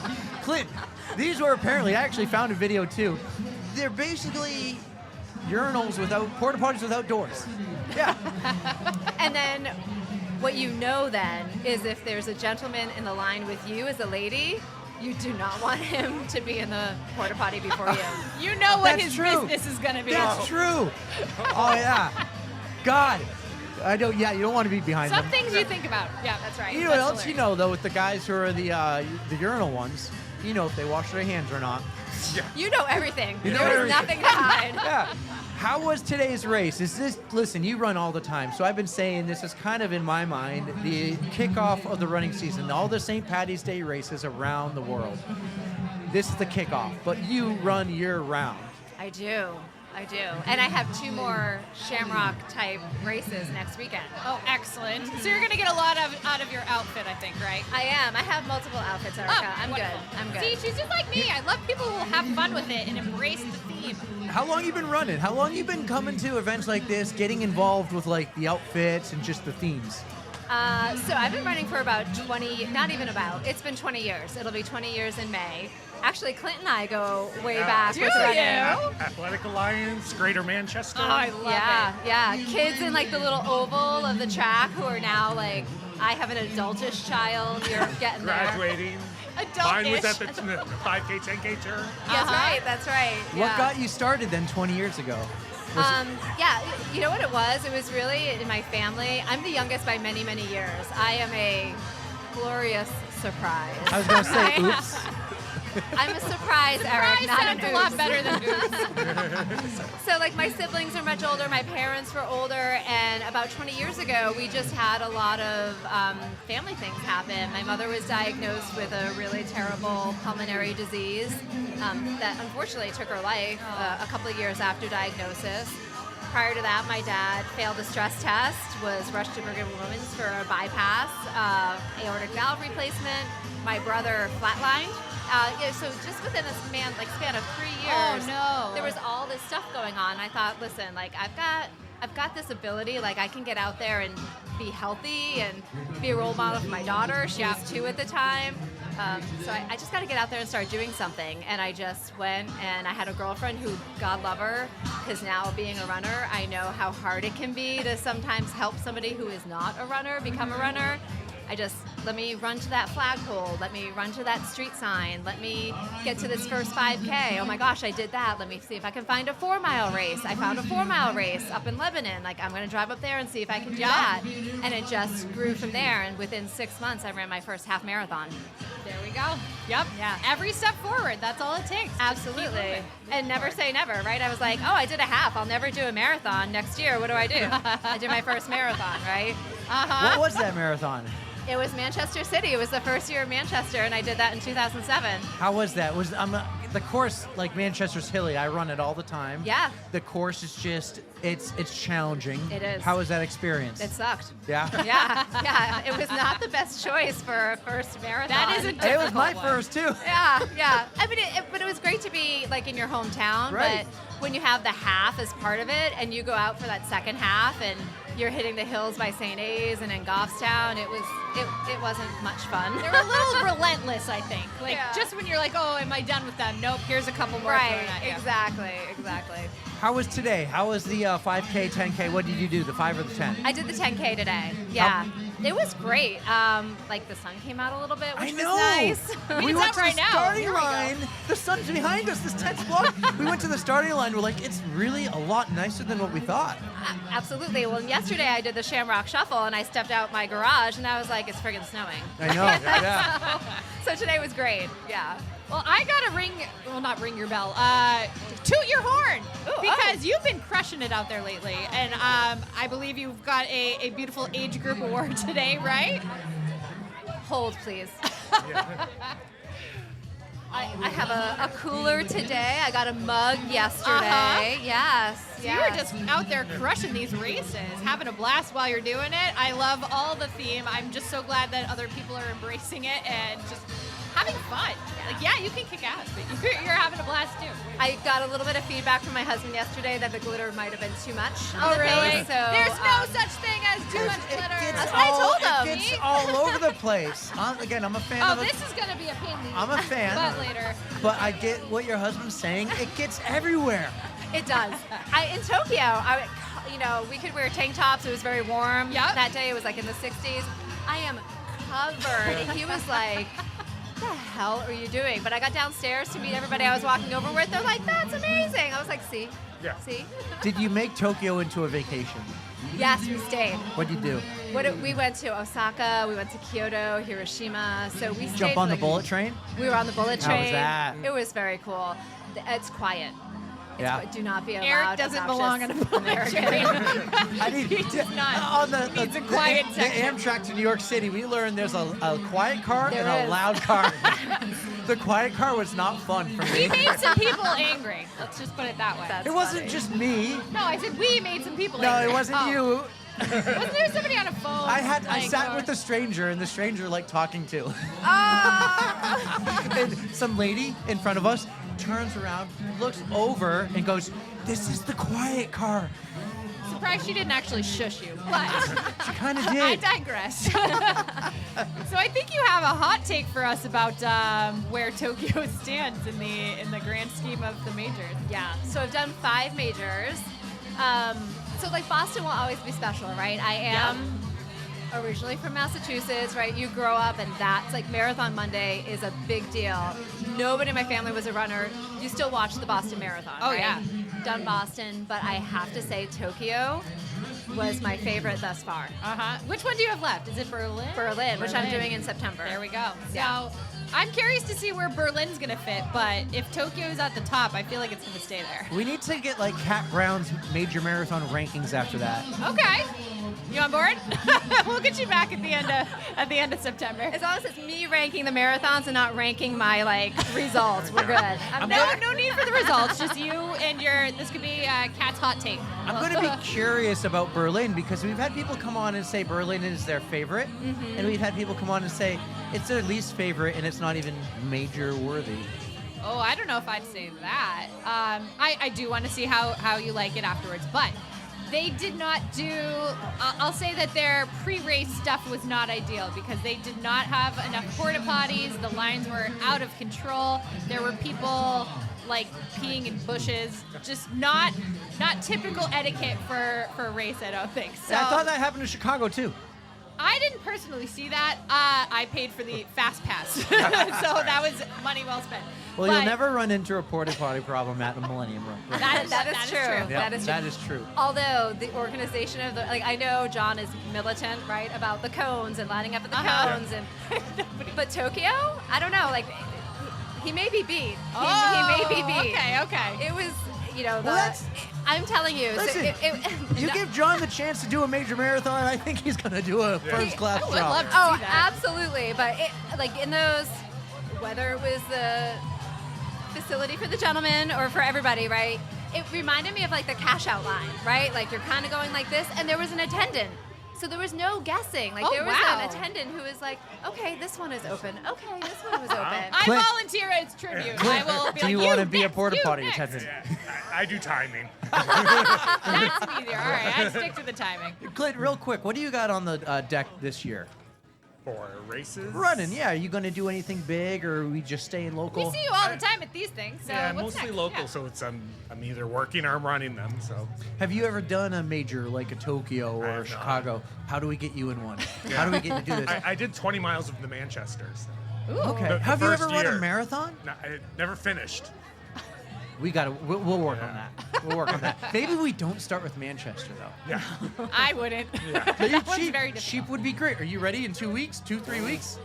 Clint, these were apparently, I actually found a video too. They're basically urinals without, porta potties without doors. Yeah. And then what you know then is if there's a gentleman in the line with you as a lady, you do not want him to be in the porta potty before you. You know what That's his true. business is going to be. That's true. Oh yeah. God. I don't. Yeah, you don't want to be behind Some them. things you think about. Yeah, that's right. You know what That's else you hilarious. know though with the guys who are the urinal ones? You know if they wash their hands or not. You know everything. You know There was everything. nothing to hide. Yeah. How was today's race? Is this, listen, you run all the time, so I've been saying this is kind of in my mind the kickoff of the running season. All the St. Patty's Day races around the world. This is the kickoff, but you run year round. I do. And I have 2 more Shamrock type races next weekend. Oh, excellent. So you're going to get a lot out of your outfit, I think, right? I am. I have multiple outfits, Erica. I'm wonderful. good. I'm good. See, she's just like me. I love people who will have fun with it and embrace the theme. How long you been running? How long you been coming to events like this, getting involved with like the outfits and just the themes? So I've been running for about 20, not even about, it's been 20 years. It'll be 20 years in May. Actually, Clint and I go way Yeah. back Do with you? running. Athletic Alliance, Greater Manchester. Oh, I love Yeah, it. yeah. Kids in like the little oval of the track who are now like, I have an adultish child. You're getting there. Graduating. Mine was at the 5K, 10K turn. That's right. That's right. What yeah. got you started then 20 years ago? Was it- Yeah, you know what it was? It was really in my family. I'm the youngest by many, many years. I am a glorious surprise. I was going to say, oops. I'm a surprise, Eric. Surprise Not sounds an a lot oops. better than oops. So, like, my siblings are much older, my parents were older, and about 20 years ago, we just had a lot of family things happen. My mother was diagnosed with a really terrible pulmonary disease that unfortunately took her life a couple of years after diagnosis. Prior to that, my dad failed a stress test, was rushed to Brigham and Women's for a bypass, aortic valve replacement. My brother flatlined. So just within a span of 3 years, no. there was all this stuff going on. I thought, listen, like I've got this ability, like I can get out there and be healthy and be a role model for my daughter. She was 2 at the time. So I just got to get out there and start doing something. And I just went, and I had a girlfriend who, God love her, because now being a runner, I know how hard it can be to sometimes help somebody who is not a runner become a runner. Let me run to that flagpole. Let me run to that street sign. Let me get to this first 5K. Oh my gosh, I did that. Let me see if I can find a 4-mile race. I found a 4-mile race up in Lebanon. Like, I'm going to drive up there and see if I can do that. And it just grew from there. And within 6 months, I ran my first half marathon. There we go. Yep. Yeah. Every step forward. That's all it takes. Absolutely. And never say never, right? I was like, oh, I did a half. I'll never do a marathon. Next year, what do? I did my first marathon, right? What was that marathon? It was Manchester City. It was the first year of Manchester, and I did that in 2007. How was that? The course, like Manchester's hilly. I run it all the time. Yeah. The course is just, it's challenging. It is. How was that experience? It sucked. Yeah? Yeah. It was not the best choice for a first marathon. That is a difficult It was my one. first, too. Yeah. I mean, but it was great to be, like, in your hometown. Right. But when you have the half as part of it, and you go out for that second half, and you're hitting the hills by St. A's and in Goffstown, it wasn't much fun. They're a little relentless, I think. Like, Yeah. just when you're like, oh, am I done with them? Nope, here's a couple more. Right, thrown at you. exactly. How was today? How was the 5K, 10K? What did you do, the 5 or the 10? I did the 10K today. Yeah. It was great. Like, the sun came out a little bit, which I know. was nice. We went to right the now. starting Here we go. line. The sun's behind us. This tent's blocked. We went to the starting line. We're like, it's really a lot nicer than what we thought. Absolutely. Well, yesterday I did the Shamrock Shuffle, and I stepped out my garage, and I was like, it's friggin' snowing. I know. Yeah. So today was great. Yeah. Well, I gotta not ring your bell, toot your horn, because you've been crushing it out there lately. And I believe you've got a beautiful age group award today, right? Hold, please. I have a cooler today. I got a mug yesterday. Yes. So you were just out there crushing these races, having a blast while you're doing it. I love all the theme. I'm just so glad that other people are embracing it and just having fun. Like, yeah, you can kick ass, but you're having a blast too. I got a little bit of feedback from my husband yesterday that the glitter might have been too much. Oh, on the really? face, so, There's no such thing as too much glitter. That's what I told him. It gets all over the place. Again, I'm a fan Oh, of it. this is gonna be a pain in the I'm a fan. butt later. But I get what your husband's saying. It gets everywhere. It does. In Tokyo, we could wear tank tops. It was very warm. Yep. That day it was like in the 60s. I am covered. And he was like, what the hell are you doing? But I got downstairs to meet everybody I was walking over with. They're like, that's amazing. I was like, see? Yeah. See? Did you make Tokyo into a vacation? Yes, we stayed. What'd you do? We went to Osaka, we went to Kyoto, Hiroshima. So we stayed. Jump on for the bullet train? We were on the bullet How was train. that? It was very cool. It's quiet. Yeah. Do not be allowed. Eric doesn't belong on a bullet train. I need on the needs a quiet the section. Amtrak to New York City. We learned there's a quiet car There and is. a loud car. The quiet car was not fun for We me. made some people angry. Let's just put it that way. It wasn't just me. No, I said we made some people No, angry. it wasn't Oh. you. Wasn't there somebody on a phone? I sat with a stranger, and the stranger liked talking to. And some lady in front of us turns around, looks over, and goes, "This is the quiet car." surprised she didn't actually shush you, but She kind of I did. digress. So I think you have a hot take for us about where Tokyo stands in the grand scheme of the majors. Yeah, so I've done 5 majors. So like Boston will always be special, right? I am originally from Massachusetts, right? You grow up and that's like Marathon Monday is a big deal. Nobody in my family was a runner. You still watch the Boston Marathon, Oh, right? yeah. Done Boston, but I have to say Tokyo was my favorite thus far. Which one do you have left? Is it Berlin? Berlin, which I'm Berlin. doing in September. There we go. Yeah. So I'm curious to see where Berlin's going to fit, but if Tokyo's at the top, I feel like it's going to stay there. We need to get like Kat Brown's major marathon rankings after that. Okay. You on board? We'll get you back at the end of September. As long as it's me ranking the marathons and not ranking my results, we're good. No need for the results. Just you and this could be Kat's hot take. I'm going to be curious about Berlin because we've had people come on and say Berlin is their favorite, and we've had people come on and say it's their least favorite and it's not even major worthy. Oh, I don't know if I'd say that. I do want to see how you like it afterwards, but they did not do, I'll say that their pre-race stuff was not ideal because they did not have enough porta potties. The lines were out of control. There were people like peeing in bushes. Just not typical etiquette for a race, I don't think. So I thought that happened in Chicago too. I didn't personally see that. I paid for the fast pass. So that was money well spent. Well, But you'll never run into a porta potty problem at the Millennium Run. That is true. Yeah, That is true. that is true. Although the organization of I know John is militant, right, about the cones and lining up at the cones, but Tokyo, I don't know, he may be beat. He may be beat. Okay. It was, Well, I'm telling you. Listen, you give John the chance to do a major marathon, I think he's going to do a first-class job. would love to Oh, see that. absolutely. But in those, whether it was the facility for the gentlemen or for everybody, right? It reminded me of the cash out line, right? Like you're kind of going like this, and there was an attendant. So there was no guessing. There was wow. an attendant who was like, okay, this one is open. Okay, this one was open. I Clint. volunteer as tribute. Clint, I will be do you like, want to be a next, porta you potty next. attendant? I do timing. That's easier. All right, I stick to the timing. Clint, real quick, what do you got on the deck this year? For races? Running, yeah. Are you going to do anything big, or are we just staying local? We see you all the time at these things. So Yeah, what's mostly next? local, Yeah. so it's I'm either working or I'm running them. So Have you ever done a major like a Tokyo or have not. Chicago? How do we get you in one? Yeah. How do we get you to do this? I did 20 miles of the Manchesters. Okay. The Have you first ever run a year. marathon? No, I never finished. We'll work on that. We'll work on that. Maybe we don't start with Manchester though. Yeah. I wouldn't. Yeah. That one's very difficult. Sheep would be great. Are you ready in 2 weeks? 3 weeks?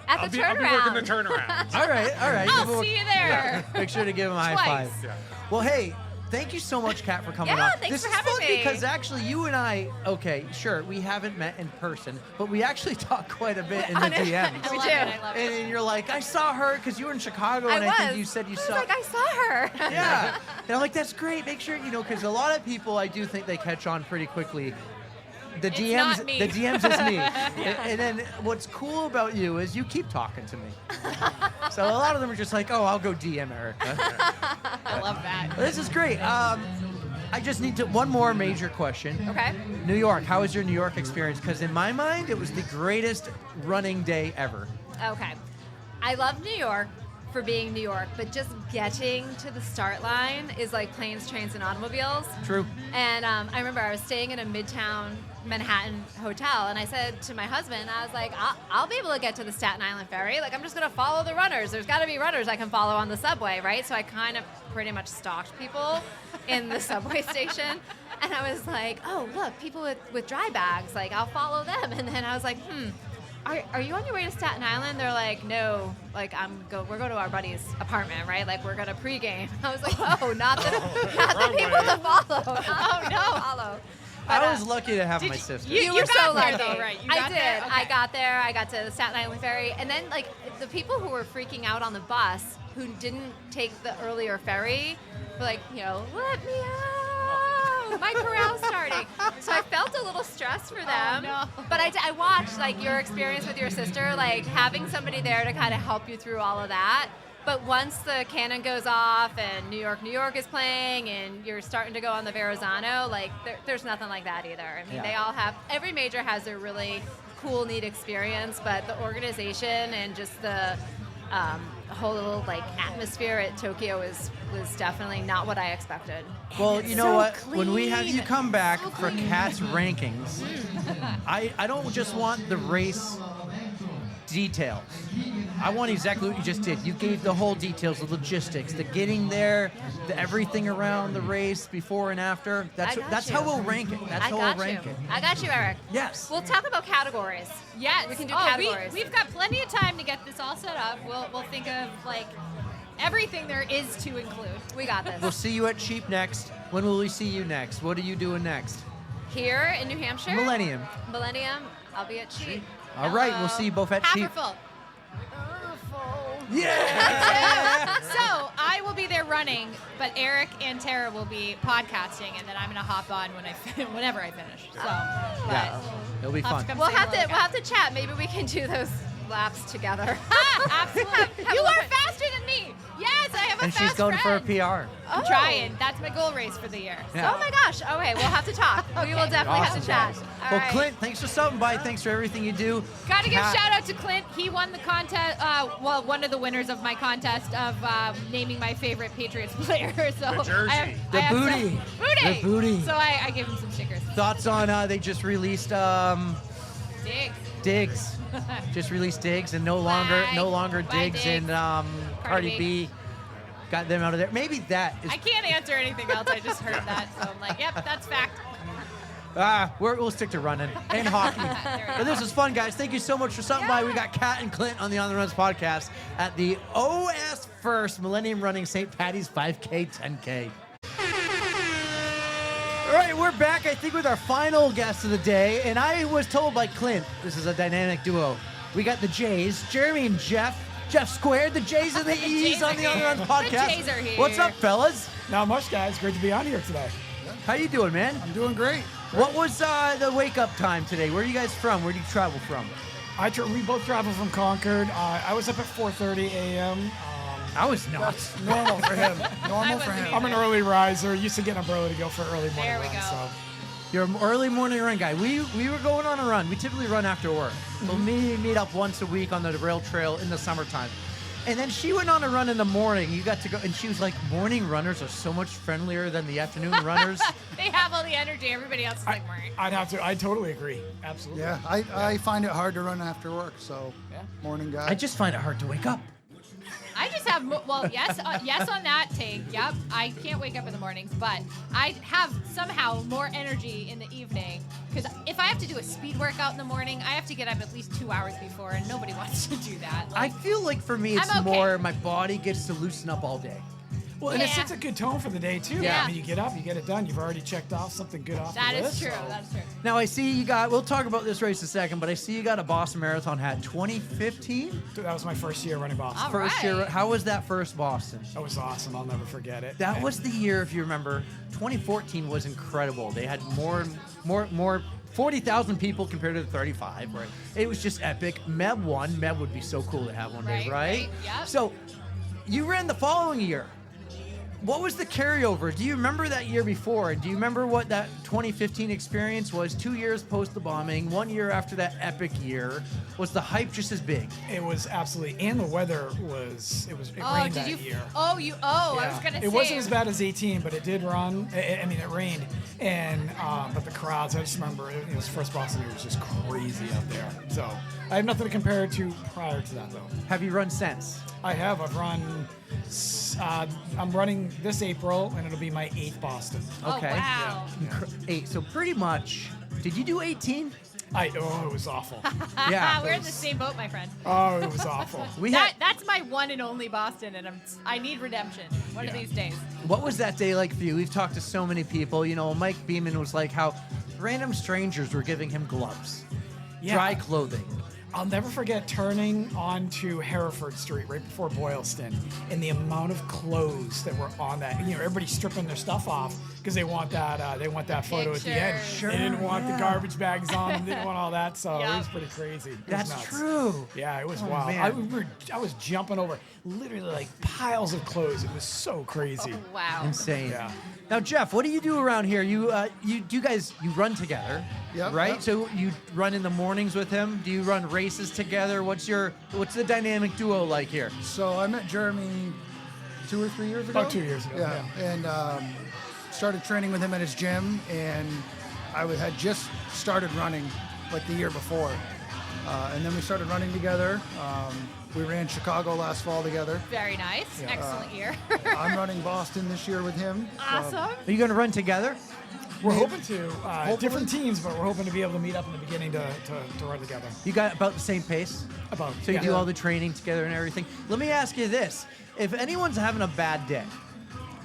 At I'll the be turnaround. working the turnaround. All right. I'll We'll- see you there. Yeah. Make sure to give him a high Twice. five. Yeah. Well, hey, thank you so much, Kat, for coming Yeah, on. thanks This for is having fun me. because actually you and I, okay, sure, we haven't met in person, but we actually talk quite a bit in the DMs. We I do. love it. I love it. And you're like, I saw her because you were in Chicago, I and was. I think you said you I was saw. like, I saw her. Yeah. And I'm like, that's great. Make sure, because a lot of people, I do think they catch on pretty quickly. The It's DMs, not me. the DMs is me. And then what's cool about you is you keep talking to me. So a lot of them are just like, oh, I'll go DM Erica. I love that. This is great. I just need one more major question. Okay. New York, how was your New York experience? Because in my mind, it was the greatest running day ever. Okay. I love New York for being New York, but just getting to the start line is like planes, trains, and automobiles. True. And I remember I was staying in a Midtown Manhattan hotel, and I said to my husband, I was like, I'll be able to get to the Staten Island ferry. Like, I'm just going to follow the runners. There's got to be runners I can follow on the subway, right? So I kind of pretty much stalked people in the subway station. And I was like, oh, look, people with dry bags. Like, I'll follow them. And then I was like, Are you on your way to Staten Island? They're like, no, like we're going to our buddy's apartment, right? Like we're gonna pregame. I was like, oh, not the people to follow. Oh no, follow. But, I was lucky to have my you- sister. You You were got so there, lucky. though, right? You I got did. there? Okay. I got there. I got to the Staten Island ferry, and then like the people who were freaking out on the bus who didn't take the earlier ferry were like, let me out. My corral's starting. So I felt a little stressed for them. no. But I watched like your experience with your sister, like having somebody there to kind of help you through all of that. But once the cannon goes off and New York is playing and you're starting to go on the Verrazano, like there's nothing like that either. I mean, they all have, every major has their really cool, neat experience, but the organization and just the whole like atmosphere at Tokyo was definitely not what I expected. Well, you know what? When we have you come back for Kat's rankings, I don't just want the race details. I want exactly what you just did. You gave the whole details, the logistics, the getting there, the everything around the race, before and after. That's how we'll rank it. That's how we'll rank it. I got you, Eric. Yes. We'll talk about categories. Yes. We can do categories. We've got plenty of time to get this all set up. We'll think of like everything there is to include. We got this. We'll see you at Cheap next. When will we see you next? What are you doing next? Here in New Hampshire? Millennium. I'll be at Cheap. All right, we'll see you both at Cheap. Haverful. Yeah! So I will be there running, but Eric and Tara will be podcasting, and then I'm gonna hop on whenever I finish. So, Yeah, it'll be fun. We'll have to chat. Maybe we can do those laps together. Absolutely. You are faster than me. Yes, I have a And fast she's going friend. for a PR. I'm trying. That's my goal race for the year. Yeah. Oh my gosh. Okay, we'll have to talk. We will definitely have to chat. All Well, right. Clint, thanks for stopping by. Thanks for everything you do. Got to give Kat- shout out to Clint. He won the contest. One of the winners of my contest of naming my favorite Patriots player. So The jersey. I The have booty. Booty. The booty. So I gave him some stickers. Thoughts on they just released Diggs. Just released Diggs, and no longer Diggs, Diggs. and Cardi B. Got them out of there. Maybe that is. I can't answer anything else. I just heard that, so I'm like, yep, that's fact. We'll stick to running and hockey. But this was fun, guys. Thank you so much for stopping by. We got Kat and Clint on the On the Runs podcast at the OS First Millennium Running St. Paddy's 5K, 10K. All right, we're back, I think, with our final guest of the day. And I was told by Clint, this is a dynamic duo. We got the Jays, Jeremy and Jeff. Jeff squared, the J's and the E's on the On the Runs podcast. The Jays are here. What's up, fellas? Not much, guys. Great to be on here today. How you doing, man? I'm doing great. What was the wake-up time today? Where are you guys from? Where do you travel from? We both travel from Concord. I was up at 4:30 a.m. I was not. That's normal for him. Normal for him. I'm an early riser. Used to getting up early to go for early morning There we run, go. So. You're an early morning run guy. We were going on a run. We typically run after work. We'll meet up once a week on the rail trail in the summertime. And then she went on a run in the morning. You got to go, and she was like, morning runners are so much friendlier than the afternoon runners. They have all the energy. Everybody else is like, I totally agree. Absolutely. Yeah, I find it hard to run after work, so morning guy. I just find it hard to wake up. I just have, yes on that take. Yep, I can't wake up in the mornings, but I have somehow more energy in the evening. Because if I have to do a speed workout in the morning, I have to get up at least 2 hours before, and nobody wants to do that. I feel like for me, it's I'm okay. more my body gets to loosen up all day. Well, and it sets a good tone for the day, too. Yeah. I mean, you get up, you get it done. You've already checked off something good off That the is list. true. So. That's true. Now, I see you got, we'll talk about this race in a second, but I see you got a Boston Marathon hat, 2015? That was my first year running Boston. First year. How was that first Boston? That was awesome. I'll never forget it. That was the year, if you remember, 2014 was incredible. They had more 40,000 people compared to the 35. Right. It was just epic. Meb won. Meb would be so cool to have one day, right? Yep. So you ran the following year. What was the carryover? Do you remember that year before? Do you remember what that 2015 experience was? 2 years post the bombing, 1 year after that epic year. Was the hype just as big? It was absolutely, and the weather was, it rained that year. I was going to say. It wasn't as bad as 18, but it did run. I mean, it rained. And, but the crowds, I just remember it was first Boston, it was just crazy out there. So I have nothing to compare it to prior to that, though. Have you run since? I have. I've run, I'm running this April, and it'll be my 8th Boston. Okay. Oh, wow. Yeah. 8. So pretty much, did you do 18? It was awful. Yeah. We're in the same boat, my friend. Oh, it was awful. That's my one and only Boston, and I need redemption one of these days. What was that day like for you? We've talked to so many people. You know, Mike Beeman was like how random strangers were giving him gloves, dry clothing, I'll never forget turning onto Hereford Street right before Boylston, and the amount of clothes that were on that. Everybody's stripping their stuff off because they want that photo at the end. Sure, they didn't want the yeah. garbage bags on them. They didn't want all that. So it was pretty crazy. It was That's nuts. true. Yeah, it was Oh, wild. man. I was jumping over literally like piles of clothes. It was so crazy. Wow. Insane. Yeah. Now, Jeff, what do you do around here? You guys run together, right? Yep. So you run in the mornings with him. Do you run races together? What's the dynamic duo like here? So I met Jeremy 2 or 3 years ago. About 2 years ago. Yeah, and started training with him at his gym, and I had just started running like the year before, and then we started running together. We ran Chicago last fall together. Very nice. Yeah. Excellent year. I'm running Boston this year with him. Awesome. Are you going to run together? We're hoping to. Different teams, but we're hoping to be able to meet up in the beginning to run together. You got about the same pace? About. So you yeah. do all the training together and everything. Let me ask you this. If anyone's having a bad day,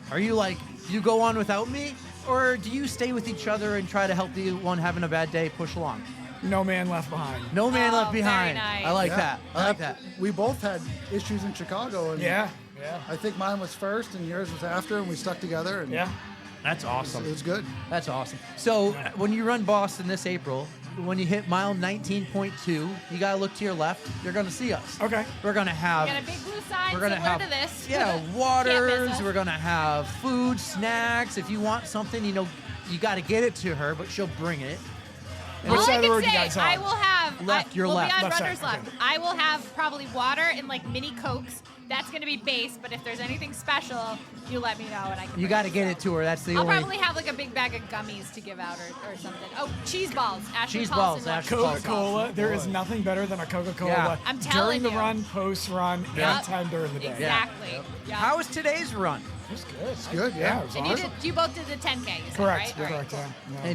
are you like, you go on without me? Or do you stay with each other and try to help the one having a bad day push along? No man left behind. No man left very behind. nice. I like Yeah. that. I like that. We both had issues in Chicago, and Yeah. I think mine was first and yours was after, and we stuck together. And Yeah. That's awesome. it was good. That's awesome. So when you run Boston this April, when you hit mile 19.2, you got to look to your left. You're going to see us. Okay. We're going to have... We got a big blue sign We're gonna similar have to this. yeah, Can't miss waters. us. We're gonna have food, snacks. If you want something, you got to get it to her, but she'll bring it. And Which All side I of the can road you say, guys on? I will have Left, your we'll left. be on Left side, runner's left. okay. I will have probably water and like mini Cokes. That's gonna be base, but if there's anything special, you let me know and I can. you got to get it to her. That's the I'll only. probably have like a big bag of gummies to give out or something. Oh, cheese balls. Ashley Cheese Paulson balls, loves Ashley cheese Coca-Cola. balls. There is nothing better than a Coca-Cola Yeah. I'm telling during the you. run, post-run, Yep. anytime during the day. Exactly. Yep. How was today's run? It was good. It's good, yeah. It was And awesome. you both did the 10K. You said, Correct. Right? All right, Correct. cool. Yeah.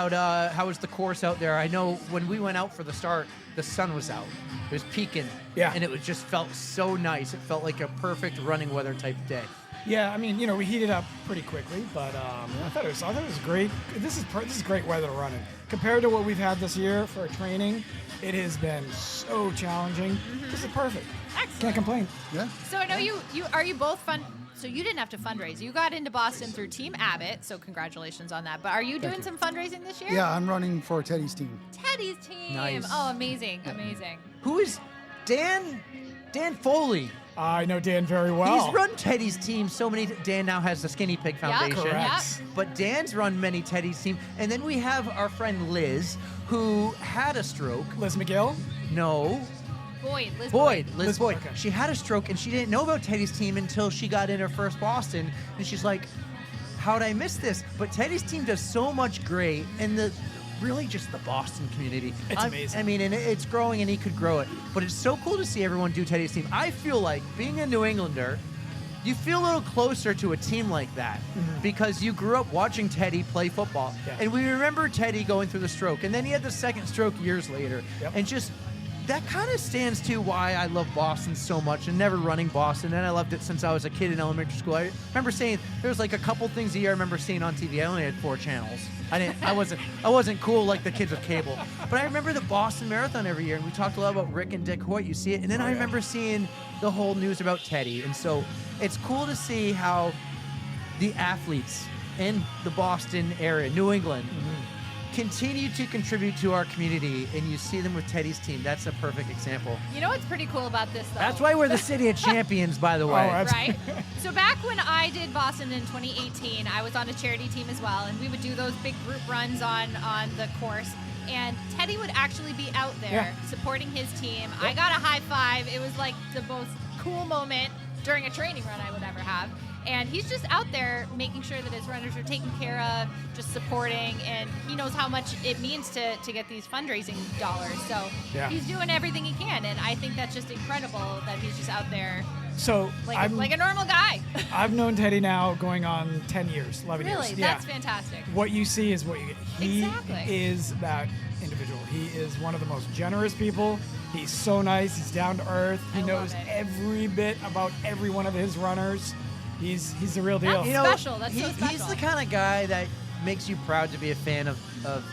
And how was the course out there? I know when we went out for the start, the sun was out. It was peaking. Yeah. And it just felt so nice. It felt like a perfect running weather type day. Yeah, I mean, we heated up pretty quickly, but I thought it was great. This is great weather to run in. Compared to what we've had this year for training, it has been so challenging. This is perfect. Excellent. Can't complain. Yeah. So I know you are you both fun. So you didn't have to fundraise. You got into Boston through Team Abbott, so congratulations on that. But are you doing some fundraising this year? Yeah, I'm running for Teddy's team. Teddy's team. Nice. Oh, amazing, amazing. Who is Dan Foley? I know Dan very well. He's run Teddy's team so many. Dan now has the Skinny Pig Foundation. Correct. But Dan's run many Teddy's team. And then we have our friend Liz, who had a stroke. Liz McGill? No. Liz Boyd. Okay. She had a stroke, and she didn't know about Teddy's team until she got in her first Boston. And she's like, how'd I miss this? But Teddy's team does so much great. And really just the Boston community. It's amazing. I mean, and it's growing, and he could grow it. But it's so cool to see everyone do Teddy's team. I feel like, being a New Englander, you feel a little closer to a team like that because you grew up watching Teddy play football. Yeah. And we remember Teddy going through the stroke, and then he had the second stroke years later. Yep. And just that kind of stands to why I love Boston so much and never running Boston. And I loved it since I was a kid in elementary school. I remember seeing there was like a couple things a year I remember seeing on TV. I only had 4 channels. I wasn't cool like the kids with cable. But I remember the Boston Marathon every year, and we talked a lot about Rick and Dick Hoyt. You see it, and then I remember seeing the whole news about Teddy. And so it's cool to see how the athletes in the Boston area, New England, continue to contribute to our community, and you see them with Teddy's team. That's a perfect example. You know what's pretty cool about this, though? That's why we're the city of champions, by the way. Right? So back when I did Boston in 2018, I was on a charity team as well, and we would do those big group runs on the course. And Teddy would actually be out there supporting his team. I got a high five. It was like the most cool moment during a training run I would ever have. And he's just out there making sure that his runners are taken care of, just supporting, and he knows how much it means to get these fundraising dollars. So he's doing everything he can, and I think that's just incredible that he's just out there So like a normal guy. I've known Teddy now going on 10 years, 11 years. Really? That's fantastic. What you see is what you get. He Exactly. is that individual. He is one of the most generous people. He's so nice. He's down to earth. He knows every bit about every one of his runners. He's the real deal. That's special. That's so special. He's the kind of guy that makes you proud to be a fan of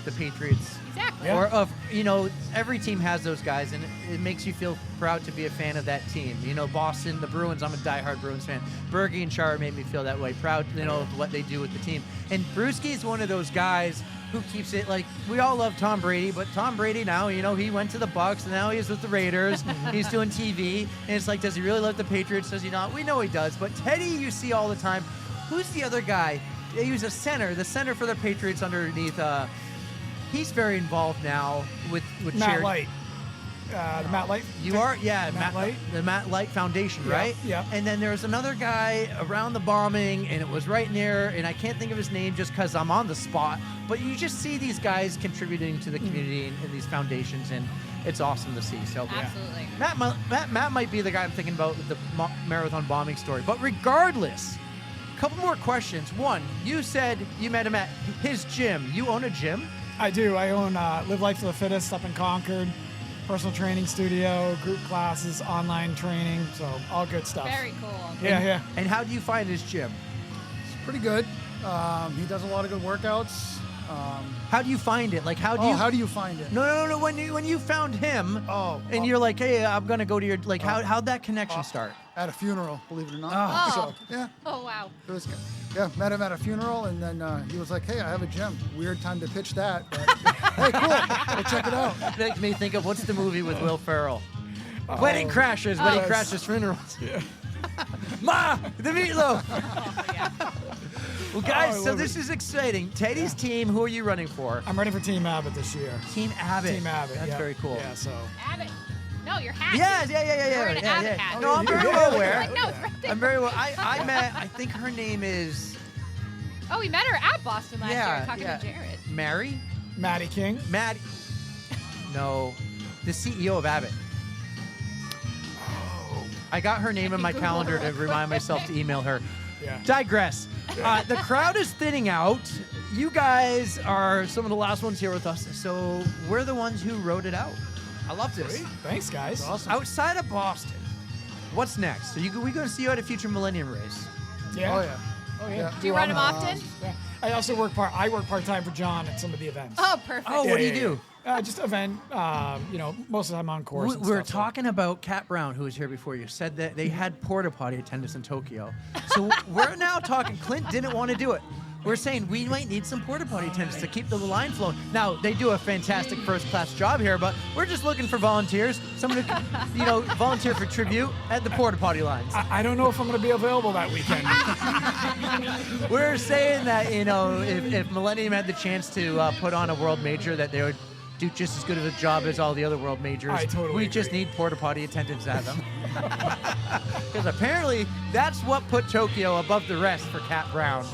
the Patriots Exactly. Or every team has those guys, and it makes you feel proud to be a fan of that team. Boston, the Bruins, I'm a diehard Bruins fan. Bergie and Char made me feel that way, proud, of what they do with the team. And Brewski is one of those guys who keeps it, like, we all love Tom Brady, but Tom Brady now, he went to the Bucs, and now he's with the Raiders. He's doing TV, and it's like, does he really love the Patriots? Does he not? We know he does, but Teddy you see all the time. Who's the other guy? They use the center for the Patriots underneath. He's very involved now with Matt Light. The Matt Light. You are, yeah, Matt Light. The Matt Light Foundation, Yeah, right? yeah. And then there's another guy around the bombing, and it was right near, and I can't think of his name just because I'm on the spot. But you just see these guys contributing to the community in these foundations, and it's awesome to see. So Absolutely. Matt might be the guy I'm thinking about with the marathon bombing story. But regardless, a couple more questions. One, you said you met him at his gym. You own a gym? I do. I own Live Life to the Fittest up in Concord. Personal training studio, group classes, online training, so all good stuff. Very cool. Yeah. And how do you find his gym? It's pretty good. He does a lot of good workouts. How do you find it? Like, how do you find it? No. When you found him, and you're like, hey, I'm gonna go to your, like, how'd that connection start? At a funeral, believe it or not. Oh. So, yeah. Oh, wow. It was, met him at a funeral, and then he was like, hey, I have a gym. Weird time to pitch that, but hey, cool. We'll check it out. Makes me think of, what's the movie with Will Ferrell? Wedding Crashers, Wedding Crashers funerals. Yeah. Ma, the meatloaf. Well, guys, I so love this is exciting. Teddy's team, who are you running for? I'm running for Team Abbott this year. Team Abbott. Team Abbott. That's yeah. very cool. Yeah, so. Abbott. No, your hat. Yeah. You're an Abbott hat. No, I'm very well aware. Like, no, it's right there. I'm very well. I think her name is Oh, we met her at Boston last year talking to Jared. Mary? Maddie King. Maddie. No, the CEO of Abbott. I got her name in my calendar to remind myself to email her. Yeah. Digress. The crowd is thinning out. You guys are some of the last ones here with us, so we're the ones who wrote it out. I love this. Sweet. Thanks, guys. Awesome. Outside of Boston, what's next? Are we going to see you at a future Millennium race? Yeah. Oh, yeah. Oh, yeah. Do you run them often? Yeah. I also work part-time for John at some of the events. Oh, perfect. Oh, what do you do? Just event, most of the time on course. We were talking about Kat Brown, who was here before you, said that they had porta potty attendance in Tokyo. So we're now talking, Clint didn't want to do it. We're saying we might need some porta potty attendants to keep the line flowing. Now, they do a fantastic first-class job here, but we're just looking for volunteers. Someone who can, volunteer for tribute at the porta potty lines. I don't know if I'm going to be available that weekend. We're saying that, if Millennium had the chance to put on a world major, that they would do just as good of a job as all the other world majors. I totally We agree. just need porta potty attendants at them. Because apparently that's what put Tokyo above the rest for Kat Brown,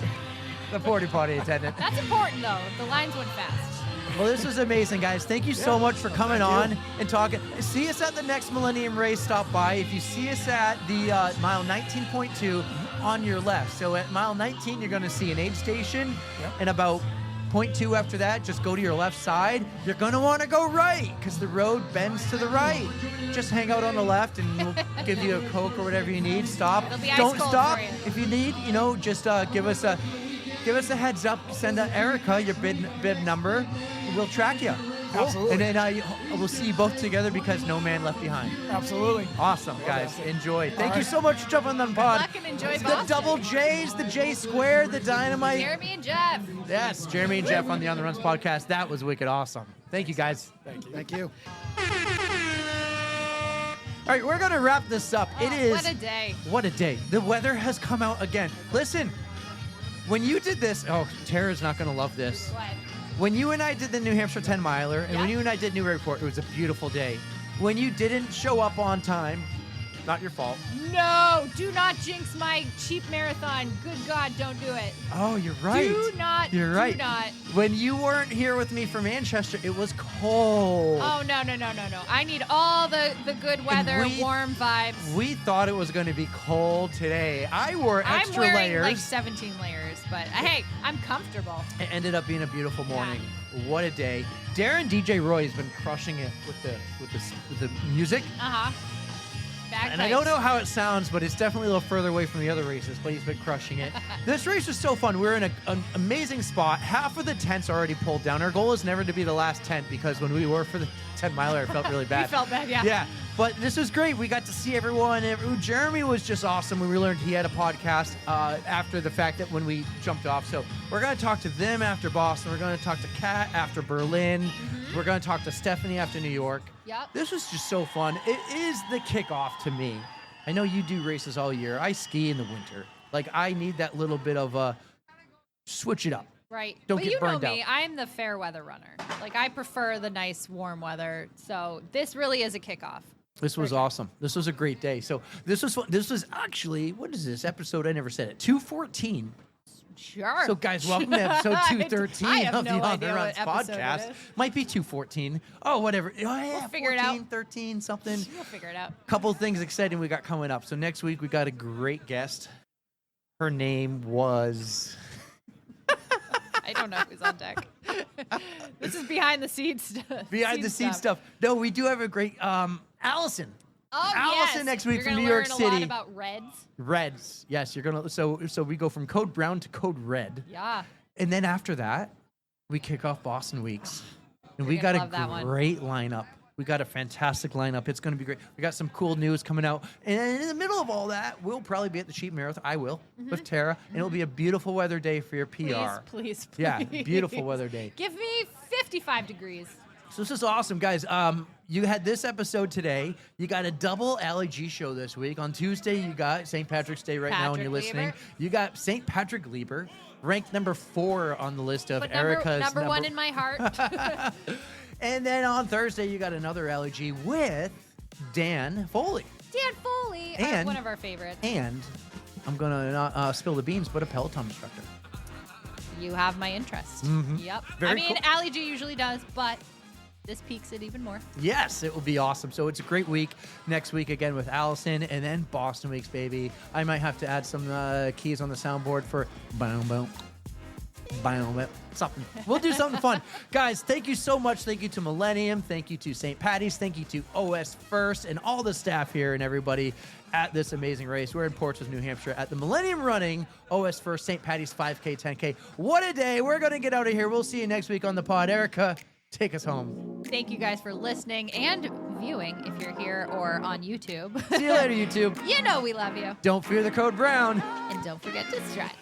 the porta potty attendant. That's important, though. The lines went fast. Well, this was amazing, guys. Thank you so much for coming on and talking. See us at the next Millennium race. Stop by. If you see us at the mile 19.2 on your left. So at mile 19, you're going to see an aid station, and about 0.2 after that, just go to your left side. You're going to want to go right because the road bends to the right. Just hang out on the left and we'll give you a Coke or whatever you need. Stop. It'll be ice Don't cold stop. for you. If you need, just give us a heads up. Send Erica your bib number. We'll track you. Absolutely. And then we'll see you both together because no man left behind. Absolutely. Awesome, guys. Enjoy. Thank you right. so much for jumping on the pod. luck and enjoy The Boston. double J's, the J squared, the dynamite. Jeremy and Jeff. Yes, Jeremy and Jeff on the On the Runs podcast. That was wicked awesome. Thank you, guys. Thank you. All right, we're going to wrap this up. It is. What a day. What a day. The weather has come out again. Listen, when you did this, Tara's not going to love this. What? When you and I did the New Hampshire 10 miler, and when you and I did Newburyport, it was a beautiful day. When you didn't show up on time, not your fault. No, do not jinx my cheap marathon. Good God, don't do it. Oh, you're right. Do not. You're right. Do not. When you weren't here with me from Manchester, it was cold. Oh, no. I need all the good weather, we- warm vibes. We thought it was going to be cold today. I wore extra I'm wearing layers. like 17 layers, but hey, I'm comfortable. It ended up being a beautiful morning. What a day. Darren DJ Roy has been crushing it with the music. Uh-huh. And I don't know how it sounds, but it's definitely a little further away from the other races, but he's been crushing it. This race was so fun. We're in an amazing spot. Half of the tent's already pulled down. Our goal is never to be the last tent because when we were for the 10-miler, it felt really bad. You felt bad, yeah. Yeah, but this was great. We got to see everyone. Jeremy was just awesome. We learned he had a podcast after the fact that when we jumped off. So we're going to talk to them after Boston. We're going to talk to Kat after Berlin. Mm-hmm. We're going to talk to Stephanie after New York. Yep. This was just so fun. It is the kickoff to me. I know you do races all year. I ski in the winter. Like, I need that little bit of switch it up. Right. Don't but get you know burned me, out. I'm the fair weather runner. Like, I prefer the nice warm weather. So this really is a kickoff. This was awesome. This was a great day. So this was fun. This was actually, what is this episode? I never said it. 214. Sure. So, guys, welcome to episode 213 I have of no the On idea the what Runs episode podcast. it is. Might be 214. Oh, whatever. Oh, yeah, We'll figure it 14, out. 13, something. We'll figure it out. Couple of things exciting we got coming up. So next week we got a great guest. Her name was... I don't know who's on deck. This is behind the scenes stuff. Behind the scenes stuff. No, we do have a great Allison. Oh, Allison yes. next week You're from gonna New York learn City. a lot about reds. Reds. Yes, you're gonna. So we go from code brown to code red. Yeah. And then after that, we kick off Boston Weeks, and You're we got gonna love that a one. great lineup. We got a fantastic lineup. It's going to be great. We got some cool news coming out. And in the middle of all that, we'll probably be at the Sheep Marathon. I will, with Tara. And it'll be a beautiful weather day for your PR. Please. Yeah, beautiful weather day. Give me 55 degrees. So this is awesome, guys. You had this episode today. You got a double Allie G show this week. On Tuesday, you got St. Patrick's Day right now when you're listening. Lieber. You got St. Patrick Lieber, ranked number 4 on the list of But Erica's number one in my heart. And then on Thursday, you got another Allie G with Dan Foley. Dan Foley, And- one of our favorites. And I'm going to not spill the beans, but a Peloton instructor. You have my interest. Mhm. Yep. Very I mean, cool. Allie G usually does, but this peaks it even more. Yes, it will be awesome. So it's a great week. Next week again with Allison, and then Boston Weeks, baby. I might have to add some keys on the soundboard for boom, boom, boom, something. We'll do something fun. Guys, thank you so much. Thank you to Millennium. Thank you to St. Paddy's. Thank you to OS First and all the staff here and everybody at this amazing race. We're in Portsmouth, New Hampshire at the Millennium Running OS First St. Paddy's 5K, 10K. What a day. We're going to get out of here. We'll see you next week on the pod. Erica, take us home. Thank you guys for listening and viewing if you're here or on YouTube. See you later, YouTube. You know we love you. Don't fear the code brown. And don't forget to stretch.